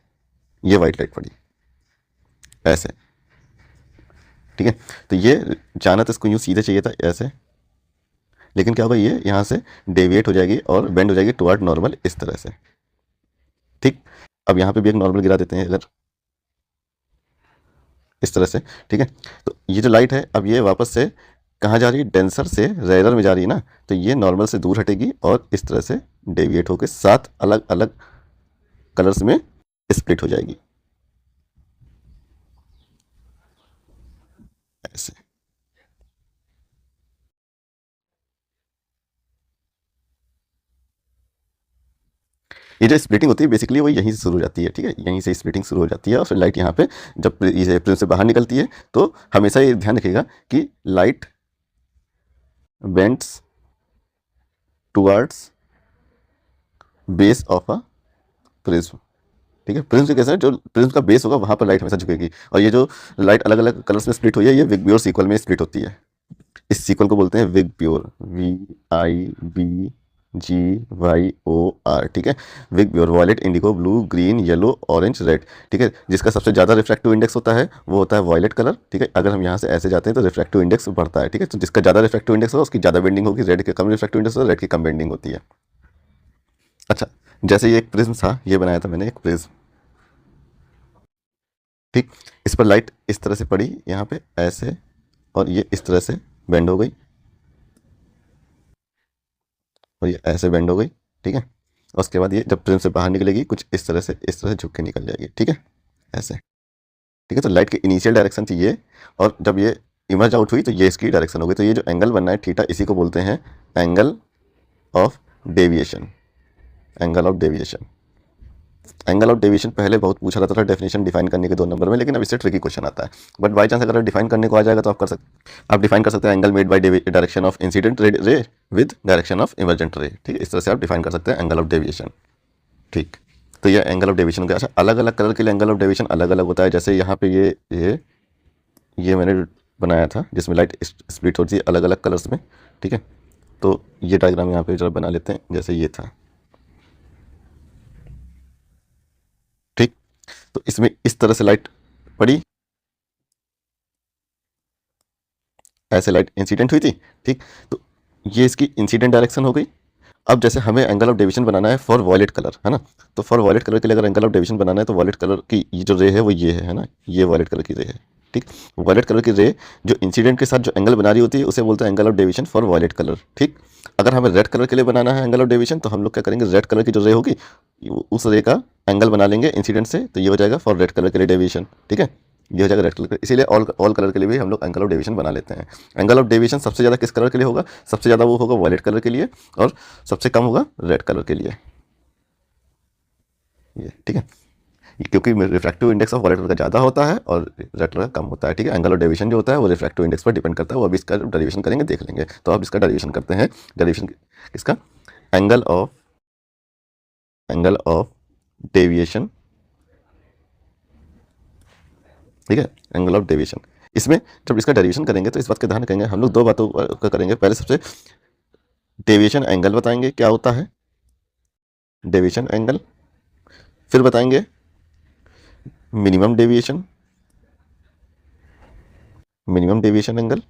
ये वाइट लाइट पड़ी ऐसे, ठीक है। तो ये जाना तो इसको यूँ सीधे चाहिए था ऐसे, लेकिन क्या होगा, ये यहाँ से डेविएट हो जाएगी और बेंड हो जाएगी टुवर्ड नॉर्मल इस तरह से, ठीक। अब यहाँ पे भी एक नॉर्मल गिरा देते हैं अगर इस तरह से, ठीक है। तो ये जो लाइट है अब ये वापस से कहाँ जा रही है, डेंसर से रेयरर में जा रही है ना, तो ये नॉर्मल से दूर हटेगी और इस तरह से डेविएट होकर 7 अलग अलग कलर्स में स्प्लिट हो जाएगी ऐसे। ये जो स्प्लिटिंग होती है बेसिकली वो यहीं से शुरू हो जाती है, ठीक है, यहीं से स्प्लिटिंग शुरू हो जाती है और फिर लाइट यहाँ पे जब ये प्रिज्म से बाहर निकलती है तो हमेशा ये ध्यान रखिएगा कि light bends towards base of a prism, ठीक है। प्रिज्म कैसा है, जो प्रिज्म का बेस होगा वहां पर लाइट हमेशा झुकेगी, और ये जो लाइट अलग अलग कलर्स में स्प्लिट हुई है ये विगब्योर सीक्वल में स्प्लिट होती है। इस सीक्वल को बोलते हैं विगब्योर, VIBGYOR, ठीक है। विगब्योर, violet, indigo, blue, green, yellow, orange, red, ठीक है। जिसका सबसे ज़्यादा रिफ्रैक्टिव इंडेक्स होता है वो होता है वॉयलेट कलर, ठीक है। अगर हम यहाँ से ऐसे जाते हैं तो रिफ्रैक्टिव इंडेक्स बढ़ता है, ठीक है। तो जिसका ज़्यादा रिफ्रैक्टिव इंडेक्स होगा उसकी ज़्यादा बेंडिंग होगी, रेड के कम रिफ्रैक्टिव इंडेक्स होगा, रेड की कम बेंडिंग होती है। अच्छा, जैसे ये एक प्रिज्म था, ये बनाया था मैंने एक प्रिज्म, ठीक। इस पर लाइट इस तरह से पड़ी यहाँ पे ऐसे, और ये इस तरह से बेंड हो गई और ये ऐसे बेंड हो गई, ठीक है। और उसके बाद ये जब प्रिज्म से बाहर निकलेगी कुछ इस तरह से झुक के निकल जाएगी, ठीक है, ऐसे, ठीक है। तो लाइट की इनिशियल डायरेक्शन थी ये, और जब ये इमर्ज आउट हुई तो ये इसकी डायरेक्शन हो गई। तो ये जो एंगल बनना है थीटा, इसी को बोलते हैं angle of deviation, angle of deviation. Angle of deviation पहले बहुत पूछा जाता था डेफिनेशन डिफाइन करने के 2 नंबर में, लेकिन अब इससे ट्रिकी क्वेश्चन आता है। बट बाई चांस अगर डिफाइन करने को आ जाएगा तो आप डिफाइन कर सकते हैं angle made by direction of incident ray with direction of emergent रे, ठीक है। इस तरह से आप डिफाइन कर सकते हैं एंगल ऑफ डेविएशन, ठीक। तो ये एंगल ऑफ डेविएशन का, अच्छा, अलग अलग कलर के लिए एंगल ऑफ डेविएशन अलग अलग होता है। जैसे यहाँ पे ये मैंने बनाया था जिसमें लाइट स्प्लिट होती है अलग अलग कलर्स में, ठीक है। तो ये डायग्राम यहाँ पे जरा बना लेते हैं, जैसे ये था, ठीक। तो इसमें इस तरह से लाइट पड़ी, ऐसे लाइट इंसिडेंट हुई थी, ठीक। तो ये इसकी इंसिडेंट डायरेक्शन हो गई। अब जैसे हमें एंगल ऑफ डेविएशन बनाना है फॉर वॉयलेट कलर, है ना। तो फॉर वॉयलेट कलर के लिए अगर एंगल ऑफ डेविएशन बनाना है तो वॉयलेट कलर की ये जो रे है वो ये है ना, ये वॉयलेट कलर की रे है, ठीक। वॉयलेट कलर की रे जो इंसिडेंट के साथ जो एंगल बना रही होती है उसे बोलते हैं angle of deviation for violet colour, ठीक। अगर हमें रेड कलर के लिए बनाना है एंगल ऑफ डेविएशन तो हम लोग क्या करेंगे, रेड कलर की जो रे होगी उस रे का एंगल बना लेंगे इंसिडेंट से, तो ये हो जाएगा फॉर रेड कलर के लिए डेविएशन, ठीक है। ये हो जाएगा रेड कलर, इसीलिए ऑल कलर के लिए भी हम लोग एंगल ऑफ डेविएशन बना लेते हैं। एंगल ऑफ डेविएशन सबसे ज़्यादा किस कलर के लिए होगा, सबसे ज़्यादा वो होगा वॉयलेट कलर के लिए, और सबसे कम होगा रेड कलर के लिए, ये, ठीक है। क्योंकि refractive index of violet colour का ज़्यादा होता है और रेड कलर का कम होता है, ठीक है। एंगल ऑफ डेविएशन जो होता है वो रिफ्रैक्टिव इंडेक्स पर डिपेंड करता है, वो अभी इसका डेरिवेशन करेंगे, देख लेंगे। तो अब इसका डेरिवेशन करते हैं। डेरिवेशन किसका, एंगल ऑफ डेविएशन, ठीक है, एंगल ऑफ डेविएशन। इसमें जब इसका डेरिवेशन करेंगे तो इस बात का ध्यान रखेंगे हम लोग, 2 बातों का करेंगे। पहले सबसे डेविएशन एंगल बताएंगे क्या होता है, डेविएशन एंगल, फिर बताएंगे मिनिमम डेविएशन एंगल,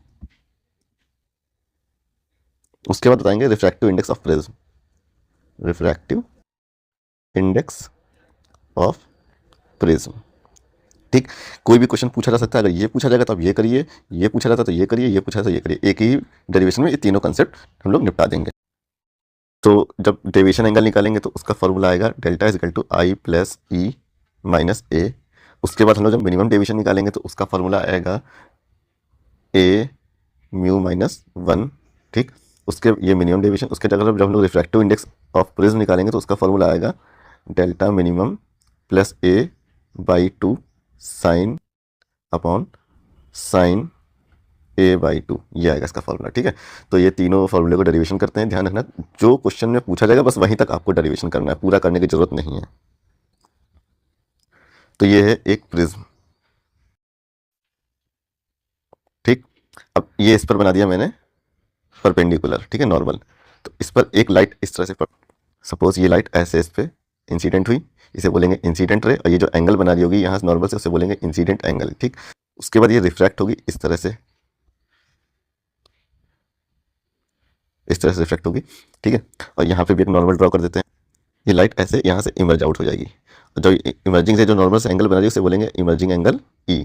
उसके बाद बताएंगे refractive index of prism, refractive index of prism, ठीक। कोई भी क्वेश्चन पूछा जा सकता है, अगर ये पूछा जाएगा तो आप ये करिए, ये पूछा जाता तो ये करिए, ये पूछा जाता तो ये करिए, एक ही डेरिवेशन में ये तीनों कंसेप्ट हम लोग निपटा देंगे। तो जब डेविएशन एंगल निकालेंगे तो उसका फॉर्मूला आएगा delta is equal to I plus E minus A. उसके बाद हम लोग जब मिनिमम डेविएशन निकालेंगे तो उसका फॉर्मूला आएगा ए म्यू माइनस 1, ठीक। उसके ये मिनिमम डेविएशन, उसके जगह जब हम लोग रिफ्रैक्टिव इंडेक्स ऑफ प्रिज्म निकालेंगे तो उसका फॉर्मूला आएगा delta minimum plus A by 2 sine upon sine A by 2, ये आएगा इसका फॉर्मूला, ठीक है। तो ये तीनों फॉर्मूले को डेरिवेशन करते हैं। ध्यान रखना जो क्वेश्चन में पूछा जाएगा बस वहीं तक आपको डेरिवेशन करना है, पूरा करने की जरूरत नहीं है। तो ये है एक प्रिज्म, ठीक। अब ये इस पर बना दिया मैंने परपेंडिकुलर, ठीक है, नॉर्मल। तो इस पर एक लाइट इस तरह से सपोज ये लाइट ऐसे इस पे इंसिडेंट हुई, इसे बोलेंगे इंसिडेंट रे, और ये जो एंगल बना रही होगी यहाँ से नॉर्मल से, उसे बोलेंगे इंसिडेंट एंगल। ठीक, उसके बाद ये रिफ्रैक्ट होगी इस तरह से, इस तरह से रिफ्लेक्ट होगी। ठीक है, और यहाँ पे भी एक नॉर्मल ड्रॉ कर देते हैं। ये लाइट ऐसे यहाँ से इमर्ज आउट हो जाएगी, और जो इमर्जिंग से जो नॉर्मल से एंगल बना रही है उसे बोलेंगे इमर्जिंग एंगल ई।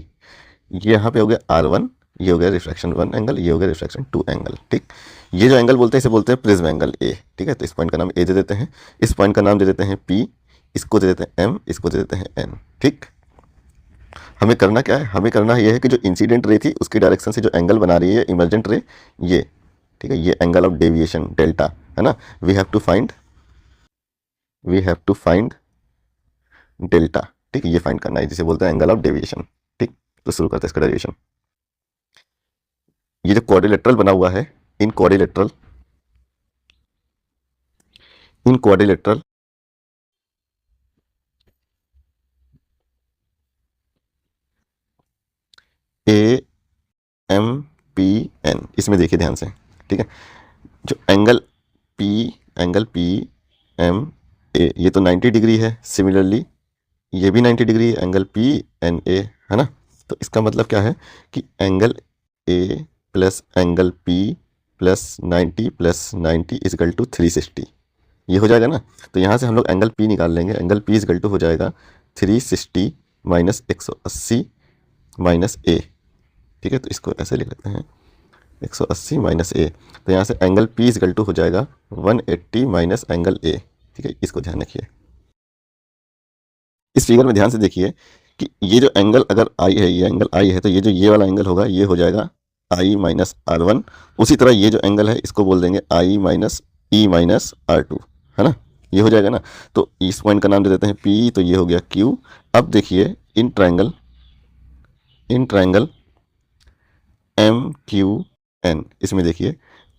ये यहाँ पे हो गया R1, ये हो गया रिफ्रैक्शन 1 एंगल, ये हो गया रिफ्रैक्शन 2 एंगल। ठीक, ये जो एंगल बोलते हैं इसे बोलते हैं प्रिज्म एंगल ए। ठीक है, तो इस पॉइंट का नाम ए दे देते हैं, इस पॉइंट का नाम दे देते हैं P, इसको दे देते हैं M, इसको दे देते हैं N। ठीक, हमें करना क्या है, हमें करना ये है कि जो इंसिडेंट रे थी उसकी डायरेक्शन से जो एंगल बना रही है इमर्जेंट रे ये, ठीक है, ये एंगल ऑफ डेविएशन डेल्टा है ना, we have to find delta. ठीक है, ये फाइंड करना है, जिसे बोलते हैं एंगल ऑफ डेविएशन। ठीक, तो शुरू करते हैं इसका डेरिवेशन। ये जो क्वाड्रिलेटरल बना हुआ है, इन क्वाड्रिलेटरल AMPN, इसमें देखिए ध्यान से। ठीक है, जो एंगल पी एम ए, ये तो 90 डिग्री है, सिमिलरली ये भी 90 डिग्री है, एंगल PNA है ना। तो इसका मतलब क्या है कि angle A plus angle P plus 90 plus 90 is equal to 360, ये हो जाएगा ना। तो यहाँ से हम लोग एंगल P निकाल लेंगे, एंगल P इजकल टू हो जाएगा 360 माइनस 180 माइनस A। ठीक है, तो इसको ऐसे लिख लेते हैं 180 माइनस A। तो यहाँ से एंगल P इजकल टू हो जाएगा 180 माइनस एंगल A। ठीक है, इसको ध्यान रखिए। इस फिगर में ध्यान से देखिए कि ये जो एंगल अगर I है, ये एंगल I है, तो ये जो ये वाला एंगल होगा ये हो जाएगा I माइनस R1। उसी तरह ये जो एंगल है इसको बोल देंगे I minus E minus R2, है ना, ये हो जाएगा ना। तो इस पॉइंट का नाम दे देते हैं P, तो ये हो गया Q। अब देखिए इन ट्रायंगल MQN, इसमें देखिए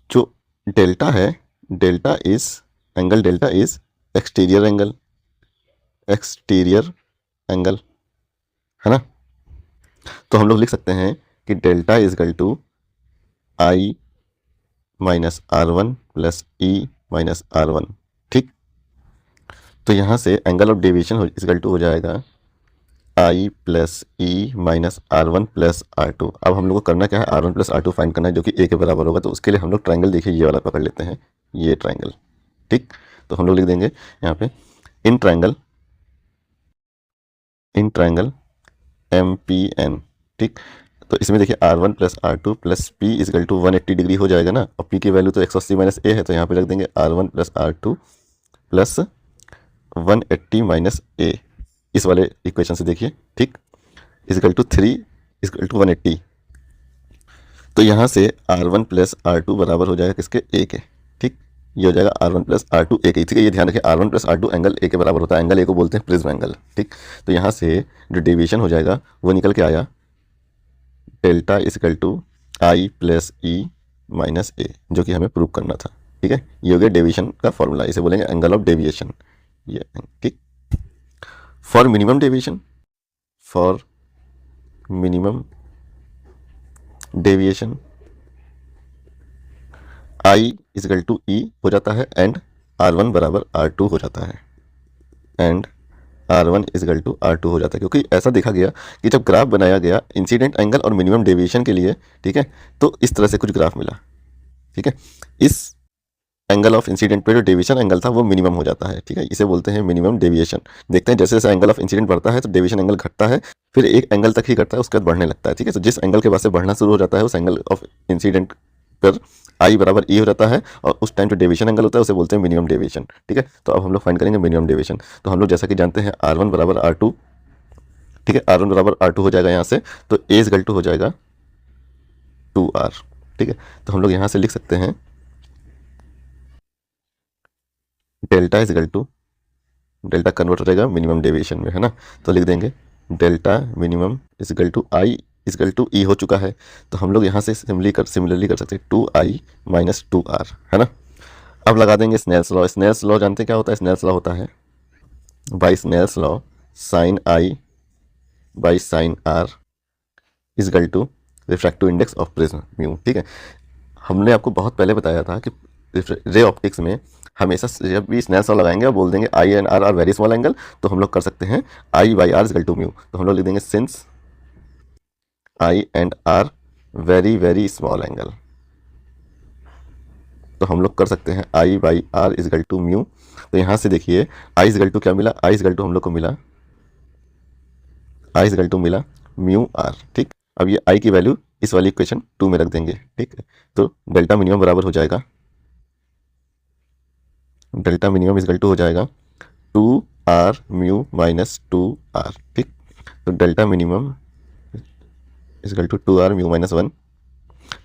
जो डेल्टा है, angle delta is exterior angle, है ना। तो हम लोग लिख सकते हैं कि delta is equal to I minus R1 plus E minus R1। ठीक, तो यहाँ से angle of deviation equal to हो जाएगा I plus E minus R1 plus R2। अब हम लोग को करना क्या है, R1 प्लस R2 फाइंड करना है, जो कि A के बराबर होगा। तो उसके लिए हम लोग ट्रायंगल देखिए ये वाला पकड़ लेते हैं, ये ट्रायंगल। ठीक, तो हम लोग लिख देंगे यहाँ पे इन ट्रायंगल MPN। ठीक, तो इसमें देखिए R1 plus R2 plus P is equal to 180 degree हो जाएगा ना, और P की वैल्यू तो 180 माइनस A है, तो यहाँ पे रख देंगे R1 plus R2 plus 180 minus A, इस वाले इक्वेशन से देखिए। ठीक, इजकल टू 3 इजकल टू 180। तो यहाँ से R1 प्लस R2 बराबर हो जाएगा किसके, A के। ठीक, ये हो जाएगा R1 प्लस R2 A के। ठीक है, ये ध्यान रखें R1 plus R2 angle A के बराबर होता है, एंगल A को बोलते हैं प्रिज्म एंगल। ठीक, तो यहाँ से जो डेविएशन हो जाएगा वो निकल के आया delta is equal to I plus E minus A, जो कि हमें प्रूव करना था। ठीक है, ये हो गया डेविएशन का फॉर्मूला, इसे बोलेंगे एंगल ऑफ डेविएशन ये। ठीक, for minimum deviation I is equal to E हो जाता है, एंड R1 बराबर R2 हो जाता है, and R1 is equal to R2 हो जाता है। क्योंकि ऐसा देखा गया कि जब ग्राफ बनाया गया इंसिडेंट एंगल और मिनिमम डेविएशन के लिए, ठीक है, तो इस तरह से कुछ ग्राफ मिला। ठीक है, इस एंगल ऑफ इंसिडेंट पे जो डेविएशन एंगल था वो मिनिमम हो जाता है। ठीक है, इसे बोलते हैं मिनिमम डेविएशन। देखते हैं जैसे जैसे एंगल ऑफ इंसिडेंट बढ़ता है तो डेविएशन एंगल घटता है, फिर एक एंगल तक ही घटता है, उसके बाद बढ़ने लगता है। ठीक है, तो जिस एंगल के बाद से बढ़ना शुरू हो जाता है उस एंगल ऑफ इंसिडेंट पर I बराबर E हो जाता है, और उस टाइम जो डेविएशन एंगल होता है उसे बोलते हैं मिनिमम डेविएशन। ठीक है, तो अब हम लोग फाइंड करेंगे मिनिमम डेविएशन। तो हम लोग जैसा कि जानते हैं R1 बराबर R2, ठीक है, R1 बराबर R2 हो जाएगा यहाँ से, तो A इजकल टू हो जाएगा 2R। ठीक है, तो हम लोग यहाँ से लिख सकते हैं delta is equal to, delta convert हो जाएगा मिनिमम डेविएशन में, है ना। तो लिख देंगे delta minimum is equal to I is equal to E हो चुका है, तो हम लोग यहाँ से सिमिलरली कर सकते हैं 2I माइनस 2R, है ना। अब लगा देंगे स्नेल्स लॉ। स्नेल्स लॉ जानते हैं क्या होता है, स्नेल्स लॉ होता है by Snell's law sine I by sine R is equal to refractive index of prism mu. ठीक है, हमने आपको बहुत पहले बताया था कि रे ऑप्टिक्स में हमेशा जब भी स्नेल्स लॉ लगाएंगे और बोल देंगे I and R are very small angle, तो हम लोग कर सकते हैं आई by R equal to mu. तो हम लोग लिख देंगे since I and are very very small angle, तो हम लोग कर सकते हैं आई by R equal to mu. तो यहाँ से देखिए आई इक्वल टू क्या मिला, आई इक्वल टू हम लोग को मिला, आई इक्वल टू मिला म्यू आर। ठीक, अब ये आई की वैल्यू इस वाली इक्वेशन 2 में रख देंगे। ठीक, तो डेल्टा मिनिमम बराबर हो जाएगा, डेल्टा मिनिमम इक्वल टू हो जाएगा 2r म्यू माइनस 2r। ठीक, तो delta minimum equal to 2r mu minus 1।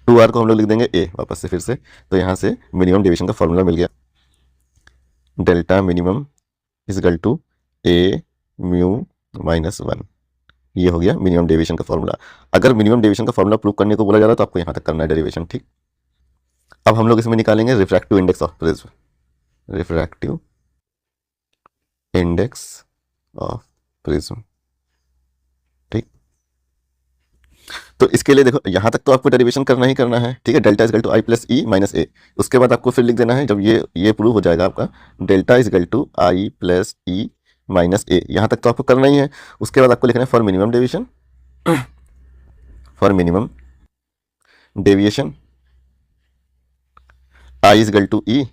2r को हम लोग लिख देंगे a वापस से फिर से, तो यहाँ से मिनिमम डेविएशन का फॉर्मूला मिल गया, delta minimum equal to a mu minus 1। ये हो गया मिनिमम डेविएशन का फॉर्मूला। अगर मिनिमम डेविएशन का फॉर्मूला प्रूव करने को बोला जा रहा है तो आपको यहाँ तक करना है डेरिवेशन। ठीक, अब हम लोग इसमें निकालेंगे refractive index of prism, refractive index of prism. ठीक, तो इसके लिए देखो यहाँ तक तो आपको डेरिवेशन करना ही करना है। ठीक है, delta is equal to I plus E minus A. उसके बाद आपको फिर लिख देना है, जब ये प्रूव हो जाएगा आपका, delta is equal to I plus E minus A. यहाँ तक तो आपको करना ही है। उसके बाद आपको लिखना है for minimum deviation, for minimum deviation I is equal to E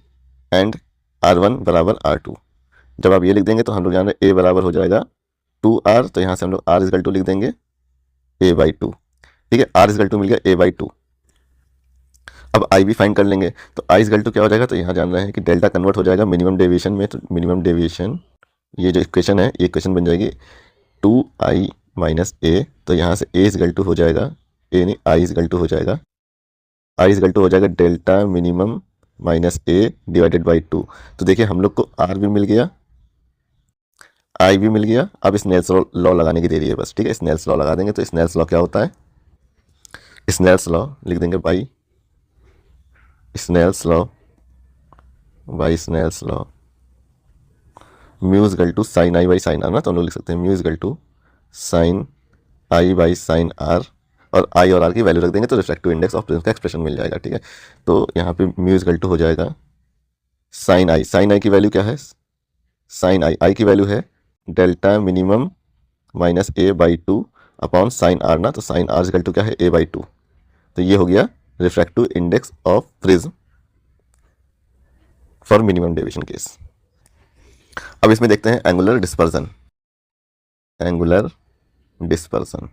and R1 बराबर R2। जब आप ये लिख देंगे तो हम लोग जान रहे ए बराबर हो जाएगा 2r, तो यहाँ से हम लोग r इजकल टू लिख देंगे a बाई 2। ठीक है, r इजकल टू मिल गया a बाई 2। अब i भी फाइंड कर लेंगे, तो i इजकल टू क्या हो जाएगा, तो यहाँ जान रहे हैं कि डेल्टा कन्वर्ट हो जाएगा मिनिमम डेविएशन में, तो मिनिमम डेविएशन ये जो इक्वेशन है ये इक्वेशन बन जाएगी 2i माइनस ए। तो यहाँ से a इजकल टू हो जाएगा, a नहीं i इजकल टू हो जाएगा, i इजकल टू हो जाएगा delta minimum minus A divided by 2। तो देखिए हम लोग को r भी मिल गया, आई भी मिल गया। अब स्नेल्स लॉ लगाने की देरी है बस। ठीक है, स्नेल्स लॉ लगा देंगे। तो स्नेल्स लॉ क्या होता है, स्नेल्स लॉ लिख देंगे by Snell's law, by Snell's law mu equal to sine I by sine R ना, तो हम लोग लिख सकते हैं mu equal to sine I by sine R, और आई और आर की वैल्यू रख देंगे तो रिफ्रैक्टिव इंडेक्स ऑफ प्रिज्म का एक्सप्रेशन मिल जाएगा। ठीक है, तो यहाँ पे म्यू इक्वल टू हो जाएगा साइन आई, साइन आई की वैल्यू क्या है, साइन आई, आई की वैल्यू है delta minimum minus A by 2 upon sine R ना, तो साइन आर इक्वल टू क्या है, ए बाई 2। तो ये हो गया refractive index of prism for minimum deviation case. अब इसमें देखते हैं angular dispersion, angular dispersion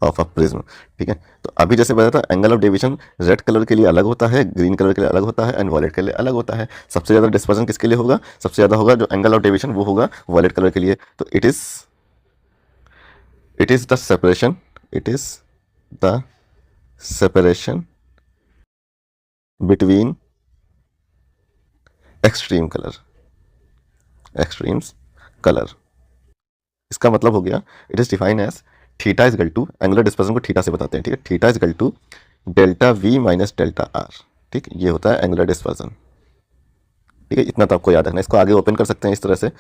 of a prism. ठीक है, तो अभी जैसे बताया था angle of deviation red colour के लिए अलग होता है, ग्रीन कलर के लिए अलग होता है एंड वॉयलेट के लिए अलग होता है। सबसे ज़्यादा डिस्पर्जन किसके लिए होगा, सबसे ज़्यादा होगा जो एंगल ऑफ डेविएशन वो होगा वॉयलेट कलर के लिए। तो it is the separation, it is the separation between extreme colour, extremes colour. इसका मतलब हो गया it is define as theta is equal to, angular dispersion को थीटा से बताते हैं। ठीक है, theta is equal to delta v minus delta r. ठीक, ये होता है एंगुलर डिस्पर्जन। ठीक है, इतना तो आपको याद रखना है। इसको आगे ओपन कर सकते हैं इस तरह से।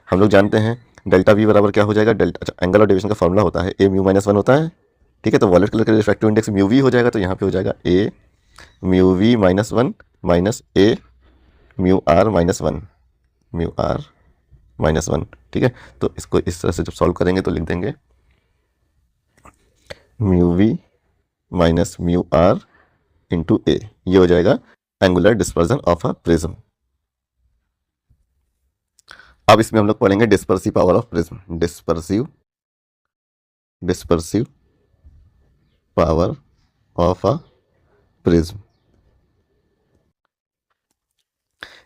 हम लोग जानते हैं डेल्टा वी बराबर क्या हो जाएगा, डेल्टा, अच्छा एंगल ऑफ डेविएशन का फॉर्मूला होता है ए म्यू माइनस 1 होता है। ठीक है, तो वॉयलेट कलर का रिफ्रैक्टिव इंडेक्स म्यू वी हो जाएगा, तो यहाँ पे हो जाएगा A mu we minus 1 minus A mu R minus 1, mu R minus 1। ठीक है, तो इसको इस तरह से जब सॉल्व करेंगे तो लिख देंगे mu we minus mu are into A. ये हो जाएगा angular dispersion of a prism. अब इसमें हम लोग पढ़ेंगे dispersive power of prism, dispersive power of a prism.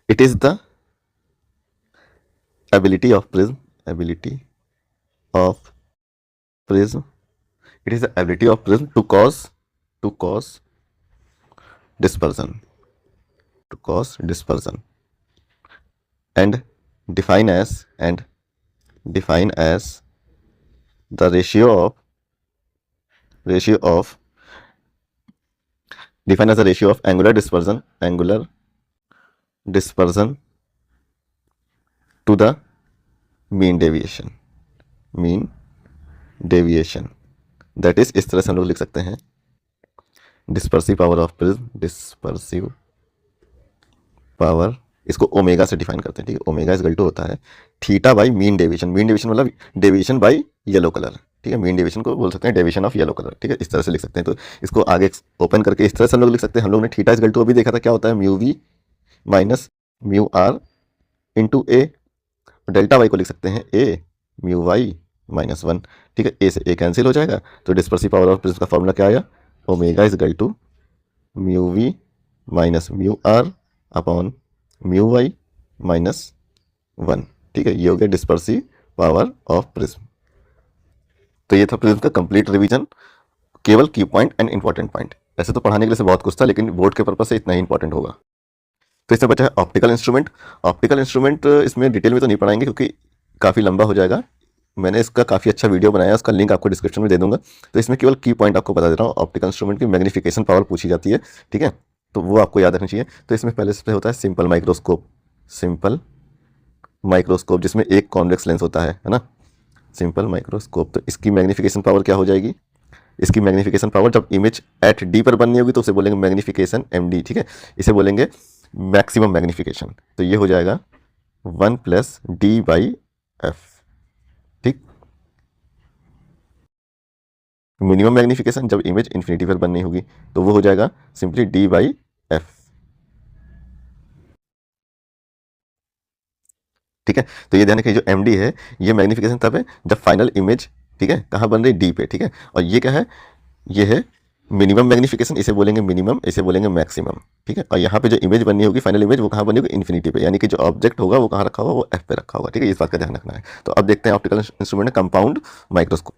It is the ability of prism, ability of prism, it is the ability of prism to cause dispersion, and define as the ratio of angular dispersion to the mean deviation, that is इस तरह से हम लोग लिख सकते हैं dispersive power of prism, dispersive power इसको omega से डिफाइन करते हैं, ठीक है। ओमेगा इज इक्वल टू होता है theta by mean deviation. Mean deviation मतलब डेविएशन बाई येलो कलर, ठीक है। मीन डेविएशन को बोल सकते हैं डेविएशन ऑफ येलो कलर, ठीक है। इस तरह से लिख सकते हैं। तो इसको आगे ओपन करके इस तरह से हम लोग लिख सकते हैं। हम लोग ने थीटा इज इक्वल टू अभी देखा था क्या होता है, mu we minus mu are into A. Delta y को लिख सकते हैं ए म्यू वाई माइनस 1, ठीक है। ए से ए कैंसिल हो जाएगा, तो डिस्पर्सिव पावर ऑफ प्रिज्म का फॉर्मूला क्या आया, omega is equal to mu we minus mu r upon mu y minus 1, ठीक है। ये हो गया डिस्पर्सिव पावर ऑफ प्रिज्म। तो ये था प्रिज्म का कंप्लीट रिवीजन, केवल की पॉइंट एंड इंपॉर्टेंट पॉइंट। ऐसे तो पढ़ाने के लिए से बहुत कुछ था, लेकिन बोर्ड के पर्पज से इतना ही इंपॉर्टेंट होगा। तो इसमें बचा है ऑप्टिकल इंस्ट्रूमेंट। ऑप्टिकल इंस्ट्रूमेंट इसमें डिटेल में तो नहीं पढ़ाएंगे क्योंकि काफ़ी लंबा हो जाएगा। मैंने इसका काफ़ी अच्छा वीडियो बनाया है, उसका लिंक आपको डिस्क्रिप्शन में दे दूंगा। तो इसमें केवल की पॉइंट आपको बता दे रहा हूँ। ऑप्टिकल इंस्ट्रूमेंट की मैग्नीफिकेशन पावर पूछी जाती है, ठीक है, तो वो आपको याद रखनी चाहिए। तो इसमें पहले से होता है सिंपल माइक्रोस्कोप। सिंपल माइक्रोस्कोप जिसमें एक कॉन्वेक्स लेंस होता है ना, सिंपल माइक्रोस्कोप। तो इसकी मैग्नीफिकेशन पावर क्या हो जाएगी, इसकी मैग्नीफिकेशन पावर जब इमेज एट डी पर बननी होगी तो उसे बोलेंगे मैग्नीफिकेशन एम डी, ठीक है। इसे बोलेंगे मैक्सिमम मैग्नीफिकेशन। तो ये हो जाएगा 1 प्लस डी बाई एफ, ठीक। मिनिमम मैग्नीफिकेशन जब इमेज इन्फिनिटी पर बननी होगी तो वो हो जाएगा सिंपली डी बाई एफ, ठीक है। तो ये ध्यान रखिए जो एम डी है ये मैग्नीफिकेशन तब है जब फाइनल इमेज, ठीक है, कहाँ बन रही डी पे, ठीक है। और ये क्या है, ये है मिनिमम मैग्नीफिकेशन, इसे बोलेंगे मिनिमम, इसे बोलेंगे मैक्सिमम, ठीक है। और यहाँ पे जो इमेज बननी होगी फाइनल इमेज वो कहाँ बनी होगी, इन्फिनिटी पे, यानी कि जो ऑब्जेक्ट होगा वो कहाँ रखा होगा, वो एफ पे रखा होगा, ठीक है। इस बात का ध्यान रखना है। तो अब देखते हैं ऑप्टिकल इंस्ट्रूमेंट कंपाउंड माइक्रोस्कोप।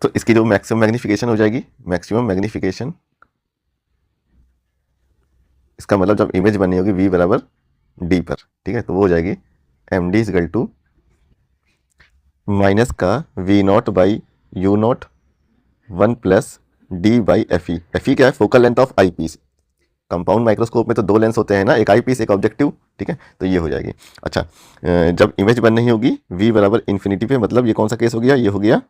तो इसकी जो मैक्सिमम मैग्नीफिकेशन हो जाएगी, मैक्सिमम मैग्नीफिकेशन, इसका मतलब जब इमेज बननी होगी वी बराबर डी पर, ठीक है, तो वो हो जाएगी M D is equal to minus का we naught by you naught 1 plus D by F E. F E क्या है, focal length of eye piece. Compound microscope में तो दो लेंस होते हैं ना, एक आई पीस एक ऑब्जेक्टिव, ठीक है। तो ये हो जाएगी। अच्छा, जब इमेज बन नहीं होगी वी बराबर इन्फिनिटी पे, मतलब ये कौन सा केस हो गया, ये हो गया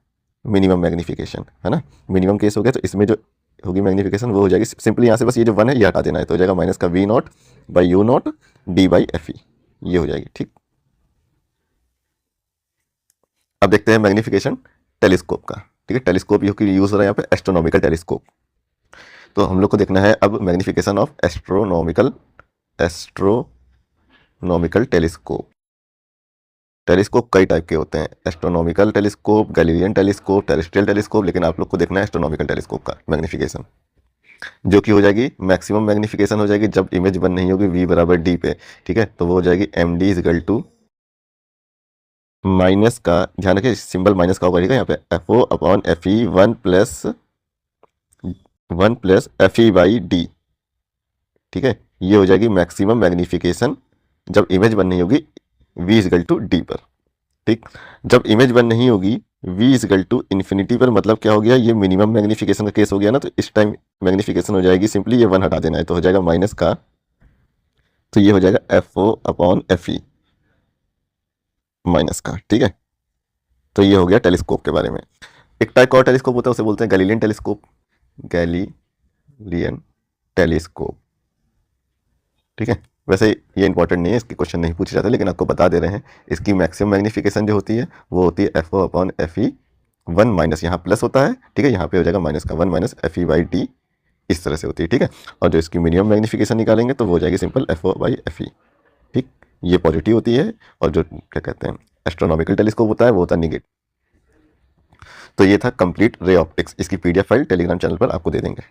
मिनिमम मैग्नीफिकेशन, है ना, मिनिमम केस हो गया। तो इसमें जो होगी मैग्नीफिकेशन वो हो जाएगी सिंपली यहाँ से बस ये जो 1 है ये हटा देना है, तो हो जाएगा माइनस का we naught by you naught D by F e, ये हो जाएगी, ठीक। अब देखते हैं मैग्नीफिकेशन टेलीस्कोप का, ठीक है। टेलीस्कोप यूज हो रहा है यहाँ पे एस्ट्रोनॉमिकल टेलीस्कोप। तो हम लोग को देखना है अब magnification of astronomical telescope. Telescope कई टाइप के होते हैं, astronomical telescope, Galilean telescope, terrestrial telescope, लेकिन आप लोग को देखना है एस्ट्रोनॉमिकल टेलीस्कोप का मैग्नीफिकेशन, जो कि हो जाएगी मैक्सिमम मैग्नीफिकेशन हो जाएगी जब इमेज बन नहीं होगी वी बराबर डी पे, ठीक है। तो वो हो जाएगी M D is equal to minus का, ध्यान रखिए सिंबल माइनस का होगा, ठीक है, यहाँ पे f o upon f e 1 plus f e by D, ठीक है। ये हो जाएगी मैक्सिमम मैग्नीफिकेशन जब इमेज बन नहीं होगी v इजगल टू डी पर, ठीक। जब इमेज बन नहीं होगी v इजगल टू इन्फिनिटी पर, मतलब क्या हो गया, ये मिनिमम मैग्नीफिकेशन का केस हो गया ना। तो इस टाइम मैग्नीफिकेशन हो जाएगी सिंपली ये 1 हटा देना है, तो हो जाएगा माइनस का, तो ये हो जाएगा f o upon f e minus का, ठीक है। तो ये हो गया टेलीस्कोप के बारे में। एक टाइप का और टेलीस्कोप होता है उसे बोलते हैं गैलीलियन टेलीस्कोप, गैलीलियन टेलीस्कोप, ठीक है। वैसे ये इंपॉर्टेंट नहीं है, इसके क्वेश्चन नहीं पूछे जाते, लेकिन आपको बता दे रहे हैं। इसकी मैक्सिमम मैग्नीफिकेशन जो होती है वो होती है f o upon f e 1 minus, यहाँ प्लस होता है, ठीक है, यहाँ पे हो जाएगा माइनस का 1 minus F e by D, इस तरह से होती है, ठीक है। और जो इसकी मिनिमम मैग्नीफिकेशन निकालेंगे तो वो हो जाएगी simple f o by F e, ठीक। ये पॉजिटिव होती है, और जो क्या कहते हैं एस्ट्रोनॉमिकल टेलीस्कोप होता है वो होता है निगेटिव। तो ये था कंप्लीट रे ऑप्टिक्स। इसकी पीडीएफ फाइल टेलीग्राम चैनल पर आपको दे देंगे।